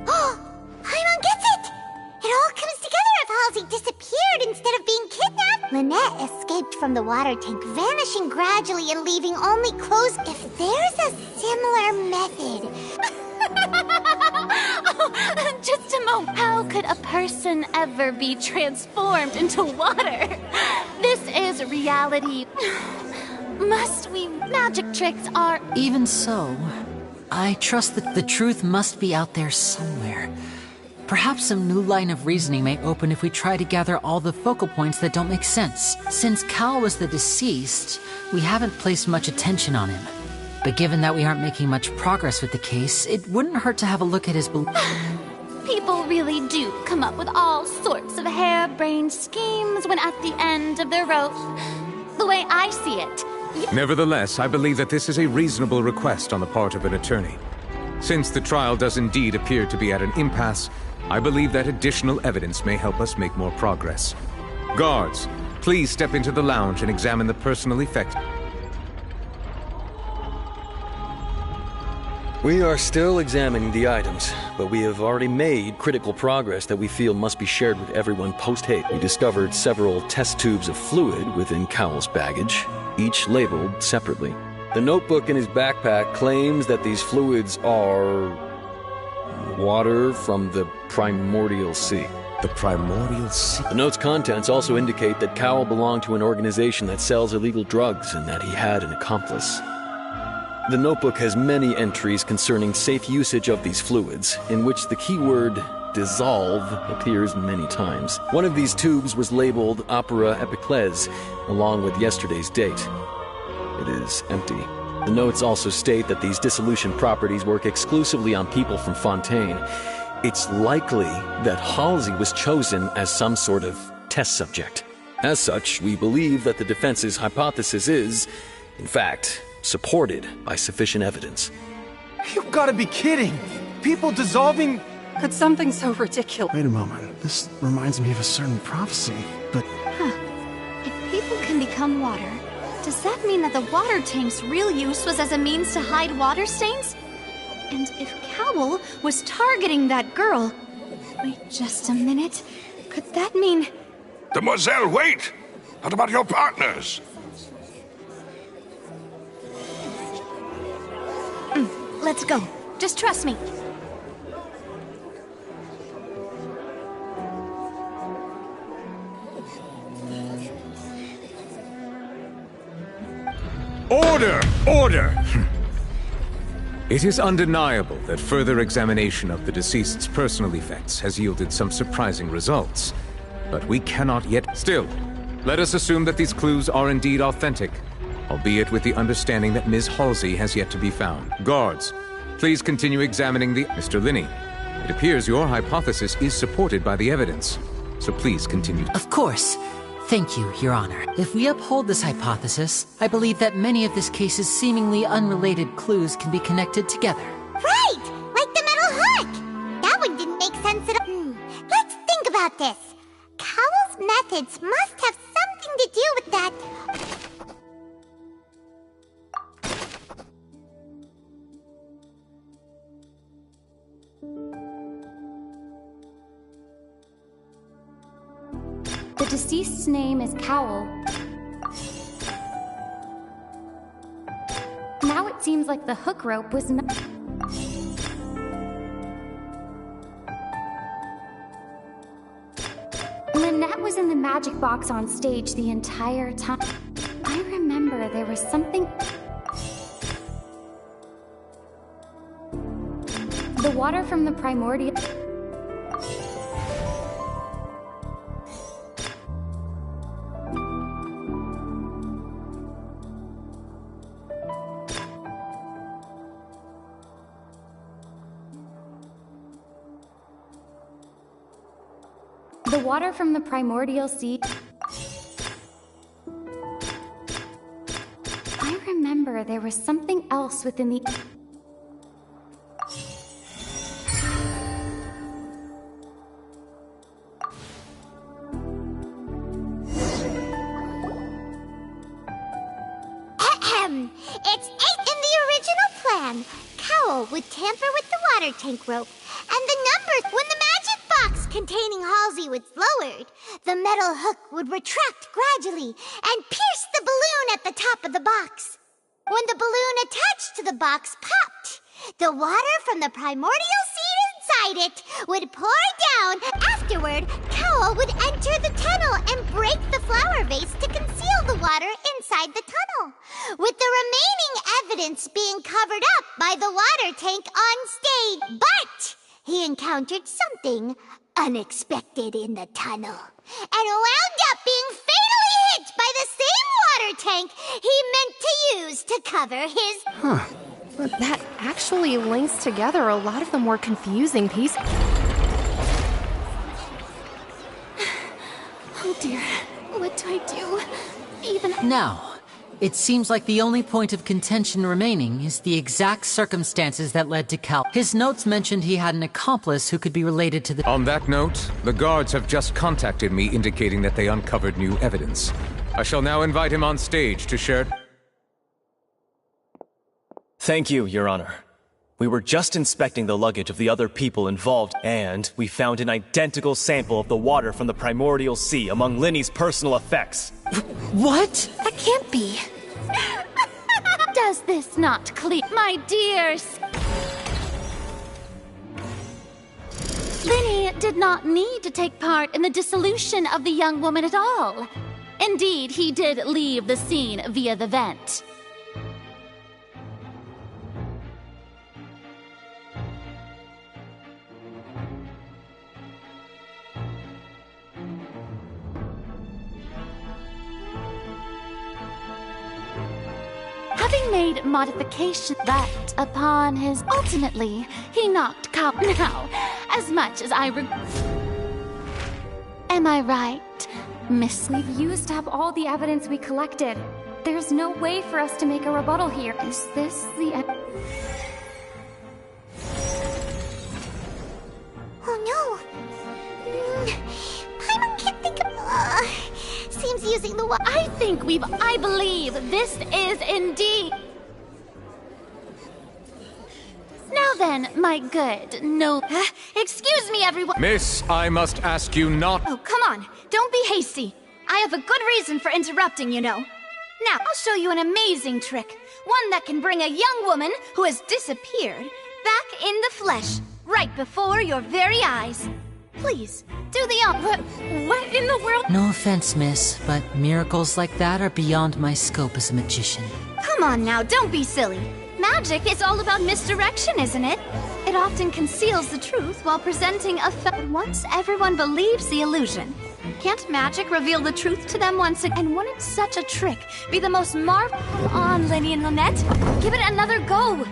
Oh, Paimon gets it! It all comes together if Halsey disappeared instead of being kidnapped. Lynette escaped from the water tank, vanishing gradually and leaving only clothes. If there's a similar method... Just a moment. How could a person ever be transformed into water? This is reality. Must we? Magic tricks are... Even so, I trust that the truth must be out there somewhere. Perhaps some new line of reasoning may open if we try to gather all the focal points that don't make sense. Since Cal was the deceased, we haven't placed much attention on him. But given that we aren't making much progress with the case, it wouldn't hurt to have a look at his People really do come up with all sorts of harebrained schemes when at the end of their rope. The way I see it. Nevertheless, I believe that this is a reasonable request on the part of an attorney. Since the trial does indeed appear to be at an impasse, I believe that additional evidence may help us make more progress. Guards, please step into the lounge and examine the personal effects. We are still examining the items, but we have already made critical progress that we feel must be shared with everyone post-haste. We discovered several test tubes of fluid within Cowell's baggage, each labeled separately. The notebook in his backpack claims that these fluids are... water from the primordial sea. The primordial sea? The note's contents also indicate that Cowell belonged to an organization that sells illegal drugs and that he had an accomplice. The notebook has many entries concerning safe usage of these fluids, in which the keyword dissolve appears many times. One of these tubes was labeled Opera Epiclese, along with yesterday's date. It is empty. The notes also state that these dissolution properties work exclusively on people from Fontaine. It's likely that Halsey was chosen as some sort of test subject. As such, we believe that the defense's hypothesis is, in fact, supported by sufficient evidence. You've got to be kidding! People dissolving... Could something so ridiculous... Wait a moment. This reminds me of a certain prophecy, but... If people can become water, does that mean that the water tank's real use was as a means to hide water stains? And if Cowell was targeting that girl... Wait just a minute. Could that mean... Demoiselle, wait! What about your partners? Let's go. Just trust me. Order! Order! It is undeniable that further examination of the deceased's personal effects has yielded some surprising results. But we cannot yet... Still, let us assume that these clues are indeed authentic, albeit with the understanding that Ms. Halsey has yet to be found. Guards, please continue examining the... Mr. Linney, It appears your hypothesis is supported by the evidence. So please continue. Of course. Thank you, Your Honor. If we uphold this hypothesis, I believe that many of this case's seemingly unrelated clues can be connected together. Right! Like the metal hook! That one didn't make sense at all. Let's think about this. Cowell's methods must have something to do with that. The deceased's name is Cowell. Now it seems like the hook rope was not... Lynette was in the magic box on stage the entire time. I remember there was something... The water from the primordial... The water from the primordial sea... I remember there was something else within the... It's 8 in the original plan. Cowell would tamper with the water tank rope, and the numbers when the magic box containing Halsey was lowered, the metal hook would retract gradually and pierce the balloon at the top of the box. When the balloon attached to the box popped, the water from the primordial seed inside it would pour down. Afterward, Cowell would enter the tunnel and break the flower vase to conceal the water inside the tunnel, with the remaining evidence being covered up by the water tank on stage. But he encountered something unexpected in the tunnel and wound up being fatally hit by the same water tank he meant to use to cover his... That actually links together a lot of the more confusing pieces. Oh dear, what do I do? Even... Now, it seems like the only point of contention remaining is the exact circumstances that led to Cal. His notes mentioned he had an accomplice who could be related to the... On that note, the guards have just contacted me indicating that they uncovered new evidence. I shall now invite him on stage to share... Thank you, Your Honor. We were just inspecting the luggage of the other people involved, and we found an identical sample of the water from the primordial sea among Linny's personal effects. What? That can't be. Does this not clear? My dears! Linny did not need to take part in the dissolution of the young woman at all. Indeed, he did leave the scene via the vent. Having made modifications that upon his... Ultimately, he knocked Cow now, as much as I Am I right, Miss? We've used up all the evidence we collected. There's no way for us to make a rebuttal here. Is this the end? Oh no! Paimon can't think of... seems using the water... I believe this is indeed... Now then, my good, no... excuse me, everyone... Miss, I must ask you not... Oh, come on. Don't be hasty. I have a good reason for interrupting, you know. Now, I'll show you an amazing trick. One that can bring a young woman who has disappeared back in the flesh, right before your very eyes. Please, do the What in the world? No offense, miss, but miracles like that are beyond my scope as a magician. Come on now, don't be silly. Magic is all about misdirection, isn't it? It often conceals the truth while presenting a once everyone believes the illusion. Can't magic reveal the truth to them once again? And wouldn't such a trick be the most marvelous... Come on, Linny and Lynette. Give it another go.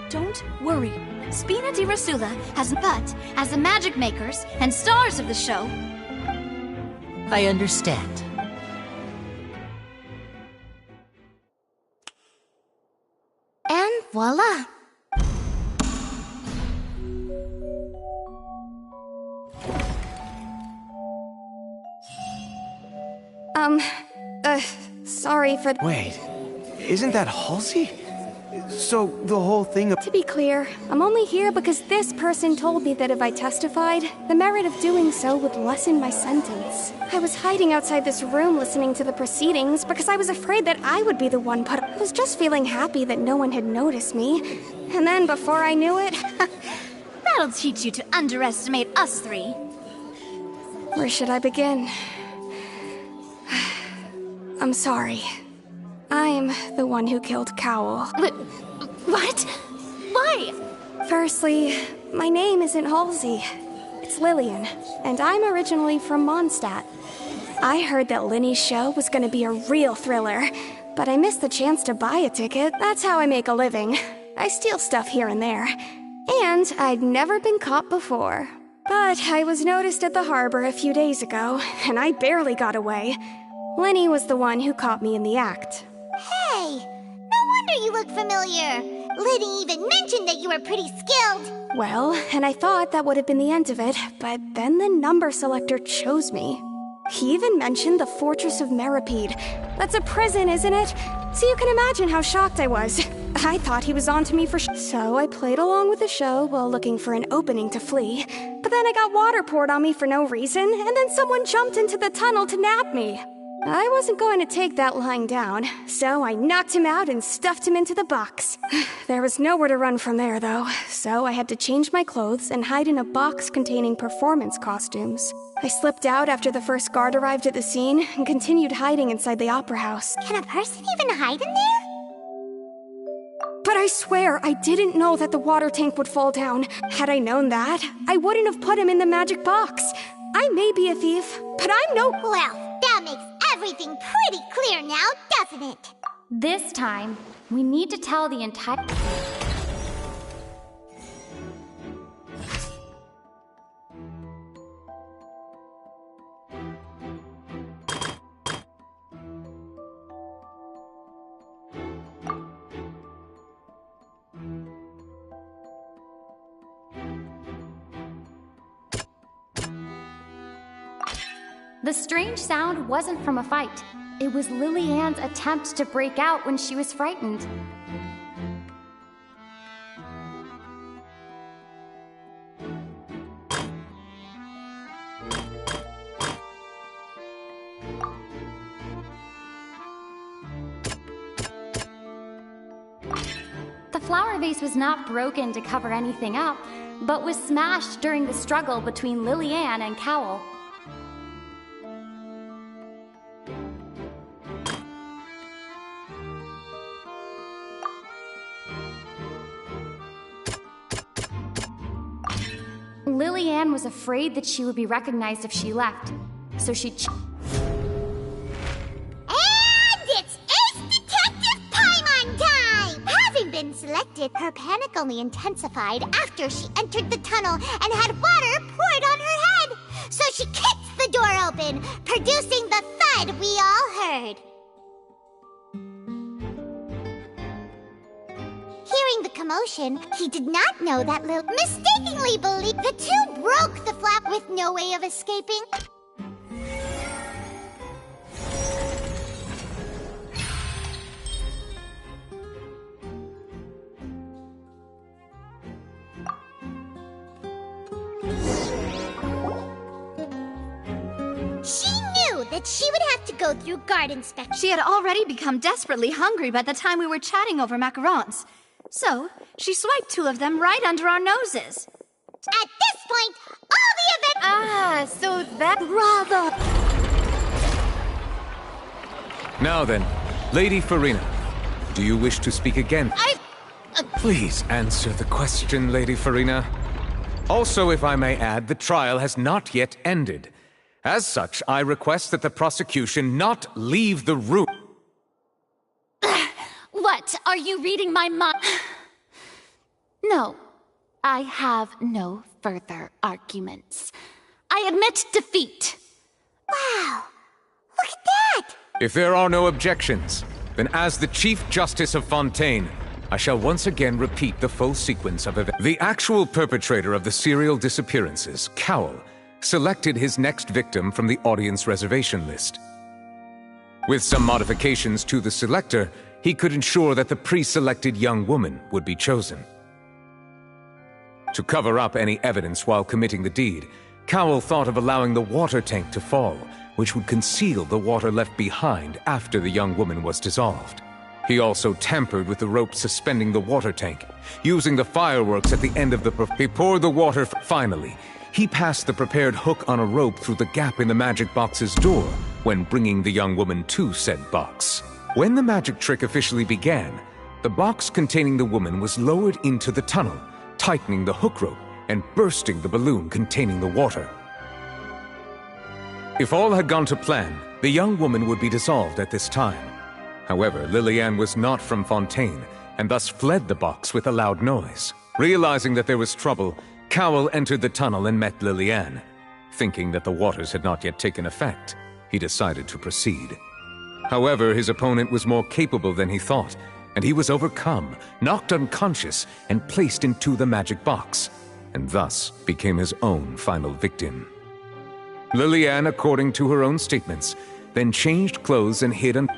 Don't worry. Spina di Rosula has but as the magic makers and stars of the show. I understand. And voila! Sorry for... Wait, isn't that Halsey? So, the whole thing of... To be clear, I'm only here because this person told me that if I testified, the merit of doing so would lessen my sentence. I was hiding outside this room listening to the proceedings because I was afraid that I would be the one put... I was just feeling happy that no one had noticed me. And then, before I knew it... That'll teach you to underestimate us three. Where should I begin? I'm sorry. I'm the one who killed Cowell. What? Why? Firstly, my name isn't Halsey. It's Lillian, and I'm originally from Mondstadt. I heard that Linny's show was gonna be a real thriller, but I missed the chance to buy a ticket. That's how I make a living. I steal stuff here and there. And I'd never been caught before. But I was noticed at the harbor a few days ago, and I barely got away. Linny was the one who caught me in the act. Hey! No wonder you look familiar! Liddy even mentioned that you were pretty skilled! Well, and I thought that would have been the end of it, but then the number selector chose me. He even mentioned the Fortress of Meripede. That's a prison, isn't it? So you can imagine how shocked I was. I thought he was on to me for so I played along with the show while looking for an opening to flee. But then I got water poured on me for no reason, and then someone jumped into the tunnel to nab me. I wasn't going to take that lying down, so I knocked him out and stuffed him into the box. There was nowhere to run from there, though, so I had to change my clothes and hide in a box containing performance costumes. I slipped out after the first guard arrived at the scene and continued hiding inside the opera house. Can a person even hide in there? But I swear, I didn't know that the water tank would fall down. Had I known that, I wouldn't have put him in the magic box. I may be a thief, but I'm no... Well, that makes everything pretty clear now, doesn't it? This time, we need to tell the entire... The strange sound wasn't from a fight. It was Lily-Ann's attempt to break out when she was frightened. The flower vase was not broken to cover anything up, but was smashed during the struggle between Lily-Ann and Cowell. Lily-Ann was afraid that she would be recognized if she left, so she And it's Ace Detective Paimon time! Having been selected, her panic only intensified after she entered the tunnel and had water poured on her head. So she kicks the door open, producing the thud we all heard. Hearing the commotion, he did not know that Lil mistakenly believed the two broke the flap with no way of escaping. She knew that she would have to go through guard inspection. She had already become desperately hungry by the time we were chatting over macarons. So, she swiped two of them right under our noses. At this point, all the events... Ah, so that... Bravo! Now then, Lady Farina, do you wish to speak again? Please answer the question, Lady Farina. Also, if I may add, the trial has not yet ended. As such, I request that the prosecution not leave the room. What? Are you reading my mind? No. I have no further arguments. I admit defeat. Wow! Look at that! If there are no objections, then as the Chief Justice of Fontaine, I shall once again repeat the full sequence of events. The actual perpetrator of the serial disappearances, Cowell, selected his next victim from the audience reservation list. With some modifications to the selector, he could ensure that the pre-selected young woman would be chosen. To cover up any evidence while committing the deed, Cowell thought of allowing the water tank to fall, which would conceal the water left behind after the young woman was dissolved. He also tampered with the rope suspending the water tank, using the fireworks at the end of the... He poured the water... Finally, he passed the prepared hook on a rope through the gap in the magic box's door when bringing the young woman to said box. When the magic trick officially began, the box containing the woman was lowered into the tunnel, tightening the hook rope and bursting the balloon containing the water. If all had gone to plan, the young woman would be dissolved at this time. However, Lillian was not from Fontaine, and thus fled the box with a loud noise. Realizing that there was trouble, Cowell entered the tunnel and met Lillian. Thinking that the waters had not yet taken effect, he decided to proceed. However, his opponent was more capable than he thought, and he was overcome, knocked unconscious, and placed into the magic box, and thus became his own final victim. Lillian, according to her own statements, then changed clothes and hid under...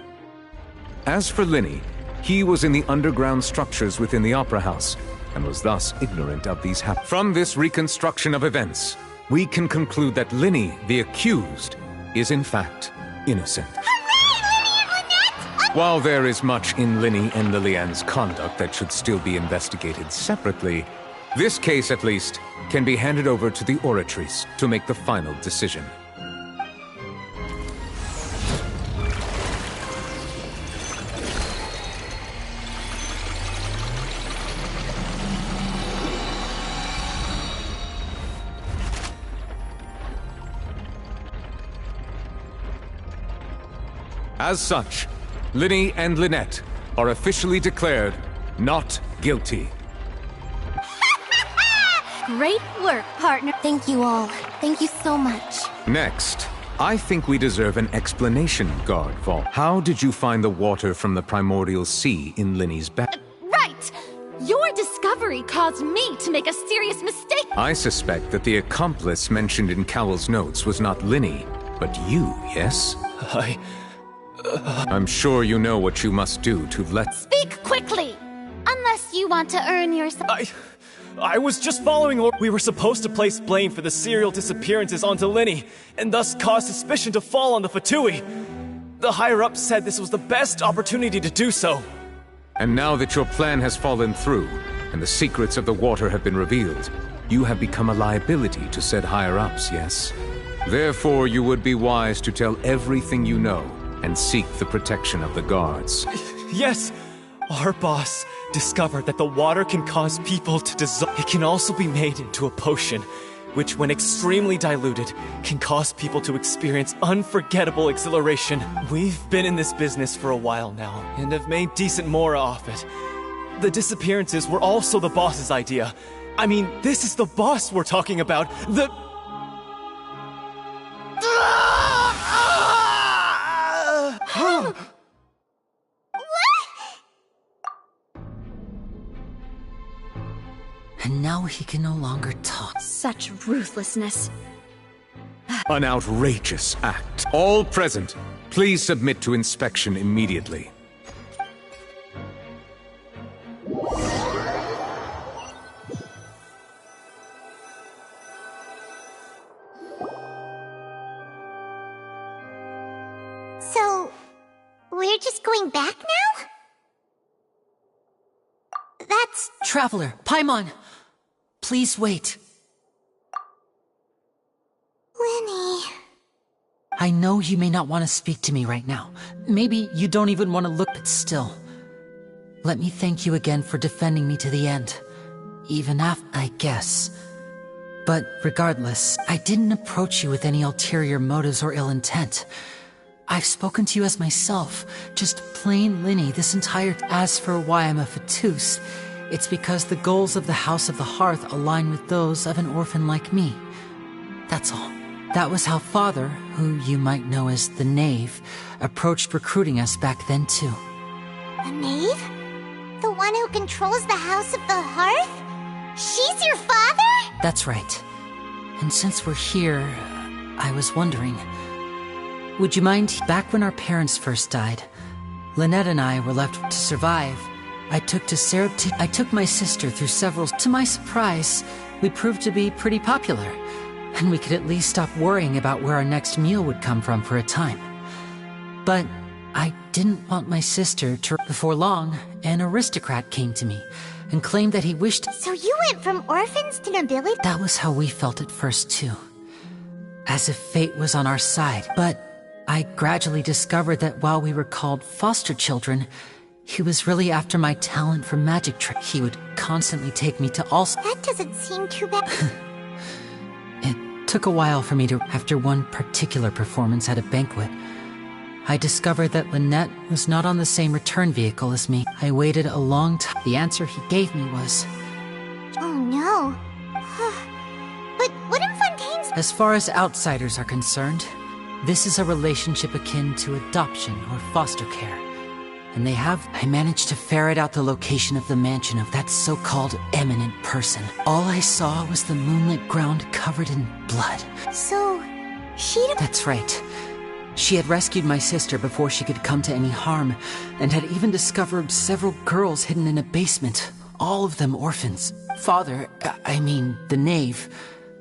As for Linny, he was in the underground structures within the Opera House, and was thus ignorant of these happenings. From this reconstruction of events, we can conclude that Linny, the accused, is in fact innocent. While there is much in Linny and Lillian's conduct that should still be investigated separately, this case, at least, can be handed over to the Oratrice to make the final decision. As such, Linny and Lynette are officially declared not guilty. Great work, partner. Thank you all. Thank you so much. Next, I think we deserve an explanation, Guard Vault. How did you find the water from the primordial sea in Linny's bag? Right! Your discovery caused me to make a serious mistake. I suspect that the accomplice mentioned in Cowell's notes was not Linny, but you, yes? I'm sure you know what you must do to let... Speak quickly! Unless you want to earn your... I was just following or... We were supposed to place blame for the serial disappearances onto Linny, and thus cause suspicion to fall on the Fatui. The higher-ups said this was the best opportunity to do so. And now that your plan has fallen through, and the secrets of the water have been revealed, you have become a liability to said higher-ups, yes? Therefore, you would be wise to tell everything you know, and seek the protection of the guards. Yes! Our boss discovered that the water can cause people to dissolve. It can also be made into a potion, which when extremely diluted, can cause people to experience unforgettable exhilaration. We've been in this business for a while now, and have made decent more off it. The disappearances were also the boss's idea. I mean, this is the boss we're talking about. And now he can no longer talk. Such ruthlessness. An outrageous act. All present, please submit to inspection immediately. So, we're just going back now? That's... Traveler, Paimon! Please wait. Linny... I know you may not want to speak to me right now. Maybe you don't even want to look, but still. Let me thank you again for defending me to the end. Even after, I guess. But regardless, I didn't approach you with any ulterior motives or ill intent. I've spoken to you as myself, just plain Linny this entire... As for why I'm a Fatous, It's because the goals of the House of the Hearth align with those of an orphan like me. That's all. That was how Father, who you might know as the Knave, approached recruiting us back then too. The Knave? The one who controls the House of the Hearth? She's your father? That's right. And since we're here, I was wondering, would you mind, back when our parents first died, Lynette and I were left to survive. I took my sister through several. To my surprise, we proved to be pretty popular, and we could at least stop worrying about where our next meal would come from for a time. But I didn't want my sister to. Before long, an aristocrat came to me and claimed that he wished. So you went from orphans to nobility? That was how we felt at first too. As if fate was on our side. But I gradually discovered that while we were called foster children, he was really after my talent for magic trick. He would constantly take me to all. That doesn't seem too bad. It took a while for me to. After one particular performance at a banquet, I discovered that Lynette was not on the same return vehicle as me. I waited a long time. The answer he gave me was... Oh no. But what in Fontaine's... As far as outsiders are concerned, this is a relationship akin to adoption or foster care. And they have... I managed to ferret out the location of the mansion of that so-called eminent person. All I saw was the moonlit ground covered in blood. So, she... That's right. She had rescued my sister before she could come to any harm, and had even discovered several girls hidden in a basement, all of them orphans. Father, the Knave,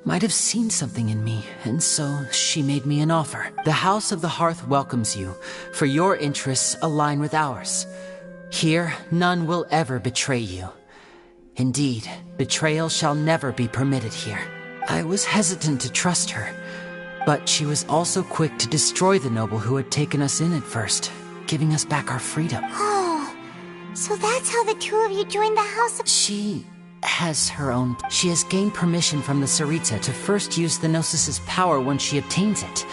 might have seen something in me, and so she made me an offer. The House of the Hearth welcomes you, for your interests align with ours. Here, none will ever betray you. Indeed, betrayal shall never be permitted here. I was hesitant to trust her, but she was also quick to destroy the noble who had taken us in at first, giving us back our freedom. Oh, so that's how the two of you joined the House of... She has her own... She has gained permission from the Sarita to first use the Gnosis's power when she obtains it.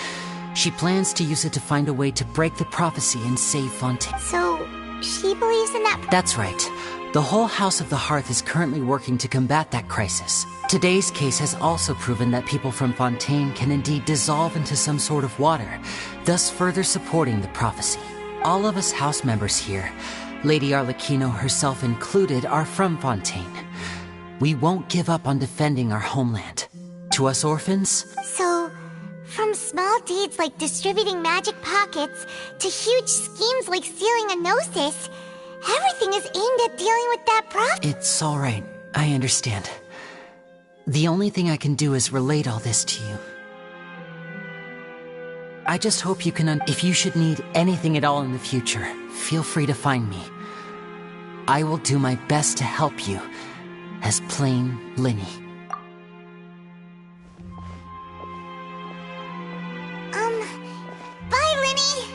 She plans to use it to find a way to break the prophecy and save Fontaine. So, she believes in that... That's right. The whole House of the Hearth is currently working to combat that crisis. Today's case has also proven that people from Fontaine can indeed dissolve into some sort of water, thus further supporting the prophecy. All of us house members here, Lady Arlecchino herself included, are from Fontaine. We won't give up on defending our homeland. To us orphans... So, from small deeds like distributing magic pockets to huge schemes like stealing a Gnosis, everything is aimed at dealing with that prophecy. It's all right. I understand. The only thing I can do is relate all this to you. I just hope you can if you should need anything at all in the future, feel free to find me. I will do my best to help you, as plain Linny. Bye, Linny!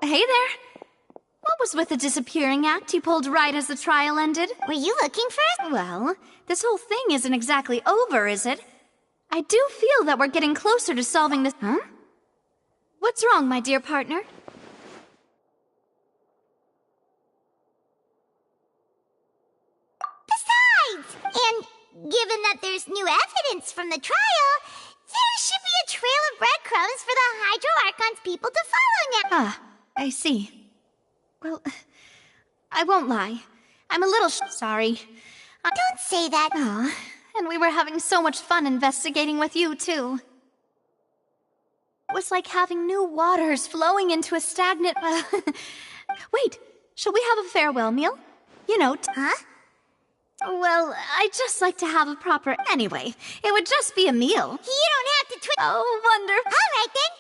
Hey there. What was with the disappearing act you pulled right as the trial ended? Were you looking for us? Well, this whole thing isn't exactly over, is it? I do feel that we're getting closer to solving this... Huh? What's wrong, my dear partner? Besides, and given that there's new evidence from the trial, there should be a trail of breadcrumbs for the Hydro Archon's people to follow now. Ah, I see. Well, I won't lie. I'm a little sorry. Don't say that. Aw, and we were having so much fun investigating with you, too. It was like having new waters flowing into a stagnant... Wait, shall we have a farewell meal? You know... Huh? Well, I'd just like to have a proper... Anyway, it would just be a meal. You don't have to Oh, wonderful. All right, then.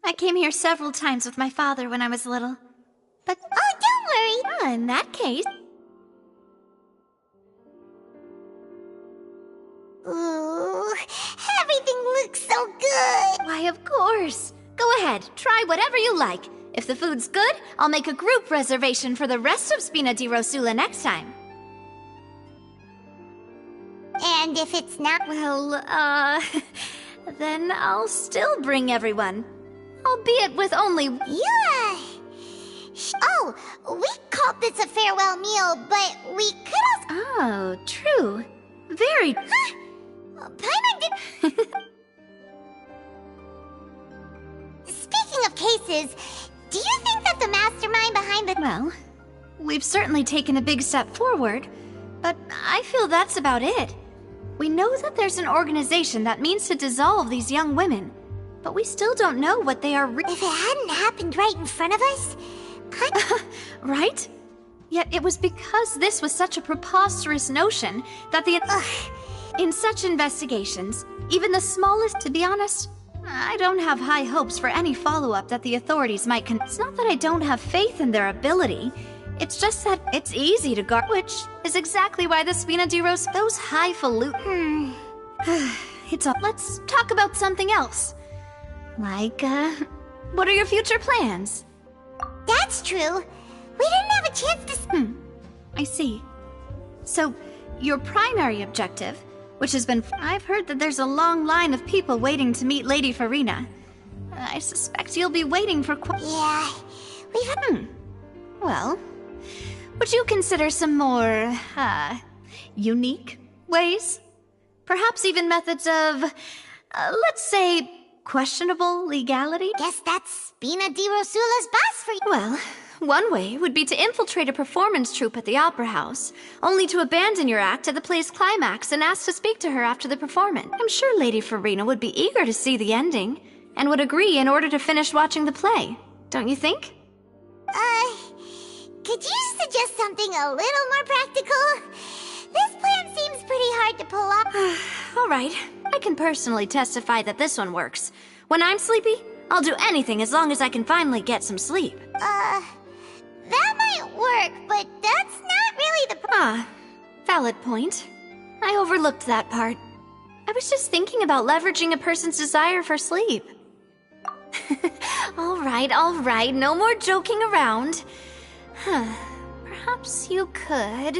I came here several times with my father when I was little. But oh, don't worry! In that case... Ooh, everything looks so good! Why, of course! Go ahead, try whatever you like. If the food's good, I'll make a group reservation for the rest of Spina di Rosula next time. And if it's not... Well, then I'll still bring everyone. Albeit with only... Yeah! Oh, we called this a farewell meal, but we could also... Oh, true. Very... Huh? Paimon did... Speaking of cases, do you think that the mastermind behind the... Well, we've certainly taken a big step forward, but I feel that's about it. We know that there's an organization that means to dissolve these young women, but we still don't know what they are If it hadn't happened right in front of us, right? Yet it was because this was such a preposterous notion that in such investigations, even the smallest, to be honest, I don't have high hopes for any follow-up that the authorities might It's not that I don't have faith in their ability. It's just that it's easy to guard, which is exactly why the Spina di Rose, those highfalutin. Let's talk about something else. Like, what are your future plans? That's true. We didn't have a chance to... I see. So, your primary objective, which has been... I've heard that there's a long line of people waiting to meet Lady Farina. I suspect you'll be waiting for Yeah, we've... Well, would you consider some more, unique ways? Perhaps even methods of, let's say, questionable legality? Guess that's Spina di Rosula's boss for you. Well, one way would be to infiltrate a performance troupe at the Opera House, only to abandon your act at the play's climax and ask to speak to her after the performance. I'm sure Lady Farina would be eager to see the ending, and would agree in order to finish watching the play. Don't you think? Could you suggest something a little more practical? This plan seems pretty hard to pull off. All right, I can personally testify that this one works. When I'm sleepy, I'll do anything as long as I can finally get some sleep. That might work, but that's not really the valid point. I overlooked that part. I was just thinking about leveraging a person's desire for sleep. All right, no more joking around. Perhaps you could...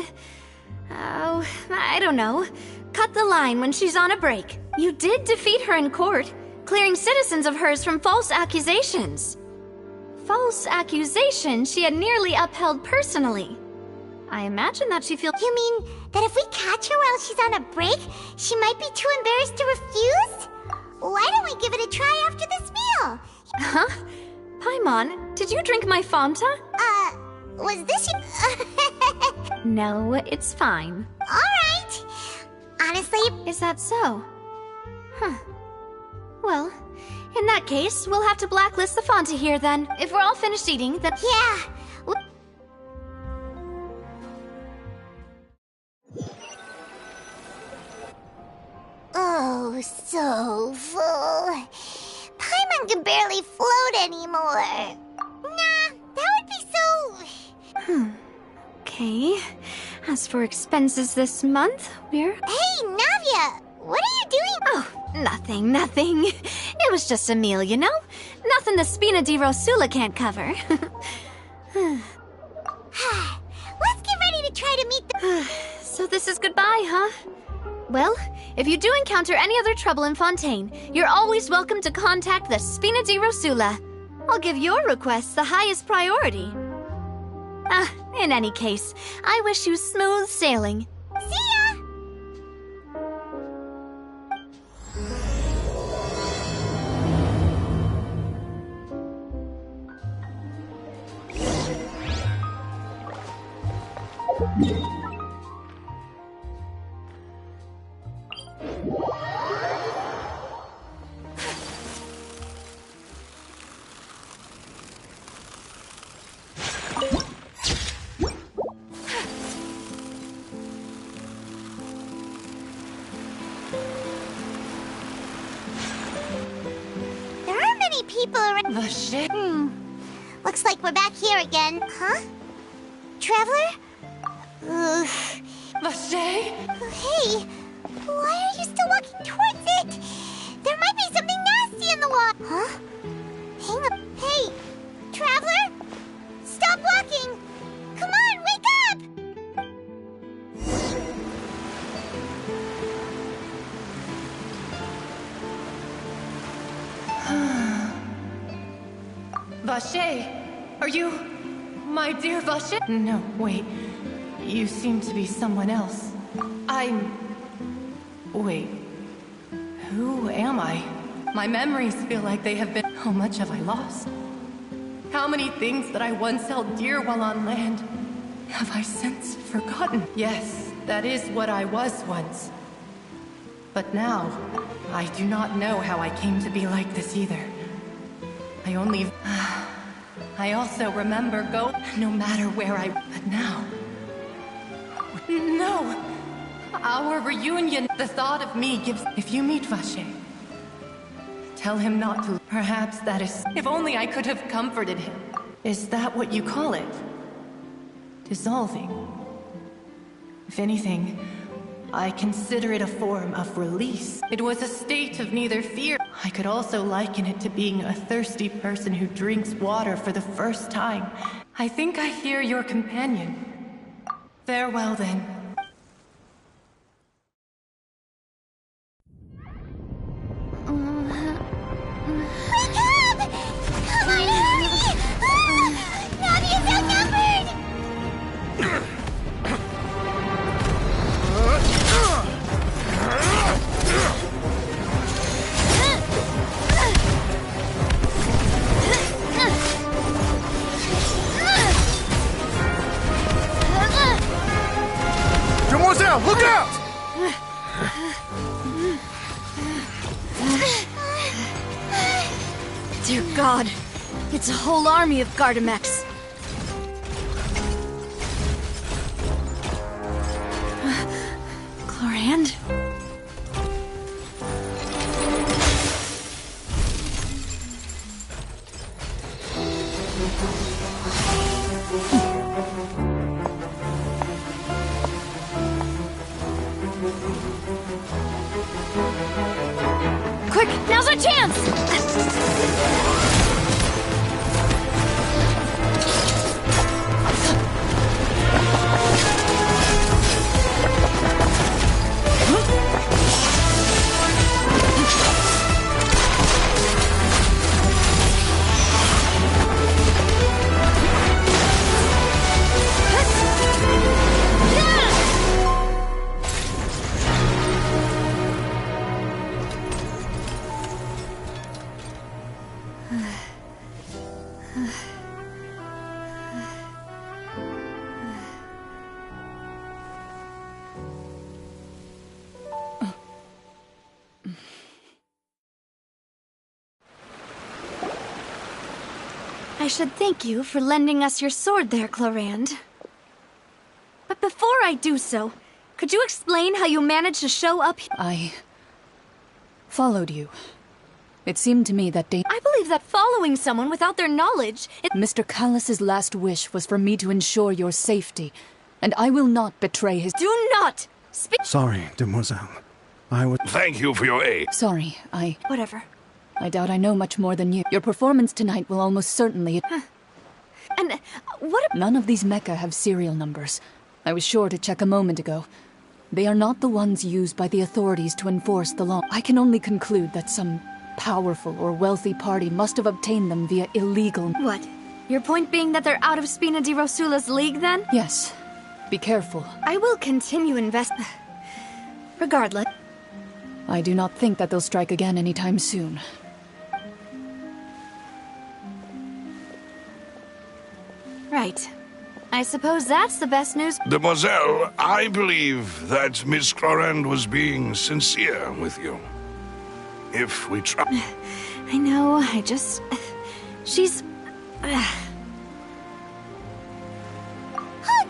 Oh, I don't know. Cut the line when she's on a break. You did defeat her in court, clearing citizens of hers from false accusations. False accusations she had nearly upheld personally. I imagine that she feels... You mean that if we catch her while she's on a break, she might be too embarrassed to refuse? Why don't we give it a try after this meal? Huh? Paimon, did you drink my Fanta? Was this your... No, it's fine. Alright. Honestly... Is that so? Well, in that case, we'll have to blacklist the Fanta here then. If we're all finished eating, then... Yeah. Oh, so full. Paimon can barely float anymore. Nah, that would be so... Okay. As for expenses this month, we're... Hey, Navia! What are you doing? Oh, nothing. It was just a meal, you know? Nothing the Spina di Rosula can't cover. Let's get ready to try to meet the... So this is goodbye, huh? Well, if you do encounter any other trouble in Fontaine, you're always welcome to contact the Spina di Rosula. I'll give your requests the highest priority. In any case, I wish you smooth sailing. See ya! People around. Looks like we're back here again. Huh? Traveler? Vache? Hey, why are you still walking towards it? There might be something nasty in the water. Huh? Hang up. Hey, Traveler? Stop walking! Come on, wake up! Vache, are you... my dear Vache? No, wait. You seem to be someone else. Wait. Who am I? My memories feel like they have been... How much have I lost? How many things that I once held dear while on land have I since forgotten? Yes, that is what I was once. But now, I do not know how I came to be like this either. I also remember no matter where but now... No! Our reunion, the thought of me gives... If you meet Vache, tell him not to... Perhaps that is... If only I could have comforted him. Is that what you call it? Dissolving? If anything, I consider it a form of release. It was a state of neither fear. I could also liken it to being a thirsty person who drinks water for the first time. I think I hear your companion. Farewell then. Demoiselle, look out! Dear God, it's a whole army of Gardamex. Chlorand? Quick, now's our chance! I should thank you for lending us your sword there, Chlorand. But before I do so, could you explain how you managed to show up here? I followed you. It seemed to me that I believe that following someone without their knowledge... Mr. Callus's last wish was for me to ensure your safety, and I will not betray his... Do not speak... Sorry, Demoiselle. I would... Thank you for your aid. Sorry, Whatever. I doubt I know much more than you. Your performance tonight will almost certainly... And what... None of these mecha have serial numbers. I was sure to check a moment ago. They are not the ones used by the authorities to enforce the law. I can only conclude that some powerful or wealthy party must have obtained them via illegal... What? Your point being that they're out of Spina di Rosula's league, then? Yes. Be careful. I will continue Regardless. I do not think that they'll strike again anytime soon. Right. I suppose that's the best news. Demoiselle, I believe that Miss Chlorand was being sincere with you. If we try... I know, she's... Oh,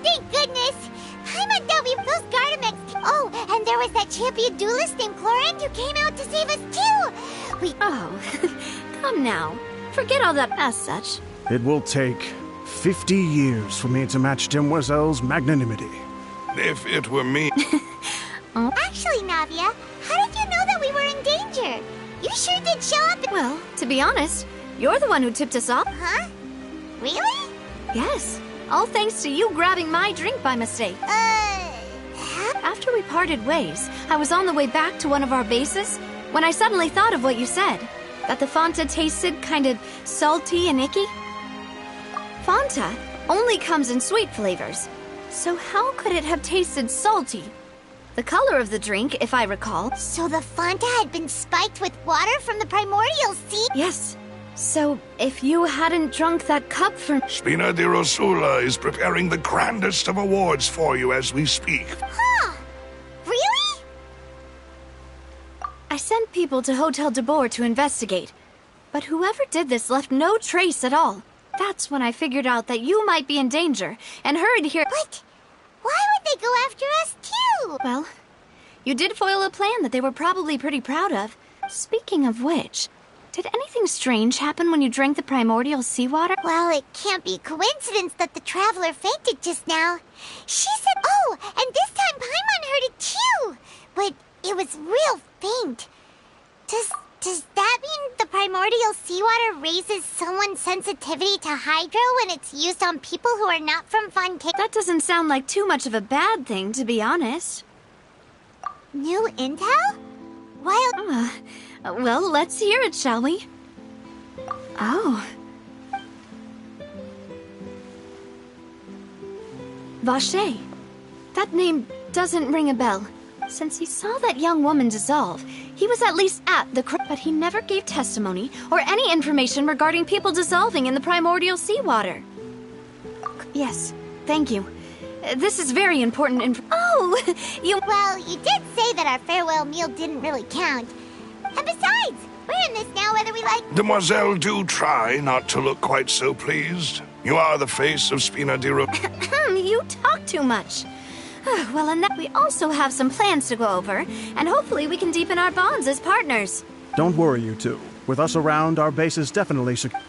thank goodness! I'm on W. Those Gardamex... Oh, and there was that champion duelist named Chlorand who came out to save us too! Oh, come now. Forget all that as such. It will take 50 years for me to match Demoiselle's magnanimity. If it were me... Actually, Navia, how did you know that we were in danger? You sure did show up... Well, to be honest, you're the one who tipped us off. Huh? Really? Yes. All thanks to you grabbing my drink by mistake. After we parted ways, I was on the way back to one of our bases when I suddenly thought of what you said. That the Fanta tasted kind of salty and icky. Fanta only comes in sweet flavors. So how could it have tasted salty? The color of the drink, if I recall. So the Fanta had been spiked with water from the primordial sea? Yes. So, if you hadn't drunk that cup for... Spina di Rosula is preparing the grandest of awards for you as we speak. Huh. Really? people to Hotel de Boer to investigate. But whoever did this left no trace at all. That's when I figured out that you might be in danger and hurried here. What? Why would they go after us too? Well, you did foil a plan that they were probably pretty proud of. Speaking of which, did anything strange happen when you drank the primordial seawater? Well, it can't be a coincidence that the traveler fainted just now. She said, oh, and this time Paimon heard it too. But it was real faint. Does that mean the primordial seawater raises someone's sensitivity to hydro when it's used on people who are not from Fontaine? That doesn't sound like too much of a bad thing, to be honest. New intel? Well, let's hear it, shall we? Oh. Vache. That name doesn't ring a bell. Since he saw that young woman dissolve, he was at least at the but he never gave testimony or any information regarding people dissolving in the primordial seawater. Yes, thank you. This is very important Oh, Well, you did say that our farewell meal didn't really count. And besides, we're in this now whether we like... Demoiselle, do try not to look quite so pleased. You are the face of Spina di You talk too much. Well, and that we also have some plans to go over, and hopefully we can deepen our bonds as partners. Don't worry, you two. With us around, our base is definitely secure.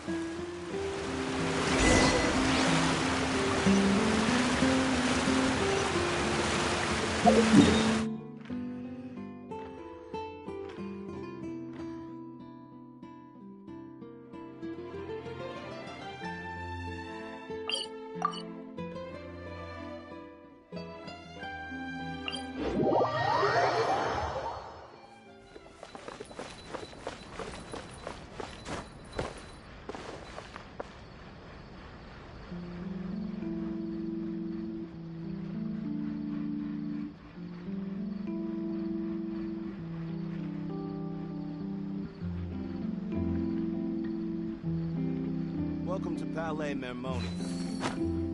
Welcome to Palais Mermoni.